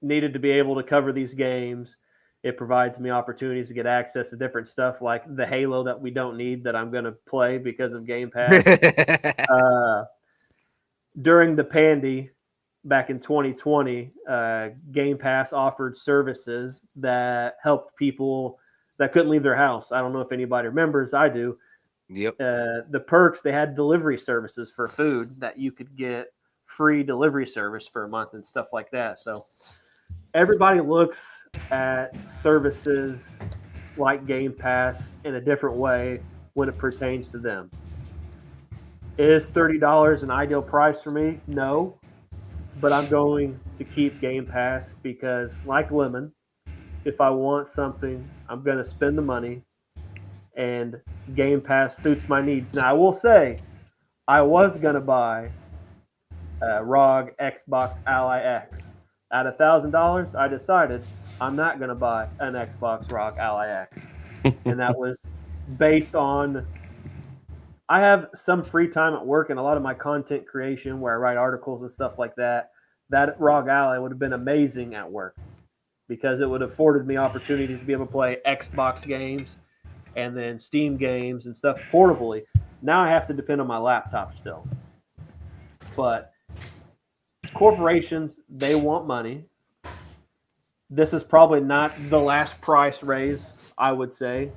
Needed to be able to cover these games. It provides me opportunities to get access to different stuff like the Halo that we don't need that I'm going to play because of Game Pass. During the pandy back in 2020, Game Pass offered services that helped people that couldn't leave their house. I don't know if anybody remembers. I do. Yep. The perks, they had delivery services for food that you could get free delivery service for a month and stuff like that. So everybody looks at services like Game Pass in a different way when it pertains to them. Is $30 an ideal price for me? No. But I'm going to keep Game Pass because, like Lemon, if I want something, I'm going to spend the money, and Game Pass suits my needs. Now, I will say, I was going to buy ROG Xbox Ally X. At $1,000, I decided I'm not going to buy an Xbox ROG Ally X. And that was based on I have some free time at work and a lot of my content creation where I write articles and stuff like that. That ROG Ally would have been amazing at work because it would have afforded me opportunities to be able to play Xbox games and then Steam games and stuff portably. Now I have to depend on my laptop still. But corporations, they want money. This is probably not the last price raise, I would say.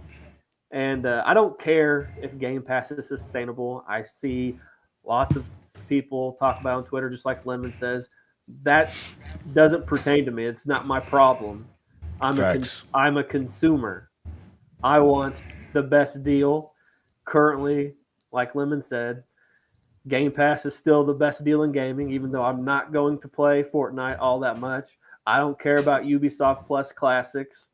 And I don't care if Game Pass is sustainable. I see lots of people talk about on Twitter, just like Lemon says. That doesn't pertain to me. It's not my problem. I'm a consumer. I want the best deal. Currently, like Lemon said, Game Pass is still the best deal in gaming, even though I'm not going to play Fortnite all that much. I don't care about Ubisoft Plus Classics.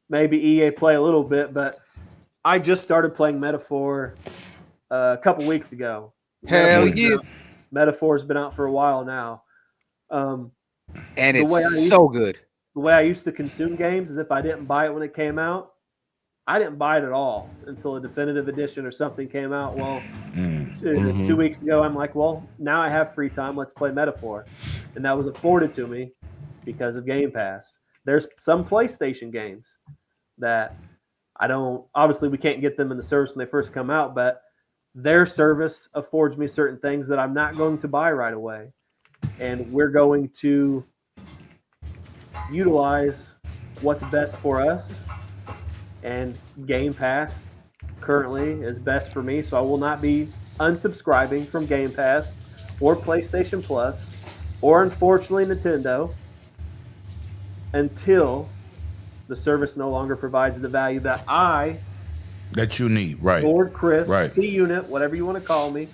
Maybe EA Play a little bit, but I just started playing Metaphor a couple weeks ago. Hell yeah. Metaphor's been out for a while now. And it's so good. The way I used to consume games is if I didn't buy it when it came out, I didn't buy it at all until a definitive edition or something came out. Well, 2 weeks ago, I'm like, well, now I have free time. Let's play Metaphor. And that was afforded to me because of Game Pass. There's some PlayStation games that I don't – obviously, we can't get them in the service when they first come out, but their service affords me certain things that I'm not going to buy right away. And we're going to utilize what's best for us. And Game Pass currently is best for me, so I will not be unsubscribing from Game Pass or PlayStation Plus or, unfortunately, Nintendo until the service no longer provides the value that you need, right? Lord Chris, right. C-Unit, whatever you want to call me,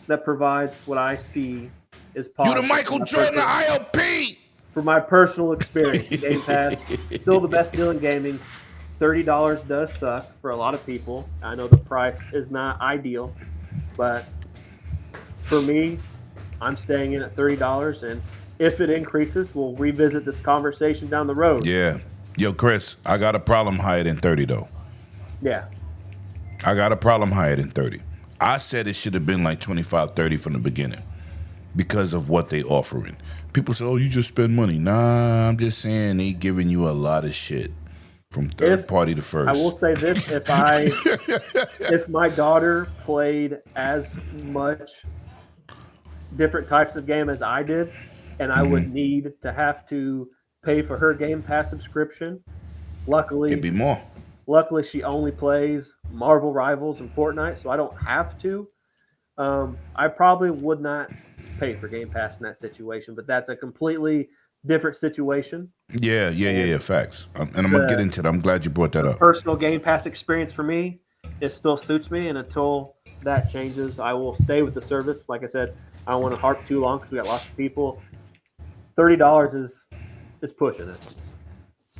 that provides what I see is possible. You the Michael Jordan of ILP! For my personal experience, Game Pass, still the best deal in gaming. $30 does suck for a lot of people. I know the price is not ideal, but for me, I'm staying in at $30, and if it increases, we'll revisit this conversation down the road. Yeah. Yo, Chris, I got a problem higher than 30, though. Yeah. I got a problem higher than 30. I said it should have been like 25, 30 from the beginning because of what they offering. People say, oh, you just spend money. Nah, I'm just saying they giving you a lot of shit from third party to first. I will say this, if my daughter played as much different types of game as I did, and I would need to have to pay for her Game Pass subscription, luckily it'd be more. Luckily, she only plays Marvel Rivals and Fortnite, so I don't have to. I probably would not pay for Game Pass in that situation, but that's a completely different situation. Yeah. Facts. And I'm going to get into that. I'm glad you brought that up. Personal Game Pass experience for me, it still suits me, and until that changes, I will stay with the service. Like I said, I don't want to harp too long because we got lots of people. $30 is pushing it.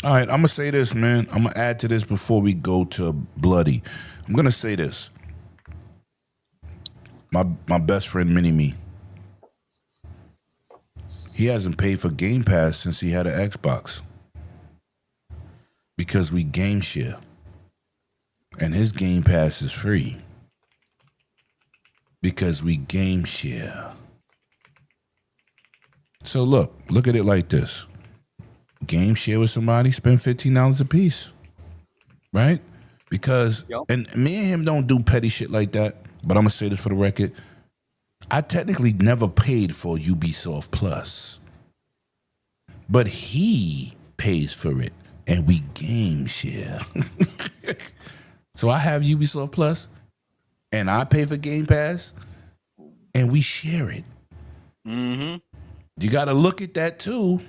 All right, I'm going to say this, man. I'm going to add to this before we go to Bloody. I'm going to say this. My best friend Mini Me. He hasn't paid for Game Pass since he had an Xbox. Because we game share. And his Game Pass is free. Because we game share. So look at it like this. Game share with somebody, spend $15 a piece. Right? Because, and me and him don't do petty shit like that, but I'm going to say this for the record. I technically never paid for Ubisoft Plus. But he pays for it, and we game share. So I have Ubisoft Plus, and I pay for Game Pass, and we share it. Mm-hmm. You got to look at that, too.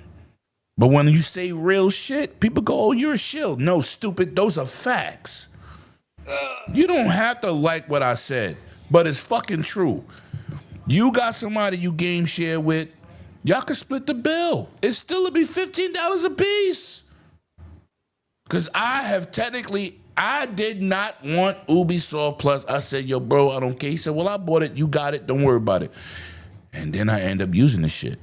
But when you say real shit, people go, oh, you're a shill. No, stupid, those are facts. You don't have to like what I said, but it's fucking true. You got somebody you game share with, y'all can split the bill. It's still be $15 a piece. Because I did not want Ubisoft Plus. I said, yo, bro, I don't care. He said, well, I bought it. You got it. Don't worry about it. And then I end up using the shit.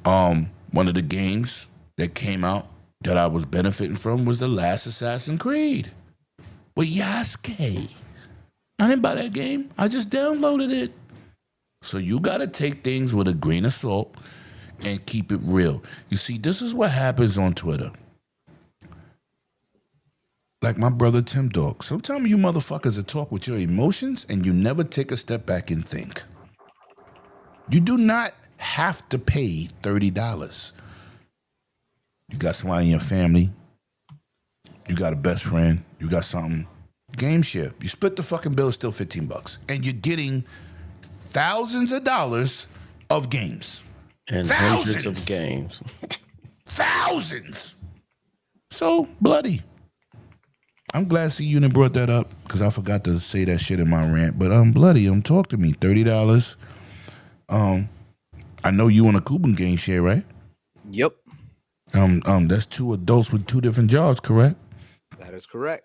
One of the games that came out that I was benefiting from was the last Assassin's Creed. With Yasuke. I didn't buy that game. I just downloaded it. So you got to take things with a grain of salt and keep it real. You see, this is what happens on Twitter. Like my brother Tim Dog. Sometimes you motherfuckers will talk with your emotions and you never take a step back and think. You do not have to pay $30. You got somebody in your family. You got a best friend. You got something. Game share. You split the fucking bill, it's still $15. And you're getting thousands of dollars of games. And thousands. hundreds of games. Thousands. So, bloody. I'm glad see you brought that up because I forgot to say that shit in my rant. But bloody, talk to me. $30. I know you on a Cuban game share, right? Yep. That's two adults with two different jobs, correct? That is correct.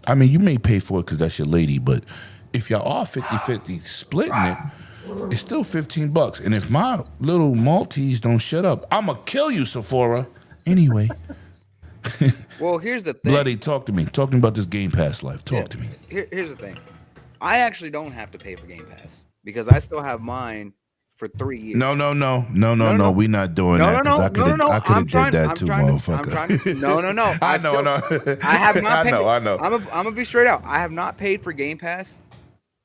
I mean, you may pay for it because that's your lady, but if y'all are 50-50 splitting it, it's still $15. And if my little Maltese don't shut up, I'm going to kill you, Sephora. Anyway. Well, here's the thing. Bloody, talk to me. Talk to me about this Game Pass life. Talk to me. Here's the thing. I actually don't have to pay for Game Pass because I still have mine for 3 years. No. We're not doing that. No. I could have did that too, motherfucker. No. I know. I have not paid. I know. I'm gonna be straight out. I have not paid for Game Pass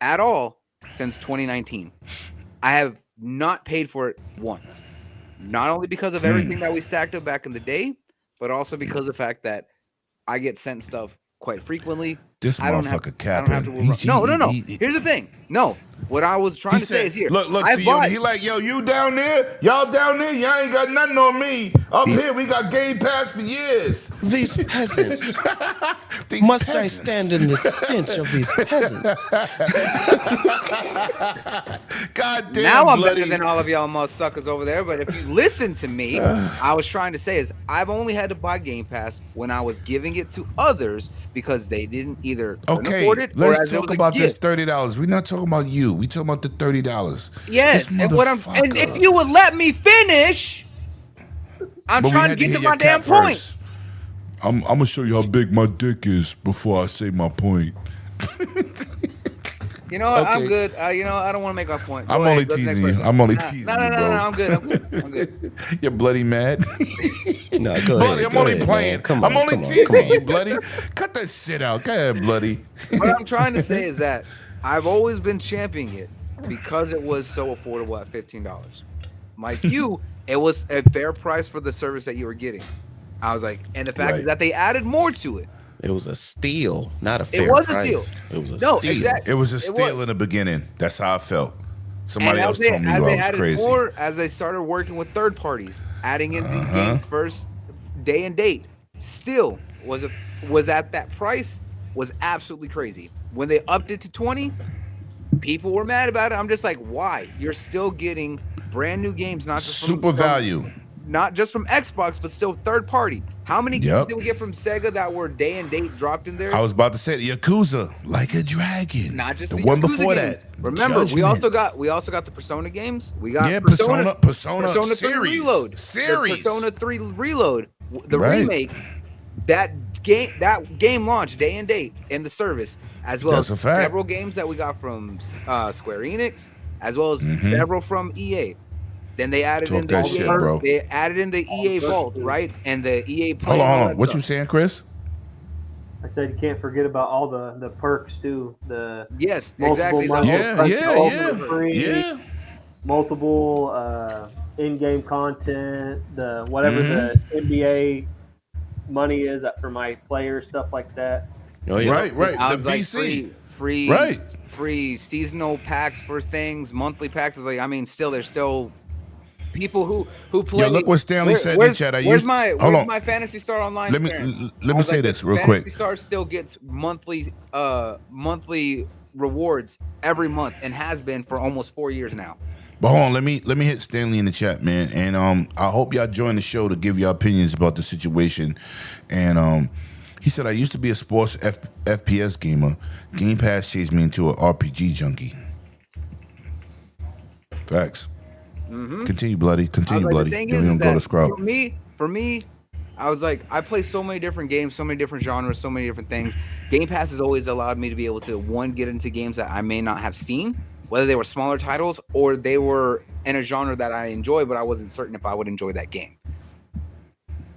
at all since 2019. I have not paid for it once. Not only because of everything that we stacked up back in the day, but also because of the fact that I get sent stuff quite frequently. This motherfucker capping. No. Here's the thing. No. What I was trying to say is here. Look, see, he like, yo, you down there? Y'all down there? Y'all ain't got nothing on me. Up here, we got Game Pass for years. These peasants. Must I stand in the stench of these peasants? God damn, now I'm bloody. better than all of y'all mother suckers over there. But if you listen to me, I was trying to say is I've only had to buy Game Pass when I was giving it to others because they didn't either afford it or let's talk about this $30. We're not talking about you. We talking about the $30. Yes, and if you would let me finish, I'm trying to get to my damn point. I'm gonna show you how big my dick is before I say my point. You know what? Okay. I'm good. I don't want to make my point. I'm only teasing you. I'm only teasing you, bro. No, I'm good. You're bloody mad. No, go bloody, ahead. I'm only playing. I'm only teasing you, bloody. Cut that shit out. Go ahead, bloody. What I'm trying to say is that I've always been championing it because it was so affordable at $15. Like you, it was a fair price for the service that you were getting. I was like, and the fact is that they added more to it. It was a steal, not a fair price. It was a steal. It was a steal. Exactly. It was a steal in the beginning. That's how I felt. Somebody else told me I was crazy. More, as they started working with third parties, adding in these games first day and date, still was at that price was absolutely crazy. When they upped it to 20, people were mad about it. I'm just like, why? You're still getting brand new games, not just super value. Not just from Xbox, but still third party. How many games Yep. did we get from Sega that were day and date dropped in there? I was about to say Yakuza, Like a Dragon. Not just the the one Yakuza before games. that. Remember, we Judgment. also got the Persona games. We got Persona Persona 3 series. Reload. The Series. Persona 3 Reload. The Right. remake. That game launched day and date in the service, as well That's as a fact. several games that we got from Square Enix, as well as Mm-hmm. several from EA. Then they added Talk in that the shit, bro. They added in the EA Vault, right? And the EA Play. Hold and all on. that What you stuff. saying, Chris? I said you can't forget about all the perks too. The Yes, multiple exactly. months Yeah, of yeah, ultimate yeah. free, Yeah. multiple in-game content, the whatever Mm-hmm. the NBA money is for my players, stuff like that. Oh, yeah. Right. I The was like, VC. free, Right. free seasonal packs for things, monthly packs. Is like, I mean, still, there's still people who play. Yo, look what Stanley said in where's, chat. Where's Hold my on. Fantasy Star Online? Let me clearance? let I me was say like, this the real Fantasy quick. Star still gets monthly rewards every month and has been for almost 4 years now. But hold on, let me hit Stanley in the chat, man. And I hope y'all join the show to give your opinions about the situation. And he said, I used to be a sports FPS gamer. Game Pass changed me into an RPG junkie. Facts. Continue, bloody. Continue, I was like, bloody. the thing Then is we don't go to that Scrub. for me, I was like, I play so many different games, so many different genres, so many different things. Game Pass has always allowed me to be able to, one, get into games that I may not have seen, whether they were smaller titles or they were in a genre that I enjoy, but I wasn't certain if I would enjoy that game.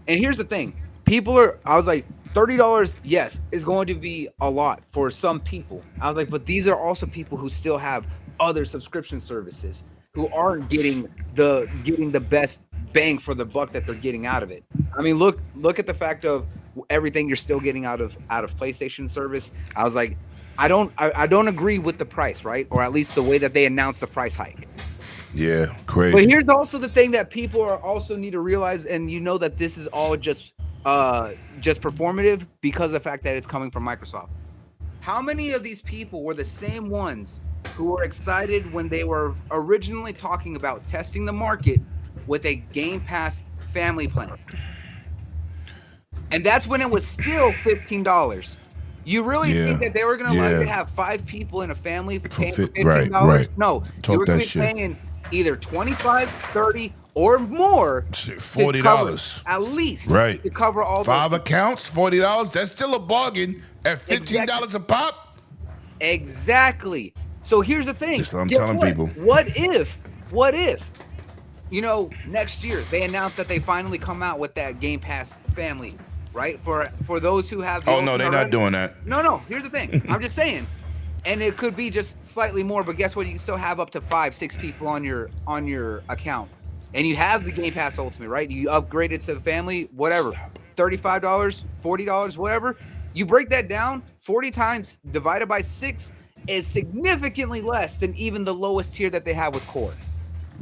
And here's the thing. I was like, $30, yes, is going to be a lot for some people. I was like, but these are also people who still have other subscription services who aren't getting the best bang for the buck that they're getting out of it. I mean, look at the fact of everything you're still getting out of PlayStation service. I was like, I don't agree with the price, right? Or at least the way that they announced the price hike. Yeah, crazy. But here's also the thing that people are also need to realize, and you know that this is all just performative because of the fact that it's coming from Microsoft. How many of these people were the same ones who were excited when they were originally talking about testing the market with a Game Pass family plan? And that's when it was still $15. You really think that they were going to like to have 5 people in a family paying for $15? right. No, Talk you were going that to be shit. paying either $25, $30, or more. Shit, to cover- $40. at least, Right. to cover all 5 those. accounts, $40. That's still a bargain at $15 a pop. Exactly. So here's the thing. That's what I'm Guess telling what? people. What if, next year they announce that they finally come out with that Game Pass family, right? For those who have. Oh, no, they're not doing that. No. Here's the thing. I'm just saying, and it could be just slightly more. But guess what? You can still have up to 5-6 people on your account, and you have the Game Pass Ultimate, right? You upgrade it to the family, whatever, $35, $40, whatever. You break that down, 40 times divided by 6 is significantly less than even the lowest tier that they have with Core.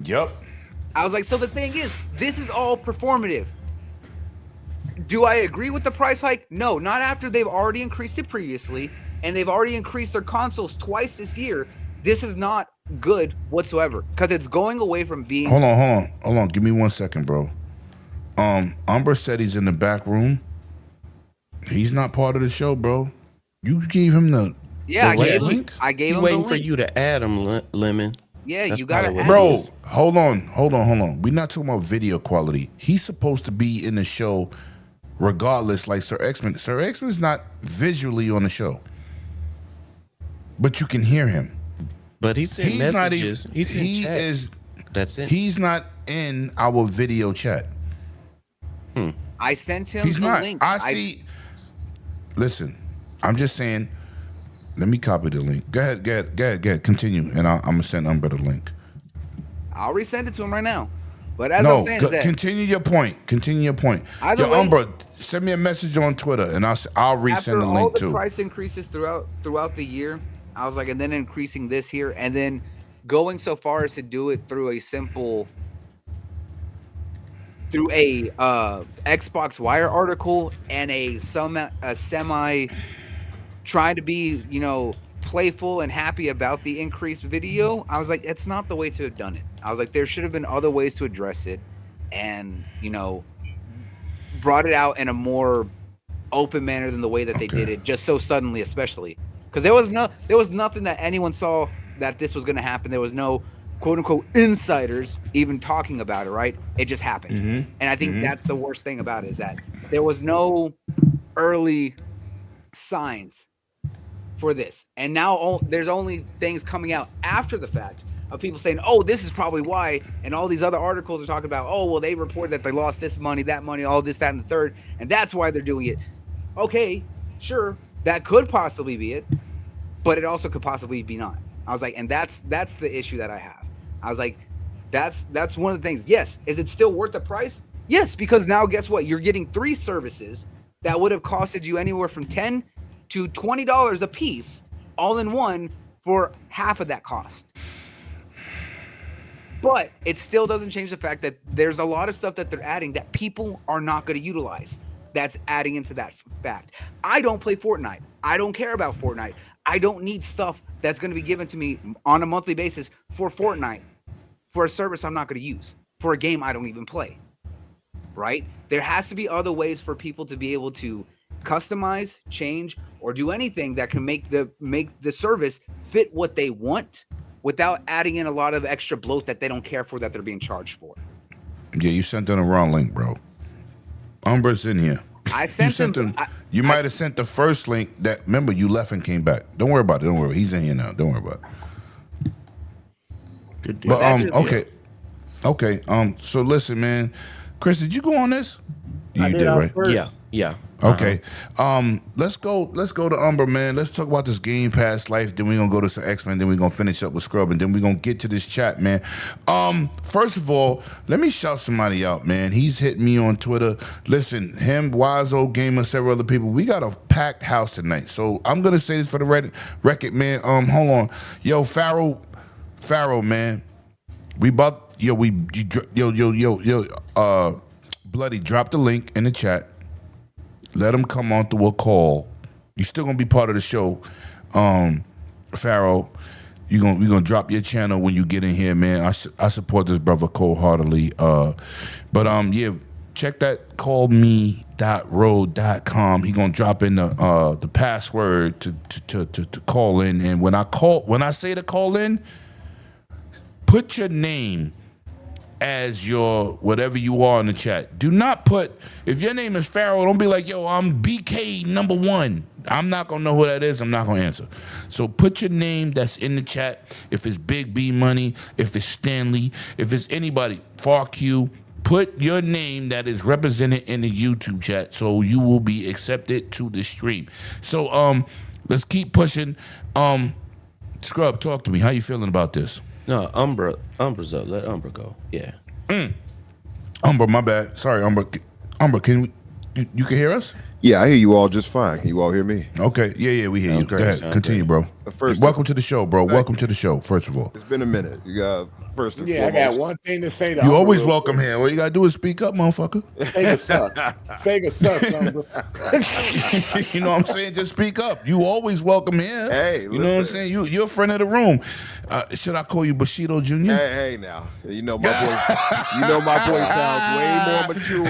Yep. I was like, so the thing is, this is all performative. Do I agree with the price hike? No, not after they've already increased it previously, and they've already increased their consoles twice this year. This is not good whatsoever, because it's going away from being... Hold on. Give me 1 second, bro. Umber said he's in the back room. He's not part of the show, bro. You gave him the Yeah, I gave link? him He the waiting link. for you to add him, Lemon. Yeah, That's you gotta probably add what it Bro, is. hold on. We're not talking about video quality. He's supposed to be in the show regardless, like Sir X-Men. Sir X-Men's not visually on the show. But you can hear him. But he sent He's not even messages. He sent he chats. is That's it. he's not in our video chat. I sent him He's the not. link. I see. Listen, I'm just saying. Let me copy the link. Go ahead. Continue, and I'm gonna send Umber the link. I'll resend it to him right now. But as No, I'm saying is that continue your point. Either Yo, way- Umber, send me a message on Twitter, and I'll resend after the all link the too. price increases throughout the year, I was like, and then increasing this here, and then going so far as to do it through a Xbox Wire article and a semi trying to be, playful and happy about the increased video. I was like, it's not the way to have done it. I was like, there should have been other ways to address it, and brought it out in a more open manner than the way that they did it, just so suddenly, especially because there was nothing that anyone saw that this was going to happen. There was no quote unquote insiders even talking about it, right? It just happened. And I think that's the worst thing about it, is that there was no early signs for this. And now there's only things coming out after the fact of people saying, oh, this is probably why. And all these other articles are talking about, oh, well, they reported that they lost this money, that money, all this, that, and the third. And that's why they're doing it. Okay, sure, that could possibly be it, but it also could possibly be not. I was like, and that's the issue that I have. I was like, that's one of the things. Yes, is it still worth the price? Yes, because now guess what? You're getting 3 services that would have costed you anywhere from $10 to $20 a piece, all in one, for half of that cost. But it still doesn't change the fact that there's a lot of stuff that they're adding that people are not going to utilize. That's adding into that fact. I don't play Fortnite. I don't care about Fortnite. I don't need stuff that's going to be given to me on a monthly basis for Fortnite, for a service I'm not going to use, for a game I don't even play, right? There has to be other ways for people to be able to customize, change, or do anything that can make the service fit what they want without adding in a lot of extra bloat that they don't care for, that they're being charged for. Yeah, you sent in the wrong link, bro. Umbra's in here. I sent him. You might have sent the first link that, remember, you left and came back. Don't worry about it. Don't worry. He's in here now. Don't worry about it. Good deal. But okay. So listen, man. Chris, did you go on this? You did, right? Yeah. Okay. Let's go to Umbra, man. Let's talk about this Game Pass life. Then we're gonna go to some X-Men. Then we're gonna finish up with Scrub, and then we're gonna get to this chat, man. First of all, let me shout somebody out, man. He's hit me on Twitter. Listen, him, Wise Old Gamer, several other people. We got a packed house tonight. So I'm gonna say this for the record, man. Hold on. Yo, Pharaoh, man. Bloody, drop the link in the chat. Let them come on through a call. You're still gonna be part of the show, Pharaoh. We're gonna drop your channel when you get in here, man. I support this brother cold-heartedly. Check that callme.road.com. He gonna drop in the password to call in. And when I say to call in, put your name as your whatever you are in the chat. Do not put, if your name is Pharaoh, don't be like, yo, I'm BK number 1. I'm not gonna know who that is. I'm not gonna answer. So put your name that's in the chat. If it's Big B Money, if it's Stanley, if it's anybody, FarQ, put your name that is represented in the YouTube chat, so you will be accepted to the stream. So let's keep pushing. Scrub, talk to me. How you feeling about this? No, Umbra's up. Let Umbra go. Yeah. Umbra, my bad. Sorry, Umbra. Umbra, you can hear us? Yeah, I hear you all just fine. Can you all hear me? Okay. Yeah, we hear you. Go ahead. Continue, bro. Welcome to the show, bro. Welcome to the show, first of all. It's been a minute. You got first and I foremost. got one thing to say. You always welcome here. All you gotta do is speak up, motherfucker. Sega sucks. Sega sucks, Umbra. You know what I'm saying? Just speak up. You always welcome here. Hey, you know what I'm saying? You're a friend of the room. Should I call you Bushido Jr.? Hey, now. You know my voice sounds way more mature.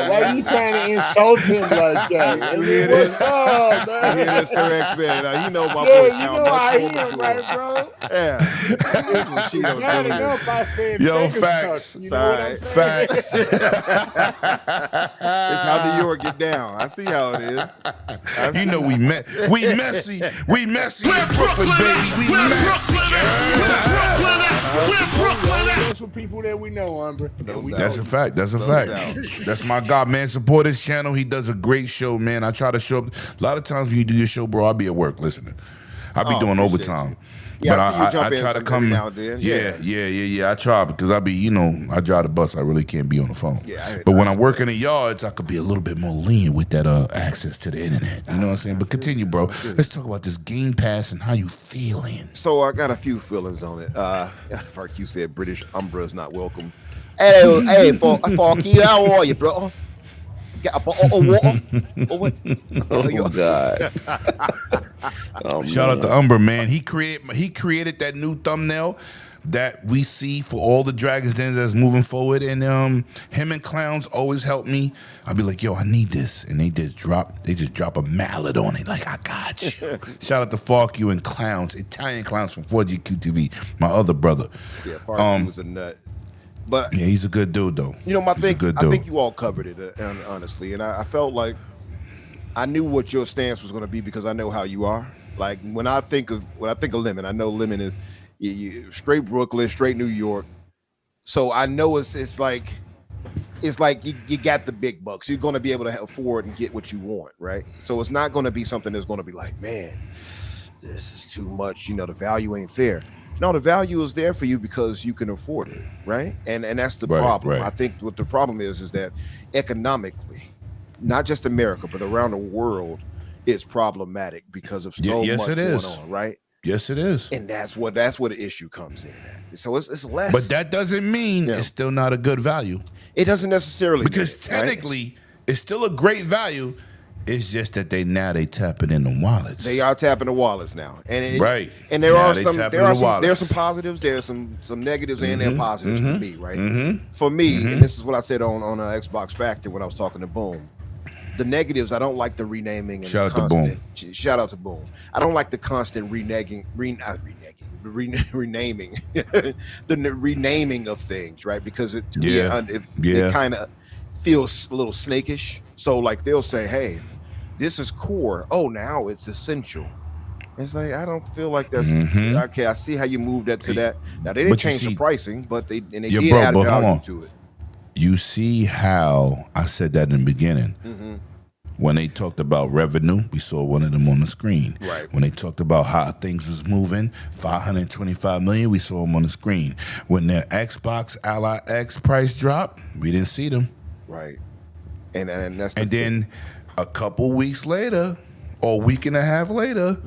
Why are you trying to insult him like that? You hear this? Oh, man. You hear this, Sir X-Man? You know my voice sounds much I more hear him, mature. right, bro? Yeah. Bushido Not Jr. enough I said Yo, Sega facts. sucks. You know what I'm saying? Facts. It's how New York get down. I see how it is. You know we messy. We messy in Brooklyn, baby. We messy. That's for people that we know, Umbra. That's a fact. That's a fact. That's my God, man. Support his channel. He does a great show, man. I try to show up. A lot of times when you do your show, bro, I'll be at work listening. I'll be doing overtime. Yeah, but I I try to come now and then. Yeah. I try because I drive the bus. I really can't be on the phone. But when I work in the yards, I could be a little bit more lenient with that access to the internet. You know what I'm saying? But continue, bro. Let's talk about this Game Pass and how you feeling. So I got a few feelings on it. Like you said, British Umbra is not welcome. Hey, Forky, how are you, bro? Get a bottle of water. Oh God. Shout out to Umber, man. He created that new thumbnail that we see for all the Dragons Den that's moving forward. And him and Clowns always help me. I'll be like, yo, I need this. And they just drop a mallet on it. Like, I got you. Shout out to Falk you and Clowns, Italian Clowns from 4GQTV, my other brother. Yeah, Fark was a nut. But yeah, he's a good dude though. You know, I think you all covered it, honestly. And I felt like I knew what your stance was going to be because I know how you are. Like when I think of Lemon, I know Lemon is straight Brooklyn, straight New York. So I know it's like you got the big bucks. You're going to be able to afford and get what you want, right? So it's not going to be something that's going to be like, man, this is too much. You know, the value ain't there. No, the value is there for you because you can afford it, right? And that's the problem. Right. I think what the problem is that economically, not just America, but around the world, it's problematic because of so much going on, right? Yes, it is. And that's where the issue comes in at. So it's less. But that doesn't mean it's still not a good value. It doesn't necessarily because technically it's still a great value. It's just that they tapping in the wallets. They are tapping the wallets now, and and there are some positives, there's some negatives, and there are positives for me, right? For me, and this is what I said on Xbox Factor when I was talking to Boom. The negatives, I don't like the renaming. And shout out to Boom. Shout out to Boom. I don't like the constant renaming, the renaming of things, right? Because it kind of feels a little snakish. So like they'll say, hey, this is core. Oh, now it's essential. It's like, I don't feel like that's okay. I see how you moved that to that. Now they didn't change the pricing, but they did add value to it. You see how I said that in the beginning. When they talked about revenue, we saw one of them on the screen. Right. When they talked about how things was moving, 525 million, we saw them on the screen. When their Xbox Ally X price dropped, we didn't see them. Right. And that's and then a couple weeks later, or a week and a half later,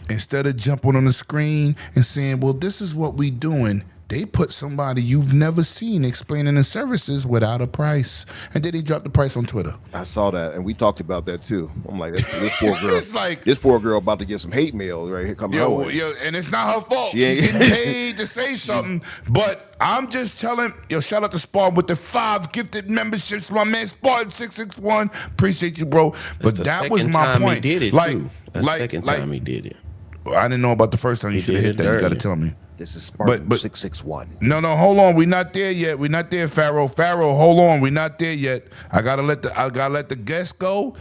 instead of jumping on the screen and saying, well, this is what we doing, they put somebody you've never seen explaining the services without a price. And then he dropped the price on Twitter. I saw that, and we talked about that too. I'm like, this poor girl. It's like, this poor girl about to get some hate mail right here coming her way. And it's not her fault. She getting paid to say something. But I'm just telling, shout out to Spartan with the 5 gifted memberships. My man Spartan 661. Appreciate you, bro. But that was my point. He did it too. That's the second time he did it. I didn't know about the first time. You should have hit that. You got to tell me. This is Spartan 661. No, hold on. We're not there yet. We're not there, Pharaoh. Pharaoh, hold on. We're not there yet. I gotta let the guests go.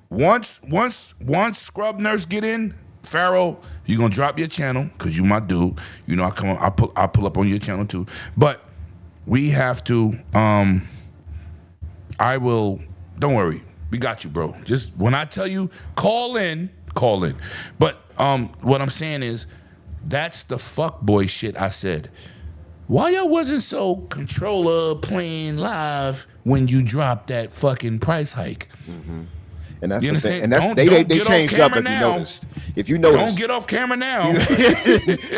Once Scrub Nurse get in, Pharaoh, you're gonna drop your channel because you my dude. You know, I pull up on your channel too. But we have to. I will. Don't worry. We got you, bro. Just when I tell you, call in. But what I'm saying is, that's the fuckboy shit I said. Why y'all wasn't so controller playing live when you dropped that fucking price hike? And that's the thing. And that's they changed up. If you noticed, don't get off camera now.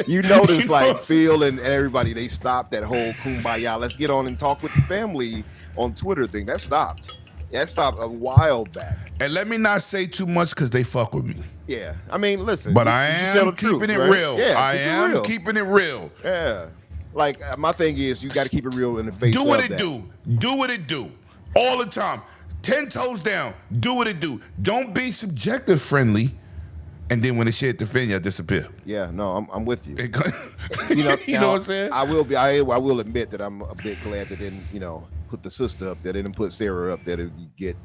You notice, like Phil and everybody, they stopped that whole kumbaya. Let's get on and talk with the family on Twitter thing. That stopped. That stopped a while back. And let me not say too much because they fuck with me. Yeah, I mean, listen. But I am keeping it real. Yeah, I am keeping it real. Yeah. Like, my thing is, you got to keep it real in the face. Do what it do. Do what it do. All the time. 10 toes down. Do what it do. Don't be subjective friendly. And then when the shit defend you, disappear. Yeah, no, I'm with you. You know what I'm saying? I will admit that I'm a bit glad that didn't, put the sister up there. They didn't put Sarah up there to get,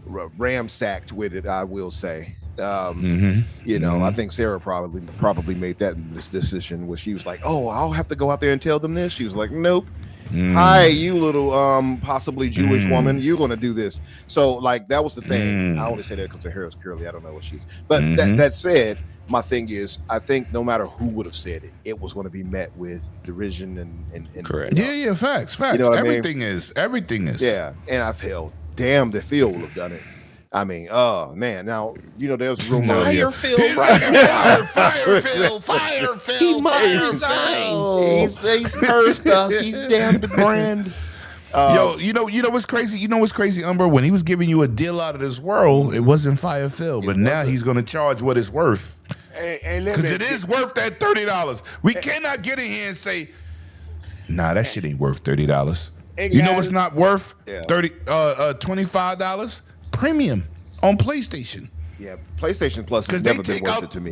ramsacked with it, I will say. I think Sarah probably made this decision where she was like, oh, I'll have to go out there and tell them this. She was like, nope. Hi, you little possibly Jewish woman, you're gonna do this. So like that was the thing. I only say that because her hair is curly. I don't know what she's. But that said, my thing is, I think no matter who would have said it, it was going to be met with derision and correct. Yeah, facts. You know everything is. Yeah, and I felt damned if Phil would have done it. I mean, oh man! Now there's room. Fire Phil! Fire Phil! He must resign. He's cursed us. He's damned the brand. You know what's crazy? You know what's crazy, Umber? When he was giving you a deal out of this world, it wasn't Fire Phil, but now he's gonna charge what it's worth. Because it is worth that $30. We cannot get in here and say, nah, that shit ain't worth $30. You know what's not worth $25? Premium on PlayStation. Yeah, PlayStation Plus has never been worth it to me.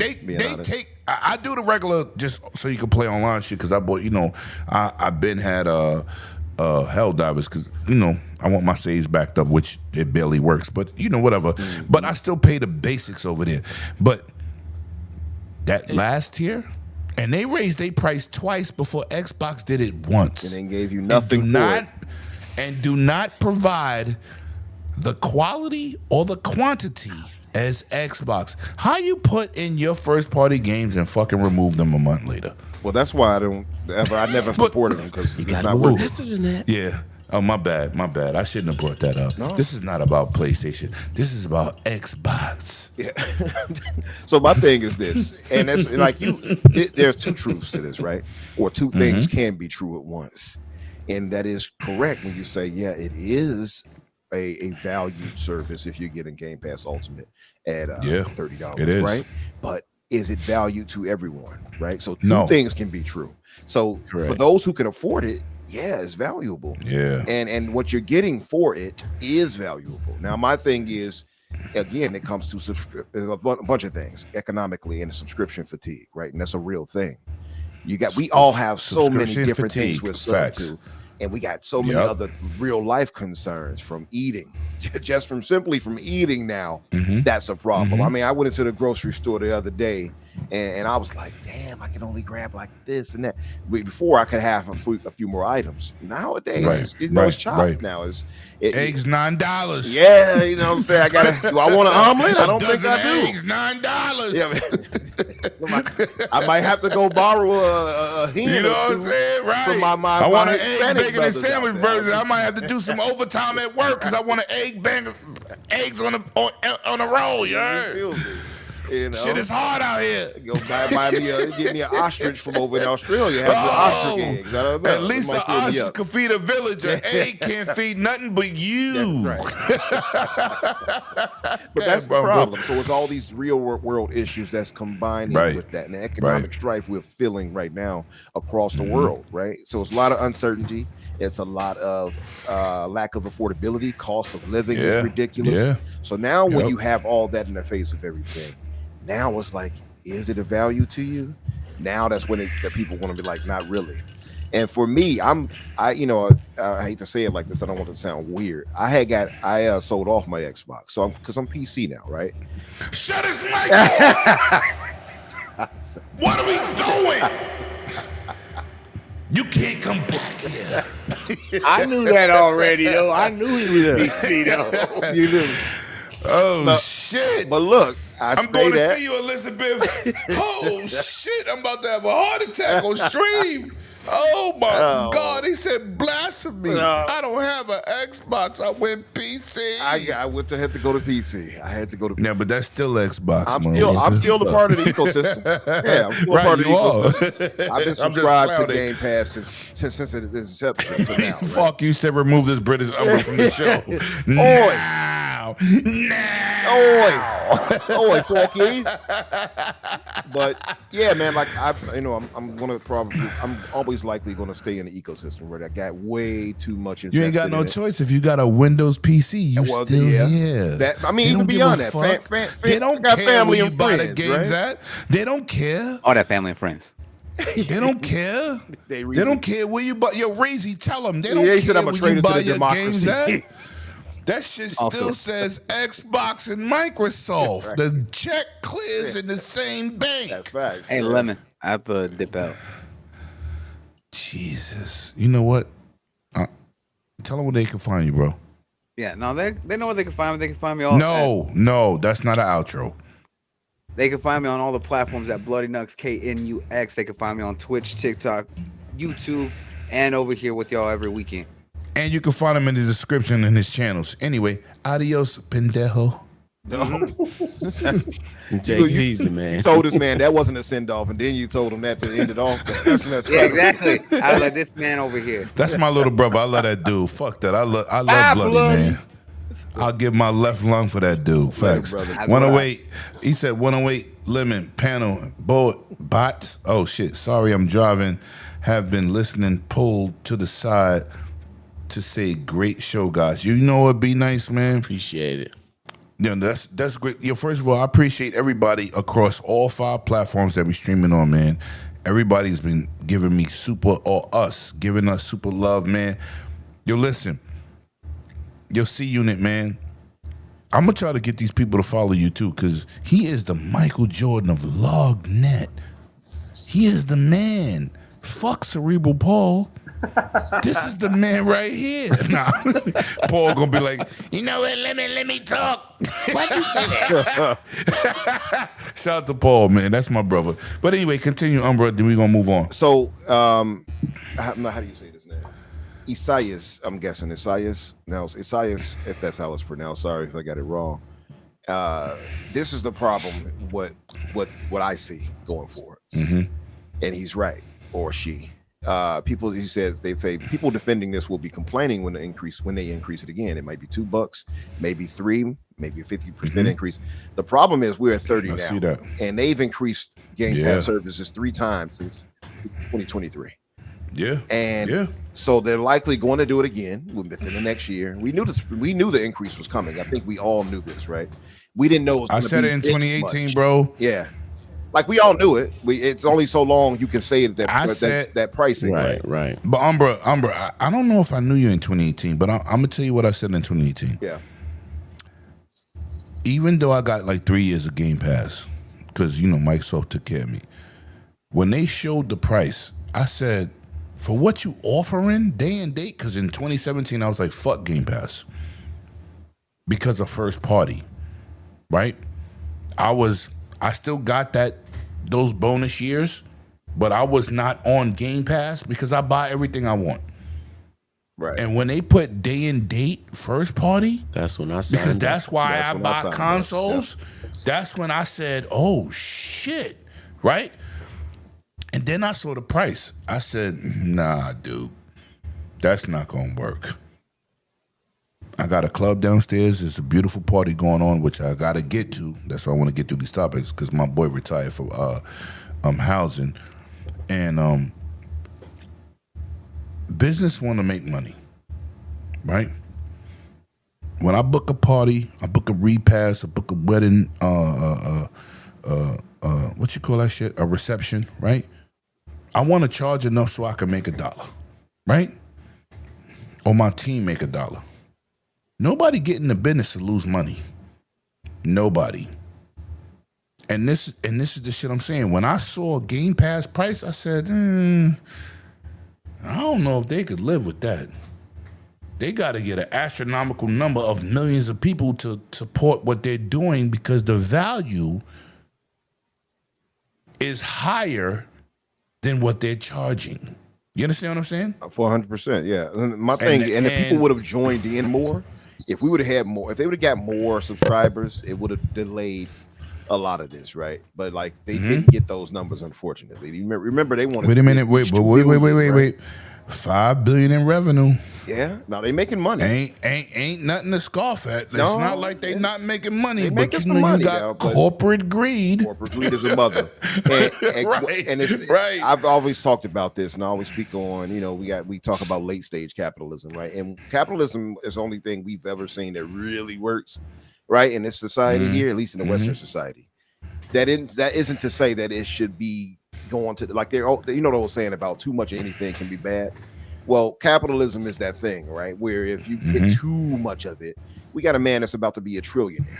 I do the regular just so you can play online shit because I bought, I've been had Helldivers because, I want my saves backed up, which it barely works, but whatever. Mm-hmm. But I still pay the basics over there. But that last tier, and they raised their price twice before Xbox did it once. And then gave you nothing and do not provide the quality or the quantity as Xbox. How you put in your first party games and fucking remove them a month later? Well, that's why I never supported them because it's not worth it. Yeah. Oh, my bad. I shouldn't have brought that up. No. This is not about PlayStation. This is about Xbox. Yeah. So my thing is this, and it's like there's two truths to this, right? Or two things can be true at once. And that is correct when you say, yeah, it is a valued service if you're getting Game Pass Ultimate at $30, it is. Right? But is it valued to everyone, right? So two things can be true. So for those who can afford it, yeah, it's valuable. Yeah. And what you're getting for it is valuable. Now, my thing is, again, it comes to a bunch of things economically and subscription fatigue, right? And that's a real thing. We all have so many different things we're subject to. And we got so many other real life concerns from eating, just from eating now. That's a problem. I mean, I went into the grocery store the other day and I was like, damn, I can only grab like this and that. Before I could have a few more items. Nowadays, it's chopped now. Eggs $9. Yeah, you know what I'm saying? Do I want an omelet? I don't think I do. Eggs $9. Yeah, I might have to go borrow a hen. You know what I'm saying? Right. From my I want an Hispanic egg, bacon, and sandwich version. I might have to do some overtime at work because I want an eggs on a roll. You heard? Shit is hard out here. Go get me an ostrich from over in Australia. Have the ostrich eggs. I don't know. At least an ostrich can feed a village. An egg can't feed nothing but you. That's right. But that's the problem. So it's all these real world issues that's combining with that. And the economic strife we're feeling right now across the world, right? So it's a lot of uncertainty. It's a lot of lack of affordability. Cost of living is ridiculous. Yeah. So now when you have all that in the face of everything, now it's like, is it a value to you? Now that's when the people want to be like, not really. And for me, I hate to say it like this. I don't want it to sound weird. I sold off my Xbox, so because I'm PC now, right? Shut his mic off! What are we doing? You can't come back here. I knew that already, though. I knew he was PC, though. You knew. Oh, shit. But look, I'm going to see you, Elizabeth. Oh, shit. I'm about to have a heart attack on stream. Oh, my God. He said blasphemy. I don't have an Xbox. I went PC. I had to go to PC. I had to go to PC. Yeah, but that's still Xbox. I'm still a part of the ecosystem. Yeah, I'm still a part of the ecosystem. I've been subscribed to Game Pass since its inception to now. Fuck, you said remove this British umber from the show. Now. Oi, Forky. But yeah, man, like I'm always likely gonna stay in the ecosystem where I got way too much invested. You ain't got no choice if you got a Windows PC. You still here. Even beyond that, they don't got care family where and you buy friends, the games right? at. They don't care. All that family and friends. They don't care. They don't care where you buy your Razy. Tell them they don't said care I'm a where you traitor buy to the your democracy. games at. That shit still says Xbox and Microsoft. Right. The check clears in the same bank. That's right. Hey, Lemon, I have to dip out. Jesus. You know what? Tell them where they can find you, bro. Yeah, no, they know where they can find me. They can find me all. No, that's not an outro. They can find me on all the platforms at Bloody Nux, KNUX. They can find me on Twitch, TikTok, YouTube, and over here with y'all every weekend. And you can find him in the description in his channels. Anyway, adios, pendejo. You man. told this man that wasn't a send off, and then you told him that to end it off. That's yeah, exactly. I let this man over here. That's my little brother. I love that dude. Fuck that. I love Bloody, man. I'll give my left lung for that dude. Facts. brother. 108. He said 108 lemon panel bots. Oh shit. Sorry, I'm driving. Have been listening. Pulled to the side to say great show, guys. You know it'd be nice, man. Appreciate it. Yeah, that's great. Yeah, first of all, I appreciate everybody across all 5 platforms that we streaming on, man. Everybody's been giving me giving us super love, man. Yo, listen. Yo, C-Unit, man. I'm going to try to get these people to follow you, too, because he is the Michael Jordan of LogNet. He is the man. Fuck Cerebral Paul. This is the man right here. Nah, Paul going to be like, you know what, let me talk. Why'd you say that? Shout out to Paul, man. That's my brother. But anyway, continue, Umbra, then we're going to move on. So, how do you say this name? Isaias, I'm guessing Isaias. Now, Isaias, if that's how it's pronounced. Sorry if I got it wrong. This is the problem. What I see going forward, and he's right, or she. People, he says, they say people defending this will be complaining when they increase it again. It might be $2, maybe $3, maybe a 50% increase. The problem is we're at 30 now, see that. And they've increased Game Pass services 3 times since 2023. So they're likely going to do it again within the next year. We knew the increase was coming. I think we all knew this, right? We didn't know it was I said it in 2018, bro. Yeah. Like we all knew it. It's only so long you can say that pricing. Right. But Umbra, I don't know if I knew you in 2018, but I'm gonna tell you what I said in 2018. Yeah. Even though I got like 3 years of Game Pass, because Microsoft took care of me. When they showed the price, I said, for what you offering day and date, because in 2017 I was like, fuck Game Pass. Because of first party. Right? I still got those bonus years, but I was not on Game Pass because I buy everything I want. Right. And when they put day and date first party, that's when I signed because up. that's why I buy consoles. That's when I said, "Oh shit!" Right? And then I saw the price. I said, "Nah, dude, that's not gonna work." I got a club downstairs. There's a beautiful party going on, which I got to get to. That's why I want to get through these topics, because my boy retired for housing. And business want to make money, right? When I book a party, I book a repass, I book a wedding, what you call that shit? A reception, right? I want to charge enough so I can make $1, right? Or my team make $1. Nobody get in the business to lose money. Nobody. And this is the shit I'm saying. When I saw Game Pass price, I said, I don't know if they could live with that. They got to get an astronomical number of millions of people to support what they're doing, because the value is higher than what they're charging. You understand what I'm saying? 400%, yeah. My thing, and if people would have joined in more, if we would have had more, if they would have got more subscribers, it would have delayed a lot of this, right? But like they didn't get those numbers, unfortunately. Remember they wanted. Wait a minute, wait. 5 billion in revenue. Yeah, now they making money. Ain't nothing to scoff at. It's not like they not making money, they but making you money got now, corporate greed. Corporate greed is a mother. And it's, right. I've always talked about this, and I always speak on. We talk about late stage capitalism, right? And capitalism is the only thing we've ever seen that really works, right? In this society here, at least in the Western society, that isn't to say that it should be going to like they're what I was saying about too much of anything can be bad. Well, capitalism is that thing, right? Where if you get too much of it, we got a man that's about to be a trillionaire.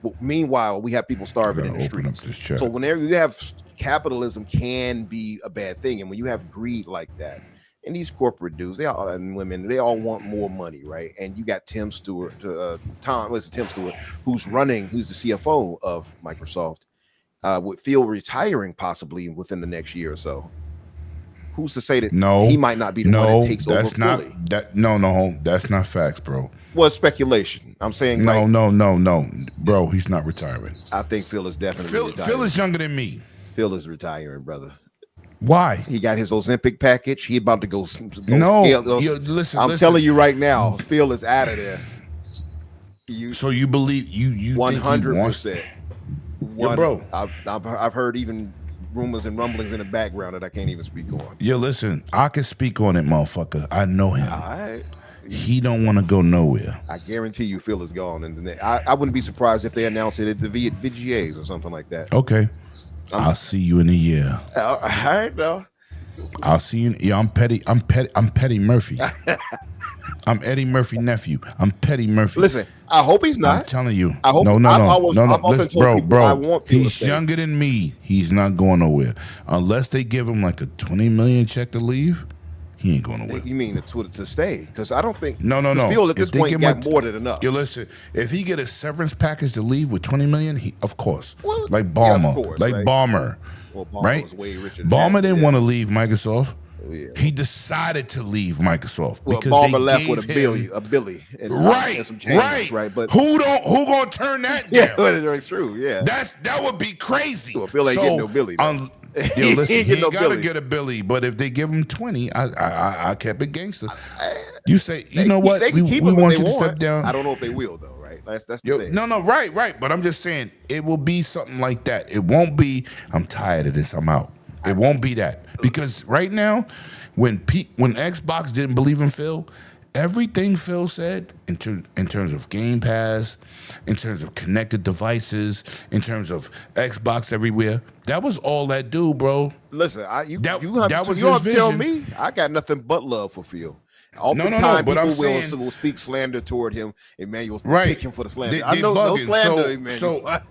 But meanwhile, we have people starving in the streets. So whenever you have capitalism, can be a bad thing, and when you have greed like that, and these corporate dudes, and women, they all want more money, right? And you got Tim Stewart, who's the CFO of Microsoft, with Phil retiring possibly within the next year or so. Who's to say that he might not be the one that takes over fully? That's not facts, bro. Well, it's speculation. I'm saying no, bro. He's not retiring. I think Phil is definitely retiring. Phil is younger than me. Phil is retiring, brother. Why? He got his Ozempic package. He about to go. Listen. I'm telling you right now, Phil is out of there. So you believe you 100%. Yo, bro. I've heard even rumors and rumblings in the background that I can't even speak on. Yo, listen, I can speak on it, motherfucker. I know him. All right. He don't want to go nowhere. I guarantee you Phil is gone. And I wouldn't be surprised if they announce it at the VGAs or something like that. Okay. I'll see you in a year. All right, though. I'll see you. Yeah, I'm Petty Murphy. I'm Eddie Murphy nephew. I'm Petty Murphy. Listen, I hope he's not. I'm telling you. I hope no. Listen, bro. people He's younger than me. He's not going nowhere unless they give him like a $20 million check to leave. He ain't going nowhere. You mean to stay? Because I don't think. No. Phil at this point got more than enough. You listen. If he get a severance package to leave with $20 million, of course. Well, like Balmer, of course, like right? Balmer. Well, Balmer right? was way richer than Balmer that, didn't want to leave Microsoft. Yeah. He decided to leave Microsoft Well, because Balmer they left gave with him, a Billy, and right, some changes, right. But who gonna turn that down? Yeah, that's true. Yeah, that would be crazy. Well, Bill ain't getting no Billy. Yo, listen, he ain't gotta Billy. get a Billy, but if they give him 20, I kept it gangster. You say, you know what? They We keep him want if you they to step down. I don't know if they will though, right? That's the thing. No, right. But I'm just saying it will be something like that. It won't be, I'm tired of this, I'm out. It won't be that. Because right now, when Xbox didn't believe in Phil, everything Phil said in terms of Game Pass, in terms of connected devices, in terms of Xbox everywhere, that was all that dude, bro. Listen, you have was to his tell vision. me I got nothing but love for Phil. All No, the no, time but I'm people saying- will speak slander toward him. Emmanuel's Right. pick him for the slander. They I know no bugging. slander, So- Emmanuel.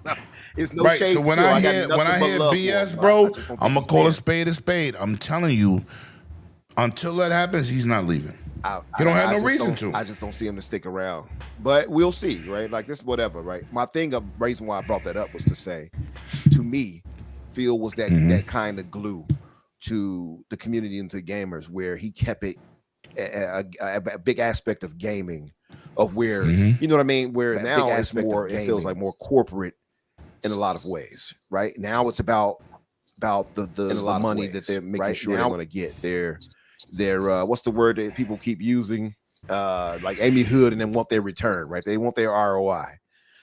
It's no right. shade. So when to Phil. I got hear nothing but love for BS, him. bro, I just don't I'm think gonna call a he's spade a spade. I'm telling you, until that happens, he's not leaving. He don't have no reason to. I just don't see him to stick around. But we'll see, right? Like this, whatever, right? My reason why I brought that up was to say, to me, Phil was that kind of glue to the community and to gamers, where he kept it a big aspect of gaming, of where you know what I mean. Where now it's more, it feels like more corporate in a lot of ways, right? Now it's about the money that they're making sure they're going to get. Their what's the word that people keep using? Like Amy Hood, and then want their return, right? They want their ROI.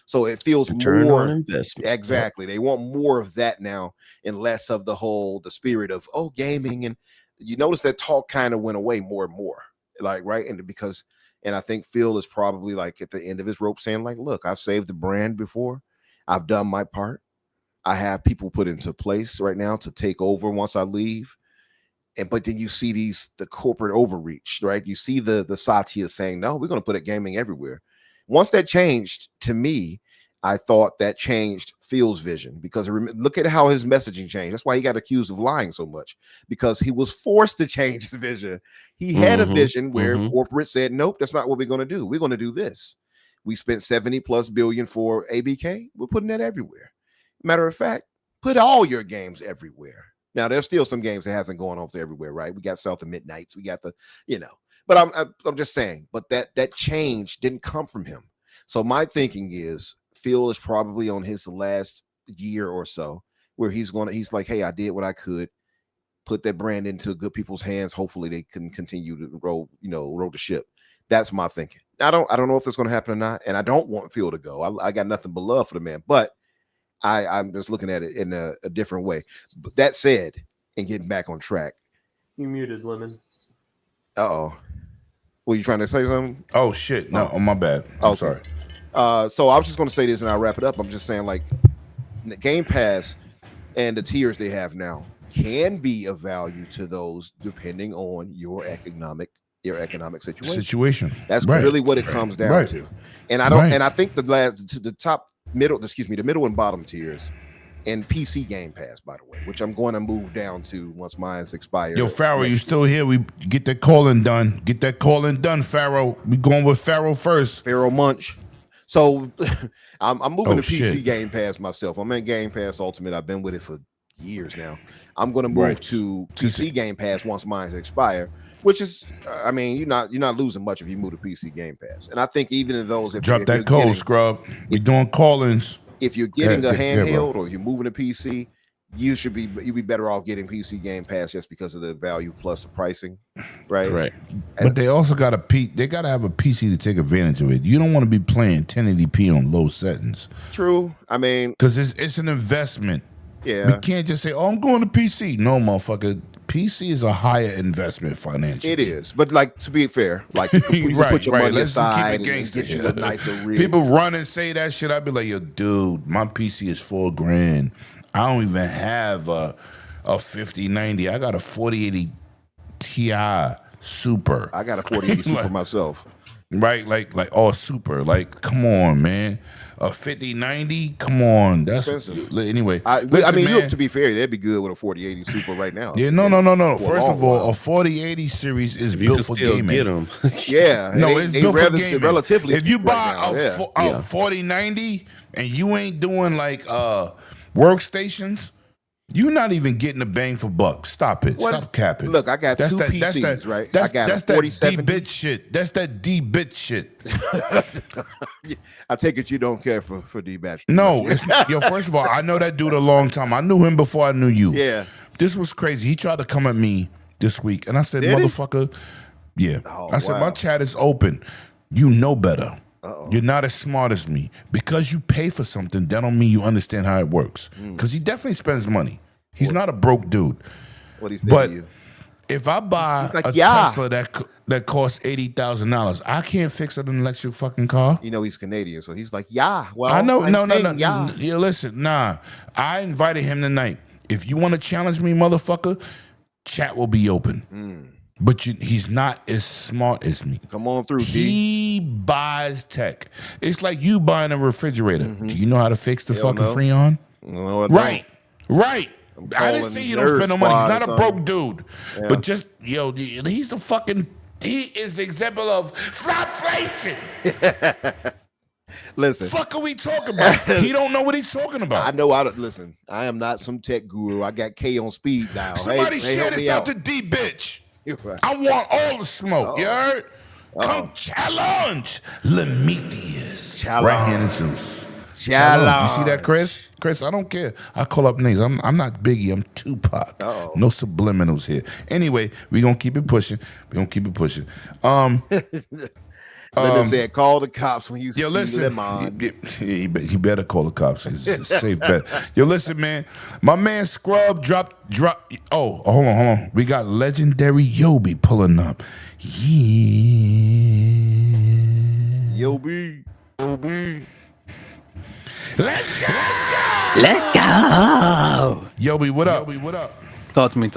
So it feels Return more on investment. Exactly. They want more of that now, and less of the spirit of gaming. And you notice that talk kind of went away more and more, like right. And I think Phil is probably like at the end of his rope, saying like, "Look, I've saved the brand before. I've done my part. I have people put into place right now to take over once I leave." But then you see the corporate overreach, right? You see the Satya saying, "No, we're going to put gaming everywhere." Once that changed, to me, I thought that changed Phil's vision, because look at how his messaging changed. That's why he got accused of lying so much, because he was forced to change his vision. He had a vision where corporate said, "Nope, that's not what we're going to do. We're going to do this. We spent 70+ billion for ABK. We're putting that everywhere. Matter of fact, put all your games everywhere." Now, there's still some games that hasn't gone off to everywhere, right? We got South of Midnights. We got but I'm just saying, but that change didn't come from him. So my thinking is Phil is probably on his last year or so, where he's like, "Hey, I did what I could, put that brand into good people's hands. Hopefully they can continue to roll the ship." That's my thinking. I don't know if it's going to happen or not. And I don't want Phil to go. I got nothing but love for the man, but I'm just looking at it in a different way. But that said, and getting back on track. You muted, Lemon. Uh-oh. Were you trying to say something? Oh shit! No, my bad. I'm sorry. So I was just going to say this, and I'll wrap it up. I'm just saying, like, Game Pass and the tiers they have now can be of value to those depending on your economic situation. That's really what it comes down to. And I think the middle and bottom tiers, and PC Game Pass, by the way, which I'm going to move down to once mine's expired. Yo, Pharaoh, you still here? We get that calling done. Get that calling done, Pharaoh. We going with Pharaoh first. Pharaoh Munch. So I'm moving to PC shit. Game Pass myself. I'm in Game Pass Ultimate. I've been with it for years now. I'm going to move to PC Game Pass once mine's expire, which is, I mean, you're not losing much if you move to PC Game Pass. And I think even in those, Drop that code, scrub. We doing call-ins. If you're getting a handheld or if you're moving to PC, you'd be better off getting PC Game Pass just because of the value plus the pricing, right? Right. But they also got they got to have a PC to take advantage of it. You don't want to be playing 1080p on low settings. True. I mean, because it's an investment. Yeah. We can't just say, "Oh, I'm going to PC." No, motherfucker. PC is a higher investment financially. It is, but like to be fair, like you can put your money Let's aside keep it and gangster. get you a nicer rig. People run and say that shit. I'd be like, "Yo, dude, my PC is $4,000. I don't even have a 5090. I got a 4080 Ti Super. I got a 4080 Super myself. Right, like super. Like, come on, man. A 5090, come on. That's expensive. Anyway. I listen, mean, man. look, to be fair, that'd be good with a 4080 Super right now. Yeah, no. First of all, a 4080 series is built for gaming. Get them. Yeah, No, it's built for gaming. Relatively, if you cheap buy right now, a 4090 and you ain't doing like workstations, you're not even getting the bang for buck. Stop it. What? Stop capping. Look, I got two PCs, right? I got that's a that 4070. D-bit shit. That's that D-bit shit. I take it you don't care for D-Batch. No, it's yo. First of all, I know that dude a long time. I knew him before I knew you. Yeah. This was crazy. He tried to come at me this week, and I said, Did he? "Motherfucker, yeah." Oh, I said, wow. "My chat is open. You know better. You're not as smart as me. Because you pay for something, that don't mean you understand how it works. Because he definitely spends money. He's not a broke dude. What he's But to you. if I buy He's like, a yeah. Tesla that costs $80,000, I can't fix an electric fucking car." You know he's Canadian, so he's like, yeah. Well, I know, I'm no. saying, yeah. Yeah, listen, nah. I invited him tonight. If you want to challenge me, motherfucker, chat will be open. But he's not as smart as me. Come on through, D. He buys tech. It's like you buying a refrigerator. Do you know how to fix the Hell fucking no. Freon? No, I don't. Right. I didn't calling say you don't spend no money. He's not a Nerd broke dude. Yeah. But just, yo, he's the fucking, he is the example of flopflation. Listen. Fuck are we talking about? He don't know what he's talking about. I know. Listen. I am not some tech guru. I got K on speed dial. Somebody hey, share help this me out to D bitch. Right. I want all the smoke. You heard? Come challenge Lemetheus. Right-handed Zeus. Challenge. You see that, Chris? Chris, I don't care. I call up names. I'm not Biggie. I'm Tupac. No subliminals here. Anyway, we're going to keep it pushing. Lemon said, call the cops when you see listen, Lemon. he better call the cops. It's a safe bet. Yo, listen, man. My man Scrub dropped. Oh, hold on. We got legendary Yobi pulling up. Yeah. Yobi. Let's go. Let's go. Yobi, what up? Talk to me.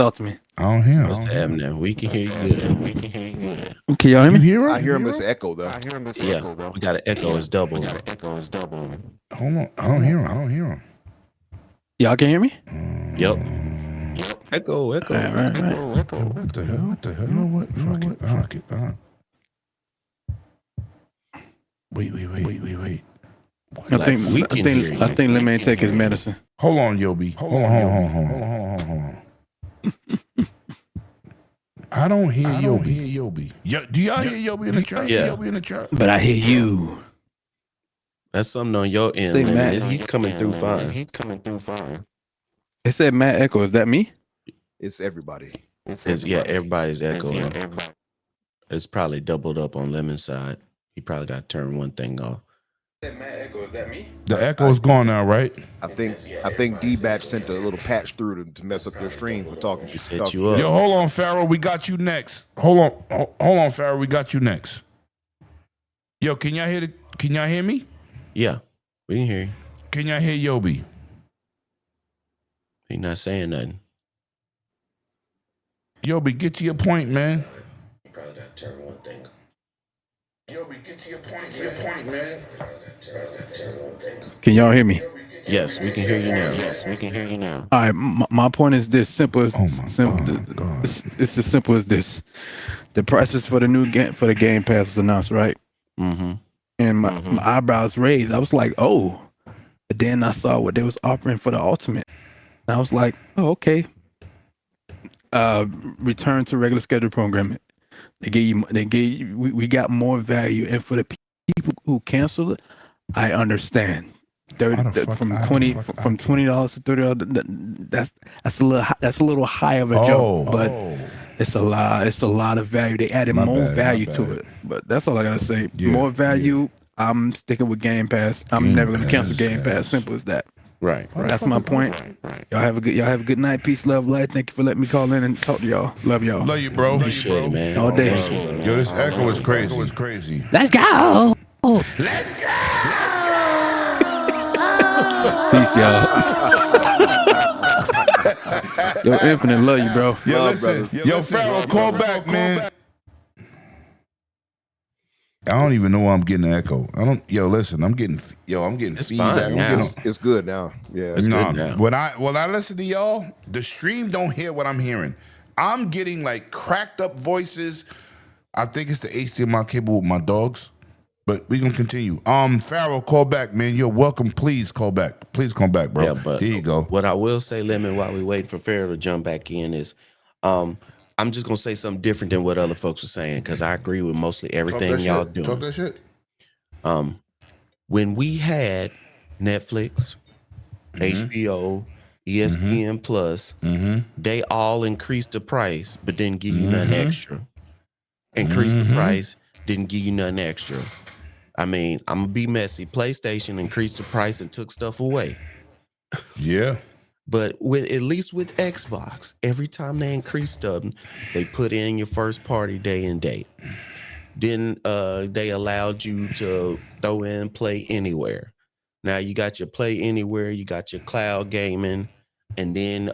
I don't hear him. What's happening? We can hear you good. Can y'all hear me? You hear him? I hear him as echo, though. Yeah, we got an echo. It's double. Hold on. I don't hear him. Y'all can hear me? Yep. Echo. Right. What the hell? You know what? Fuck it. Wait. I think let me take his medicine. Hold on, Yobi. Hold on. I don't hear Yobi. Do y'all hear Yobi in the trap? Yeah. Yobi in the trap? But I hear you. That's something on your end. Say, man. Matt. He's coming through fine. It said Matt Echo. Is that me? It's everybody. Everybody's echoing. It's probably doubled up on Lemon's side. He probably got to turn one thing off. Matt Echo. Is that me? The echo is gone now, right? I think D-Batch sent a little patch through to mess up your stream for talking shit. Set you up. Yo, hold on, Pharaoh. We got you next. Hold on, Pharaoh. We got you next. Yo, can y'all hear me? Yeah, we can hear you. Can y'all hear Yobi? He's not saying nothing. Yobi, get to your point, man. You probably got to turn one thing. Yobi, get to your point, man. Can y'all hear me? Yes, we can hear you now. All right. My point is this: simple as God. it's as simple as this. The prices for the new game for the Game Pass was announced, right? Mm-hmm. And my eyebrows raised. I was like, oh. But then I saw what they was offering for the Ultimate. And I was like, oh, okay. Return to regular schedule programming. We got more value. And for the people who canceled it, I understand. from $20 to $30. That's a little high of a jump, but it's a lot of value. They added more value to it, but that's all I gotta say. More value. I'm sticking with Game Pass. I'm never gonna cancel Game Pass. Simple as that. Right. That's my point. Right. Y'all have a good night. Peace, love, light. Thank you for letting me call in and talk to y'all. Love y'all. Love you, bro. Appreciate it, man. All day. Yo, this echo is crazy. Let's go. Let's go. Peace, y'all. Yo, Infinite, love you, bro. Yo, listen. Yo, Pharaoh, call back, man. I don't even know why I'm getting an echo. Listen, I'm getting It's feedback. fine now. It's good now. Yeah, it's No, good now. when I listen to y'all, the stream don't hear what I'm hearing. I'm getting like cracked up voices. I think it's the HDMI cable with my dogs. But we gonna continue. Pharaoh, call back, man. You're welcome. Please call back. Please come back, bro. Yeah, but there you go. What I will say, Lemon, while we wait for Pharaoh to jump back in, is I'm just gonna say something different than what other folks are saying, because I agree with mostly everything y'all doing. Talk that shit. When we had Netflix, HBO, ESPN Plus, they all increased the price, but didn't give you nothing extra. Increased the price, didn't give you nothing extra. I mean, I'm gonna be messy. PlayStation increased the price and took stuff away. Yeah. But at least with Xbox, every time they increase stuff, they put in your first party day and date. Then they allowed you to throw in Play Anywhere. Now you got your Play Anywhere, you got your cloud gaming, and then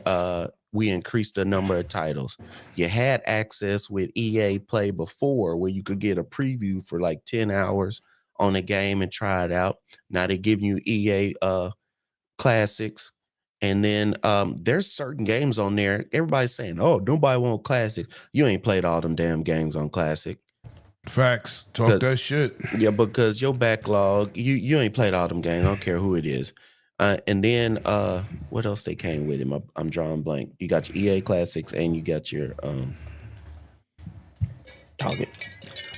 we increased the number of titles. You had access with EA Play before, where you could get a preview for like 10 hours on a game and try it out. Now they give you EA Classics. And then there's certain games on there. Everybody's saying, "Oh, nobody want Classic." You ain't played all them damn games on Classic. Facts. Talk that shit. Yeah, because your backlog, you ain't played all them games. I don't care who it is. And then what else they came with him? I'm drawing blank. You got your EA Classics and you got your Target.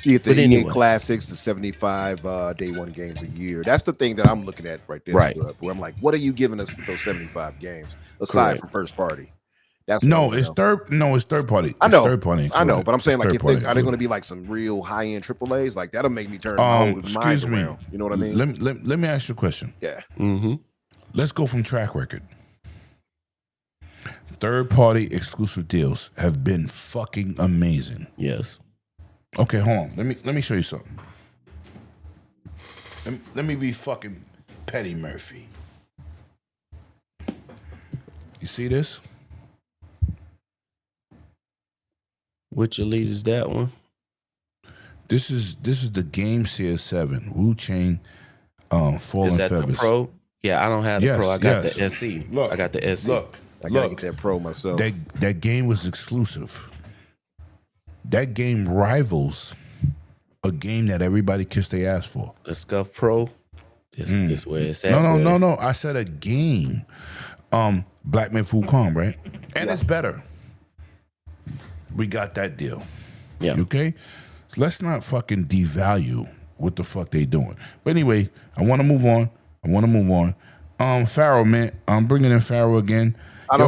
You get the EA Classics, the 75 day one games a year. That's the thing that I'm looking at right there. Right. Where I'm like, what are you giving us for those 75 games aside from first party? That's it's third party. I know, third party. I know, but I'm saying, like, if party, are they going to be like some real high end AAAs? Like, that'll make me turn my mind around. You know what I mean? Let me ask you a question. Yeah. Let's go from track record. Third party exclusive deals have been fucking amazing. Yes. Okay, hold on. Let me show you something. Let me be fucking Petty Murphy. You see this? Which elite is that one? This is the Game Series 7 Wu Chang Fallen Is that Feathers. the Pro? Yeah, I don't have the Pro. I got the SE. Look, I got the SE. I gotta get that Pro myself. That game was exclusive. That game rivals a game that everybody kissed their ass for. The Scuff Pro. This where it's at. No. I said a game. Black Man Fool Kong, right? And it's better. We got that deal. Yeah. Okay? So let's not fucking devalue what the fuck they doing. But anyway, I want to move on. Pharaoh, man. I'm bringing in Pharaoh again.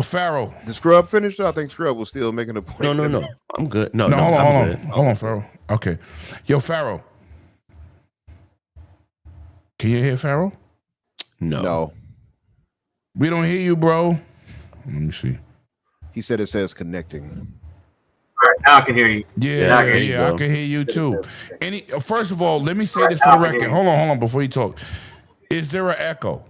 Pharaoh. The Scrub finished? I think Scrub was still making a point. No. I'm good. No, Hold on, Pharaoh. Okay. Yo, Pharaoh. Can you hear Pharaoh? No. We don't hear you, bro. Let me see. He said it says connecting. All right, now I can hear you. Yeah, I can hear you too. First of all, let me say this for the record. Hold on, before you talk. Is there an echo?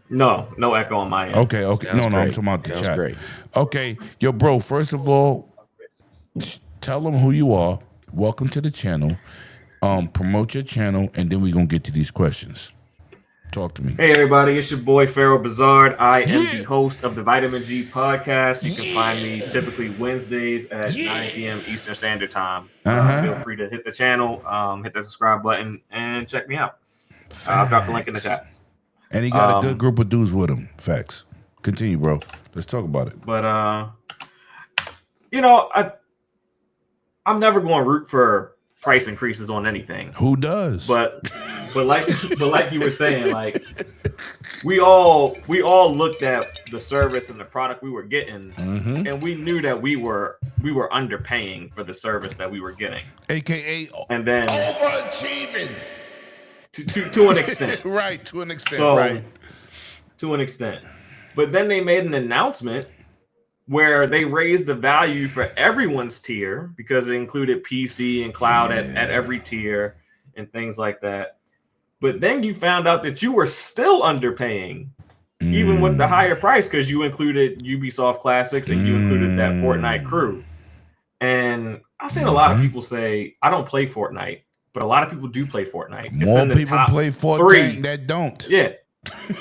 No echo on my end. Okay. Sounds I'm great. talking about the Sounds chat. great. Okay, yo, bro. First of all, tell them who you are. Welcome to the channel. Promote your channel, and then we're gonna get to these questions. Talk to me. Hey everybody, it's your boy Pharaoh Bizarre. I am the host of the Vitamin G podcast. You can find me typically Wednesdays at 9 p.m. Eastern Standard Time. Feel free to hit the channel, hit the subscribe button, and check me out. I'll drop the link in the chat. And he got a good group of dudes with him. Facts. Continue, bro. Let's talk about it. But I'm never going to root for price increases on anything. Who does? But but like you were saying, like we all looked at the service and the product we were getting, and we knew that we were underpaying for the service that we were getting, aka and then overachieving to an extent. Right, to an extent. So, right. To an extent. But then they made an announcement where they raised the value for everyone's tier because it included PC and cloud at every tier and things like that. But then you found out that you were still underpaying, even with the higher price, because you included Ubisoft Classics and you included that Fortnite crew. And I've seen a lot of people say, I don't play Fortnite, but a lot of people do play Fortnite. More people play Fortnite that don't. Yeah.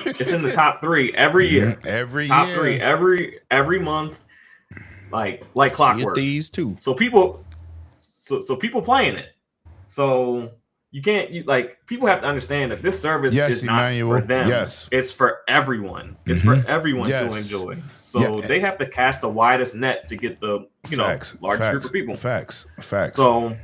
It's in the top 3 every year. Top year. 3 every month, like clockwork. These too. So people playing it. So you can't people have to understand that this service is not for them. Yes. It's for everyone. It's for everyone to enjoy. So they have to cast the widest net to get the large group of people. Facts. So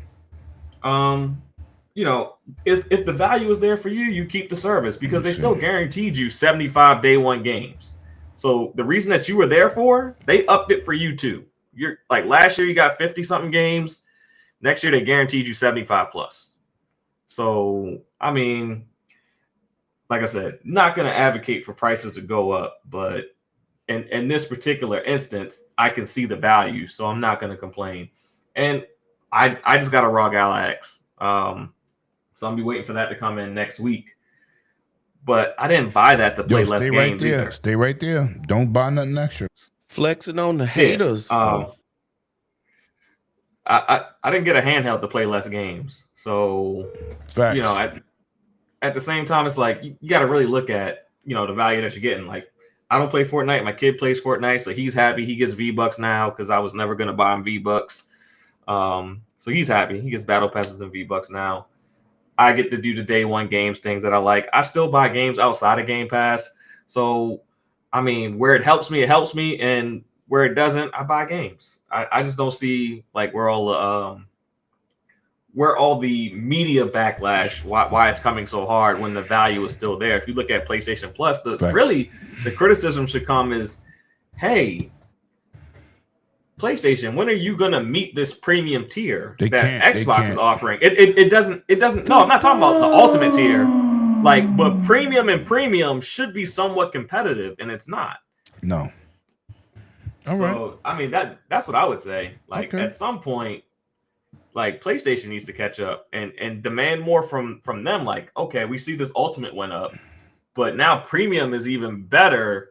if the value is there for you, you keep the service because they still guaranteed you 75 day one games. So the reason that you were there for, they upped it for you too. You're like last year you got 50 something games. Next year they guaranteed you 75 plus. So I mean, like I said, not going to advocate for prices to go up, but in this particular instance, I can see the value, so I'm not going to complain. And I just got a raw Galax. So I'll be waiting for that to come in next week. But I didn't buy that to play less games either. Stay right there. Don't buy nothing extra. Flexing on the haters. I didn't get a handheld to play less games. So, Facts. At the same time, it's like you got to really look at, the value that you're getting. Like, I don't play Fortnite. My kid plays Fortnite, so he's happy. He gets V-Bucks now because I was never going to buy him V-Bucks. So he's happy. He gets battle passes and V-Bucks now. I get to do the day one games, things that I like. I still buy games outside of Gamepass. So, I mean, where it helps me, and where it doesn't, I buy games. I just don't see like where all the media backlash, why it's coming so hard when the value is still there. If you look at PlayStation Plus, the criticism should come is, hey, PlayStation, when are you gonna meet this premium tier that Xbox is offering? It doesn't. No, I'm not talking about the ultimate tier. But premium and premium should be somewhat competitive, and it's not. No. All right. I mean that's what I would say. At some point, PlayStation needs to catch up and demand more from them. Like, okay, we see this ultimate went up, but now premium is even better,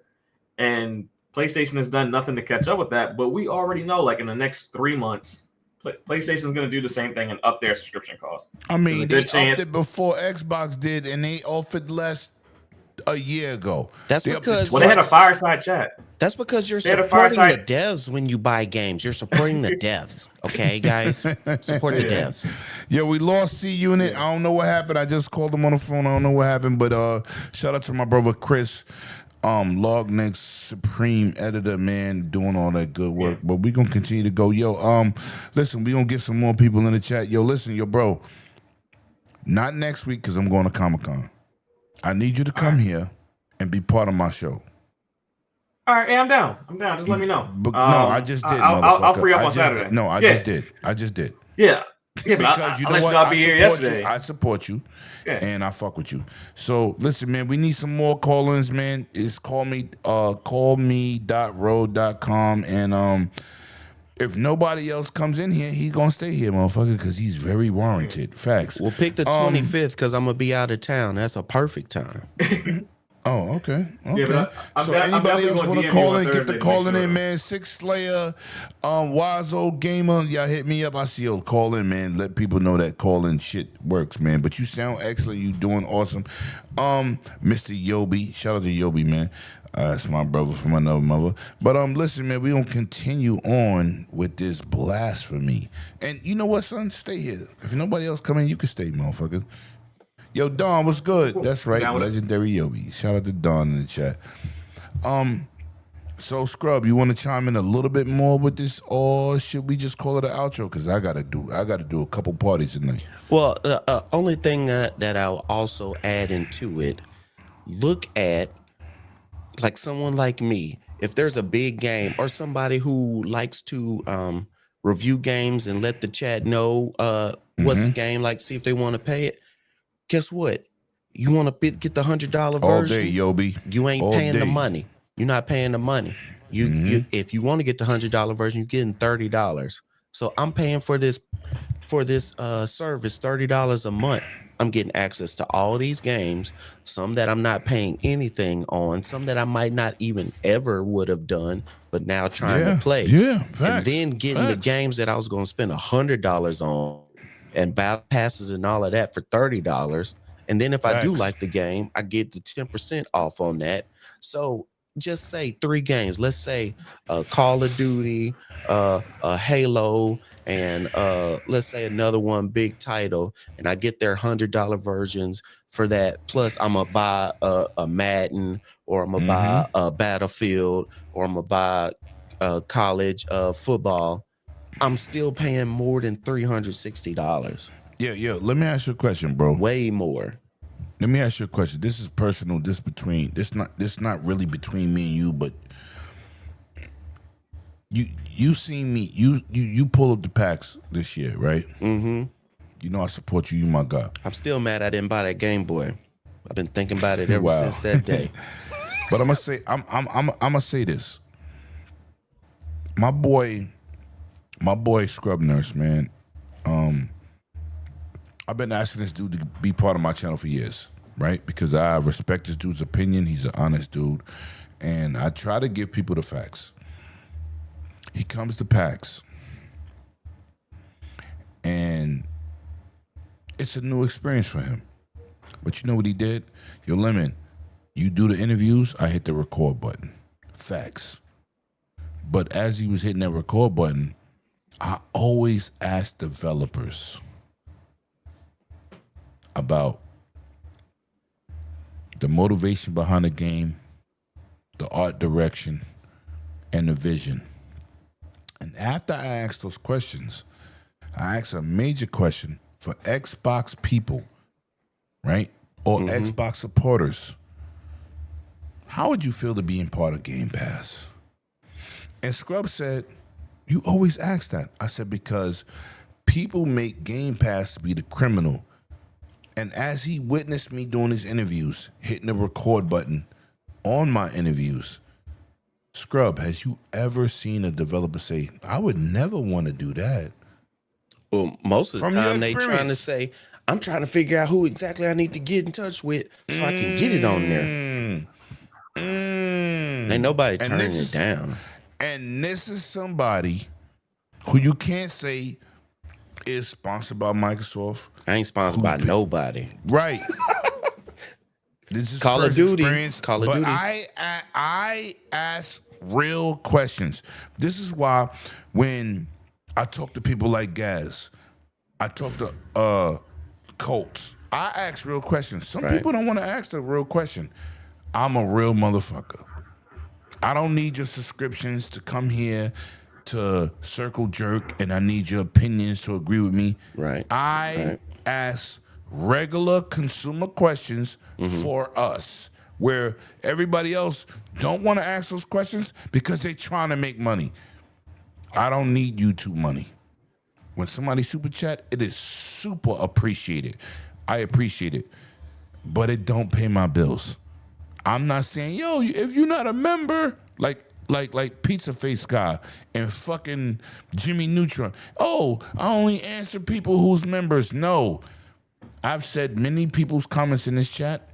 and PlayStation has done nothing to catch up with that, but we already know, in the next 3 months, PlayStation is going to do the same thing and up their subscription cost. I mean, they upped it before Xbox did, and they offered less a year ago. That's because they had a fireside chat. That's because you're supporting the devs when you buy games. You're supporting the devs, okay, guys? Support the devs. Yeah, we lost C Unit. I don't know what happened. I just called him on the phone. I don't know what happened, but shout out to my brother Chris. Lognex Supreme Editor, man, doing all that good work. But we're gonna continue to go. Yo, listen, we're gonna get some more people in the chat. Yo, listen, bro. Not next week because I'm going to Comic-Con. I need you to come here and be part of my show. All right, I'm down. Just let me know. But, no, I just did. I'll free up on Saturday. No, I just did. Yeah. Yeah, because you know what? I support you, and I fuck with you. So listen, man, we need some more call-ins, man. It's callme.road.com, and if nobody else comes in here, he's gonna stay here, motherfucker, because he's very warranted. Facts. We'll pick the 25th because I'm gonna be out of town. That's a perfect time. Oh, okay. Yeah, so anybody else want to call in, get the calling in, man. Six Slayer, Wazo Gamer, y'all hit me up. I see you call in, man. Let people know that calling shit works, man. But you sound excellent. You doing awesome. Mr. Yobi, shout out to Yobi, man. That's my brother from another mother. But listen, man, we gonna continue on with this blasphemy. And you know what, son? Stay here. If nobody else come in, you can stay, motherfucker. Yo, Don, what's good? That's right, legendary Yobi. Shout out to Don in the chat. So Scrub, you want to chime in a little bit more with this, or should we just call it an outro? Because I gotta do a couple parties tonight. Well, only thing that I'll also add into it, look at like someone like me. If there's a big game or somebody who likes to review games and let the chat know what's a game like, see if they want to pay it. Guess what? You want to get the $100 version? All day, Yobi. You ain't All paying day. the money. You're not paying the money. You if you want to get the $100 version, you're getting $30. So I'm paying for this service $30 a month. I'm getting access to all these games, some that I'm not paying anything on, some that I might not even ever would have done, but now trying to play. Yeah, facts, and then getting the games that I was going to spend $100 on, and battle passes and all of that for $30. And then if I do like the game, I get the 10% off on that. So just say 3 games. Let's say Call of Duty, Halo, and let's say another one big title, and I get their $100 versions for that. Plus, I'm gonna buy a Madden, or I'm gonna buy a Battlefield, or I'm gonna buy college football. I'm still paying more than $360. Yeah. Let me ask you a question, bro. Way more. Let me ask you a question. This is personal. This not really between me and you, but you seen me. You pull up the packs this year, right? Mm-hmm. You know I support you. You my guy. I'm still mad I didn't buy that Game Boy. I've been thinking about it ever since that day. But I'm gonna say this. My boy Scrub Nurse, man. I've been asking this dude to be part of my channel for years, right? Because I respect this dude's opinion. He's an honest dude. And I try to give people the facts. He comes to PAX. And it's a new experience for him. But you know what he did? Yo, Lemon, you do the interviews, I hit the record button. Facts. But as he was hitting that record button, I always ask developers about the motivation behind the game, the art direction, and the vision. And after I asked those questions, I asked a major question for Xbox people, right? Or Xbox supporters. How would you feel to being part of Game Pass? And Scrub said, you always ask that. I said, because people make Game Pass to be the criminal. And as he witnessed me doing his interviews, hitting the record button on my interviews, Scrub, has you ever seen a developer say, I would never want to do that? Well, most of the time they trying to say, I'm trying to figure out who exactly I need to get in touch with so I can get it on there. Ain't nobody turning it down. And this is somebody who you can't say is sponsored by Microsoft. I ain't sponsored by nobody. Right. This is Call of Duty. Call of Duty. I ask real questions. This is why when I talk to people like Gaz, I talk to Colts, I ask real questions. Some people don't want to ask the real question. I'm a real motherfucker. I don't need your subscriptions to come here to circle jerk, and I need your opinions to agree with me. Right. I ask regular consumer questions for us, where everybody else don't want to ask those questions because they're trying to make money. I don't need YouTube money. When somebody super chat, it is super appreciated. I appreciate it, but it don't pay my bills. I'm not saying, yo, if you're not a member, like Pizza Face Guy and fucking Jimmy Neutron. Oh, I only answer people who's members. No. I've said many people's comments in this chat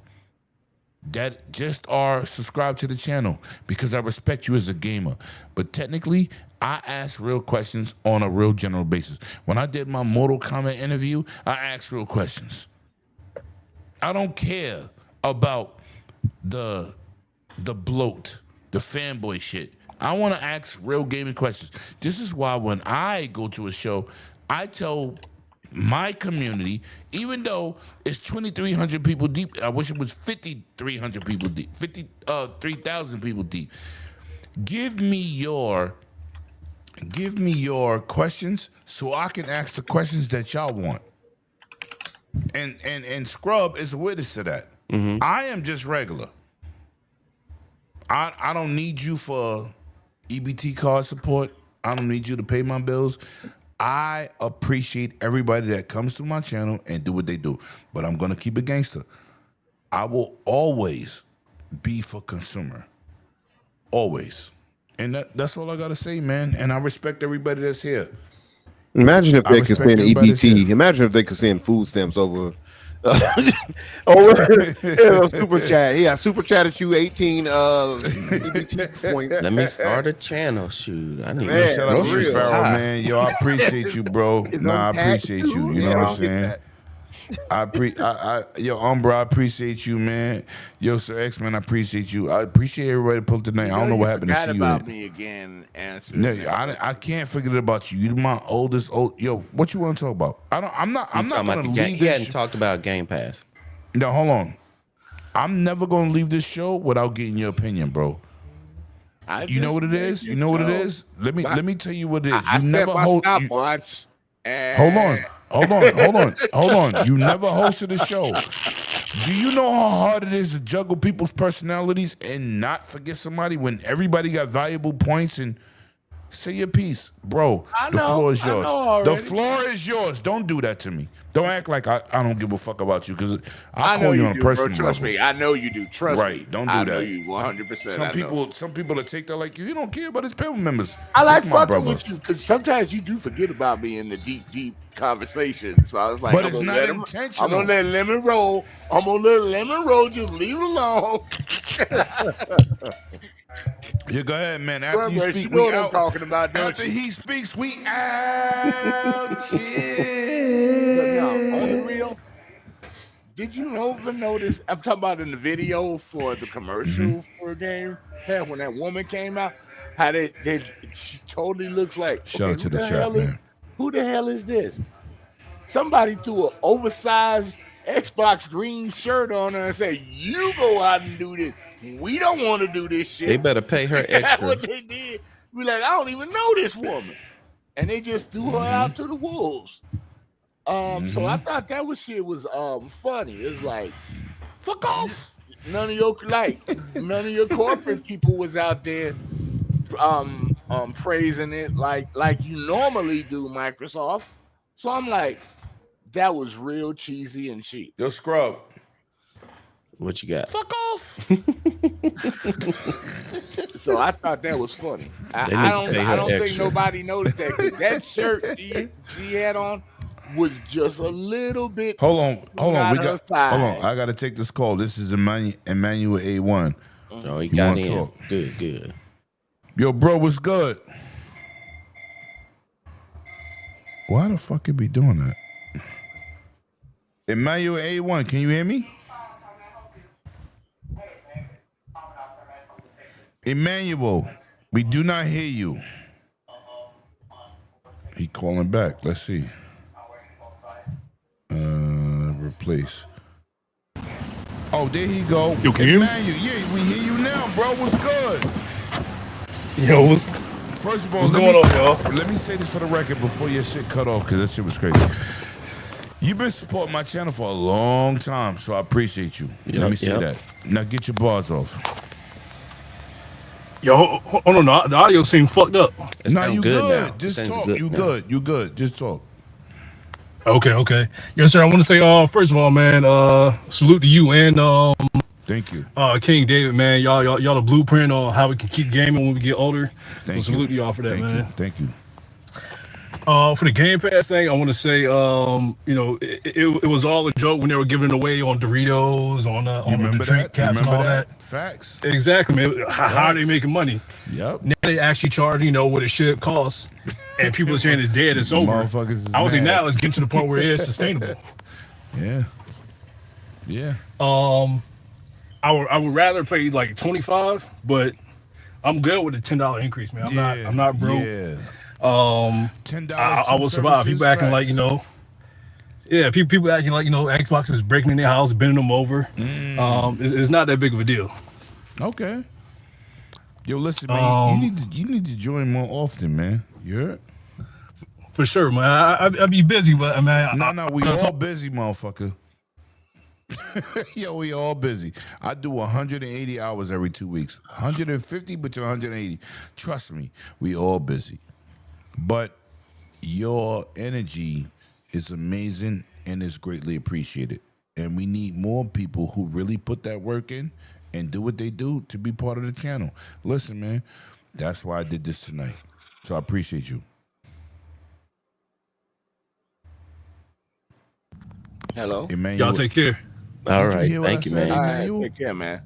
that just are subscribed to the channel because I respect you as a gamer. But technically, I ask real questions on a real general basis. When I did my Mortal Kombat interview, I asked real questions. I don't care about the bloat, the fanboy shit. I want to ask real gaming questions. This is why when I go to a show, I tell my community, even though it's 2,300 people deep, I wish it was 5,300 people deep, 3,000 people deep. Give me your questions so I can ask the questions that y'all want. And Scrub is a witness to that. I am just regular. I don't need you for EBT card support. I don't need you to pay my bills. I appreciate everybody that comes to my channel and do what they do. But I'm going to keep it gangster. I will always be for consumer. Always. And that's all I got to say, man. And I respect everybody that's here. Imagine if they could send EBT. Imagine if they could send food stamps over super chat. Yeah, super chat at you 18 EBT points. Let me start a channel. Shoot, I need Man, shout out to you, Pharaoh, man. Yo, I appreciate you, bro. I appreciate you. You know what I'm saying? Yo, Umbra, I appreciate you, man. Yo, Sir X, man, I appreciate you. I appreciate everybody pulled tonight. I don't know what happened to see you. About me again, no, I can't forget about you. You're my oldest. Yo, what you want to talk about? I'm not gonna leave this. You hadn't talked about Gamepass. No, hold on. I'm never gonna leave this show without getting your opinion, bro. You know what it is? You know what it is? Let me tell you what it is. You never hold. Hold on. You never hosted a show. Do you know how hard it is to juggle people's personalities and not forget somebody when everybody got valuable points? And say your piece, bro. The floor is yours. The floor is yours. Don't do that to me. Don't act like I don't give a fuck about you, because I call you on a personal level. Trust me, I know you do. Trust me. Right, don't do I that. know you 100%. Some people that take that like you don't care about his family members. I like fucking with you because sometimes you do forget about me in the deep conversation. So I was like, but it's not intentional. I'm gonna let lemon roll. Just leave it alone. Yeah, go ahead, man. After you speak, you know we what out. I'm talking about. After he speaks, we out. On the real, did you ever notice? I'm talking about in the video for the commercial for a game. Yeah, when that woman came out, how she totally looks like. Shout out to the chat, man. Who the hell is this? Somebody threw an oversized Xbox green shirt on her and said, "You go out and do this. We don't want to do this shit." They better pay her extra. That's what they did. Be like, I don't even know this woman, and they just threw her out to the wolves. So I thought that shit was funny. It's like, fuck off. None of your corporate people was out there praising it like you normally do, Microsoft. So I'm like, that was real cheesy and cheap. Yo, Scrub. What you got? Fuck off. So I thought that was funny. I don't think nobody noticed that. 'Cause that shirt she had on was just a little bit. Hold on. I gotta take this call. This is Emmanuel A1. Oh, he got in. Talk? Good. Yo, bro, what's good? Why the fuck it be doing that? Emmanuel A1, can you hear me? Emmanuel, we do not hear you. He calling back. Let's see. Replace. Oh, there he go. Yo, can you? Yeah, we hear you now, bro. What's good? Yo, First of all, what's going on, y'all? Let me say this for the record before your shit cut off, because that shit was crazy. You've been supporting my channel for a long time, so I appreciate you. Let me say that. Now get your bars off. Yo, hold on. The audio seems fucked up. No, you good. Just talk. You good. Just talk. Okay. Yes, sir. I want to say, first of all, man, salute to you and thank you, King David, man. Y'all the blueprint on how we can keep gaming when we get older. Thank so salute to y'all for that, man. Thank you. For the Game Pass thing, I want to say, it was all a joke when they were giving it away on Doritos, on the drink caps and all that. Facts. Exactly, man. How are they making money? Yep. Now they actually charge, what it should cost, and people are saying it's dead, it's over. I would say now it's getting to the point where it is sustainable. Yeah. I would rather pay like $25, but I'm good with the $10 increase, man. I'm not broke. Yeah. $10. I will survive. People acting like people acting like Xbox is breaking in their house, bending them over. It's not that big of a deal. Okay. Yo, listen, man. You need to join more often, man. You heard? For sure, man. I be busy, but I mean, we all busy, motherfucker. Yo, we all busy. I do 180 hours every 2 weeks. 150, but you're 180. Trust me, we all busy. But your energy is amazing and is greatly appreciated. And we need more people who really put that work in and do what they do to be part of the channel. Listen, man, that's why I did this tonight. So I appreciate you. Hello. Emmanuel. Y'all take care. All right. Thank you, man. All right, take care, man.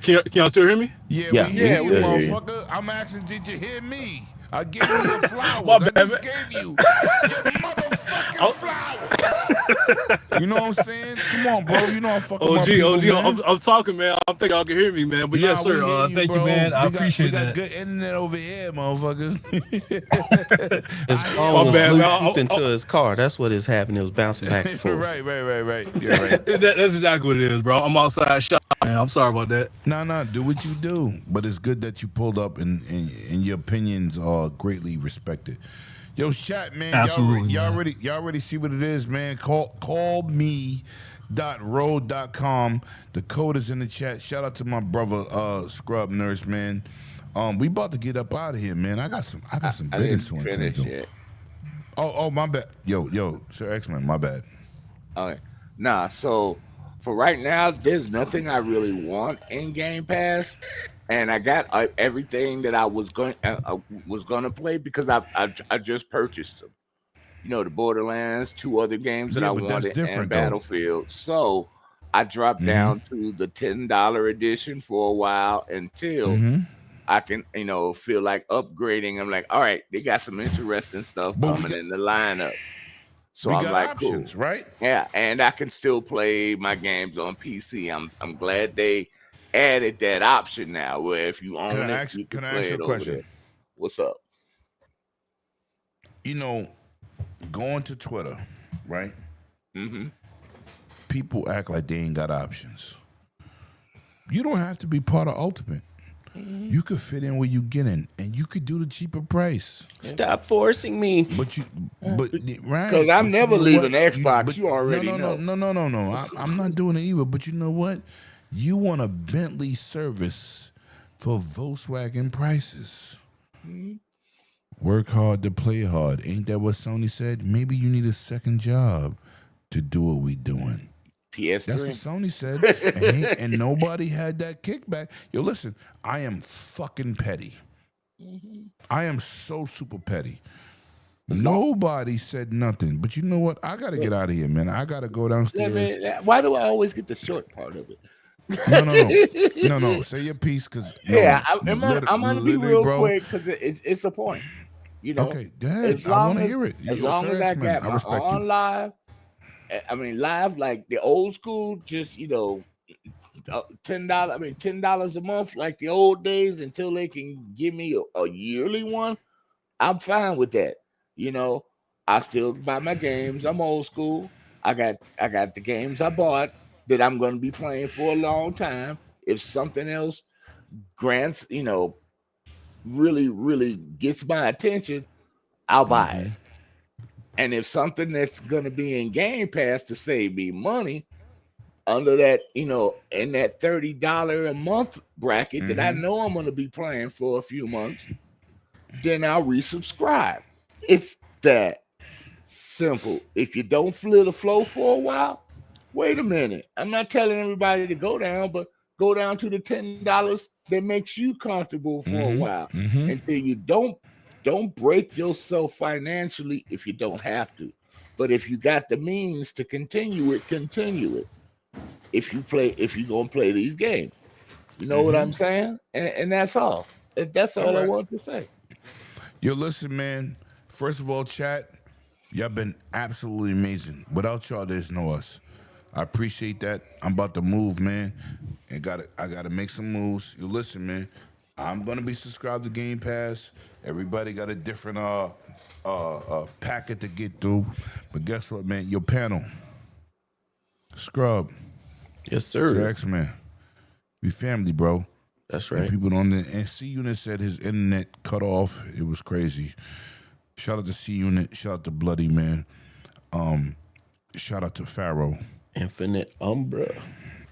Can y'all still hear me? Yeah, we hear you, still hear you. motherfucker. I'm asking, did you hear me? I gave you your flowers. My I bad, just man. gave you your motherfucking flowers. You know what I'm saying? Come on, bro. You know I'm fucking my people, man. I'm talking, man. I think y'all can hear me, man. But yes, we sir. hear you, Thank bro. you, man. I appreciate we got that. good internet over here, motherfucker. His phone was bad, man. Bluetoothed into his car. That's what is happening. It was bouncing back and forth. Right. You're right. That's exactly what it is, bro. I'm outside shop, man. I'm sorry about that. No, do what you do. But it's good that you pulled up and your opinions are greatly respected. Yo, chat, man. Absolutely, y'all already see what it is, man. Call me.road.com. The code is in the chat. Shout out to my brother, Scrub Nurse, man. We about to get up out of here, man. I got some business to attend to. Oh, my bad. Yo, Sir X-Man, my bad. All right. Nah, so for right now, there's nothing I really want in Game Pass, and I got everything that I was going to play because I just purchased them. You know, the Borderlands, 2 other games that I wanted, and Battlefield. So I dropped down to the $10 edition for a while until I can, feel like upgrading. I'm like, all right, they got some interesting stuff coming in the lineup. So I'm like, options, cool, right? Yeah, and I can still play my games on PC. I'm glad they added that option now, where if you own you can I play ask you it a over question? there. What's up? Going to Twitter, right? Mm-hmm. People act like they ain't got options. You don't have to be part of Ultimate. You could fit in where you get in, and you could do the cheaper price. Stop forcing me. But right? Because I'm never leaving Xbox. You already know. No. I'm not doing it either. But you know what? You want a Bentley service for Volkswagen prices. Work hard to play hard. Ain't that what Sony said? Maybe you need a second job to do what we doing. PS3. That's what Sony said. and nobody had that kickback. Yo, listen, I am fucking petty. I am so super petty. Nobody said nothing. But you know what? I got to get out of here, man. I got to go downstairs. Why do I always get the short part of it? No. Say your piece, because I'm gonna be real quick because it's a point. Okay, go ahead. I want to hear it. As long as I got my on live, live like the old school, just $10. $10 a month, like the old days, until they can give me a yearly one. I'm fine with that. I still buy my games. I'm old school. I got the games I bought that I'm going to be playing for a long time. If something else grants, really, really gets my attention, I'll buy it. And if something that's going to be in Game Pass to save me money under that, in that $30 a month bracket that I know I'm going to be playing for a few months, then I'll resubscribe. It's that simple. If you don't feel the flow for a while, wait a minute. I'm not telling everybody to go down, but go down to the $10 that makes you comfortable for a while until you don't break yourself financially if you don't have to. But if you got the means to continue it. If you're gonna play these games, you know what I'm saying? And that's all. That's all I want to say. Yo, listen, man. First of all, chat, y'all been absolutely amazing. Without y'all, there's no us. I appreciate that. I'm about to move, man. I gotta make some moves. You listen, man. I'm gonna be subscribed to Game Pass. Everybody got a different packet to get through. But guess what, man? Your panel. Scrub. Yes, sir. X-Man. We family, bro. That's And right. people on the and C Unit said his internet cut off. It was crazy. Shout out to C Unit. Shout out to Bloody Man. Shout out to Pharaoh. Infinite Umbra.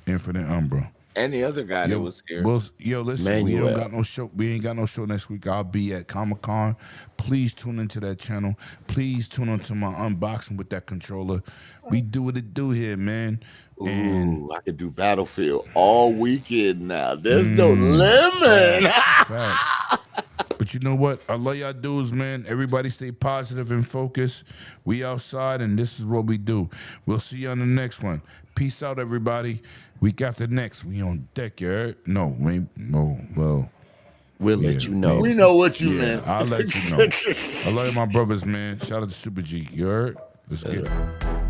Infinite Umbra. And the other guy that was here. Listen, we Manuel. don't got no show. We ain't got no show next week. I'll be at Comic-Con. Please tune into that channel. Please tune into my unboxing with that controller. We do what it do here, man. Ooh, I could do Battlefield all weekend now. There's no limit. Facts. But you know what? I love y'all dudes, man. Everybody stay positive and focused. We outside, and this is what we do. We'll see you on the next one. Peace out, everybody. Week after next, we on deck, you heard? No, well. We'll let you know. We know what you meant. I'll let you know. I love you, my brothers, man. Shout out to Super G. You heard? Let's get it.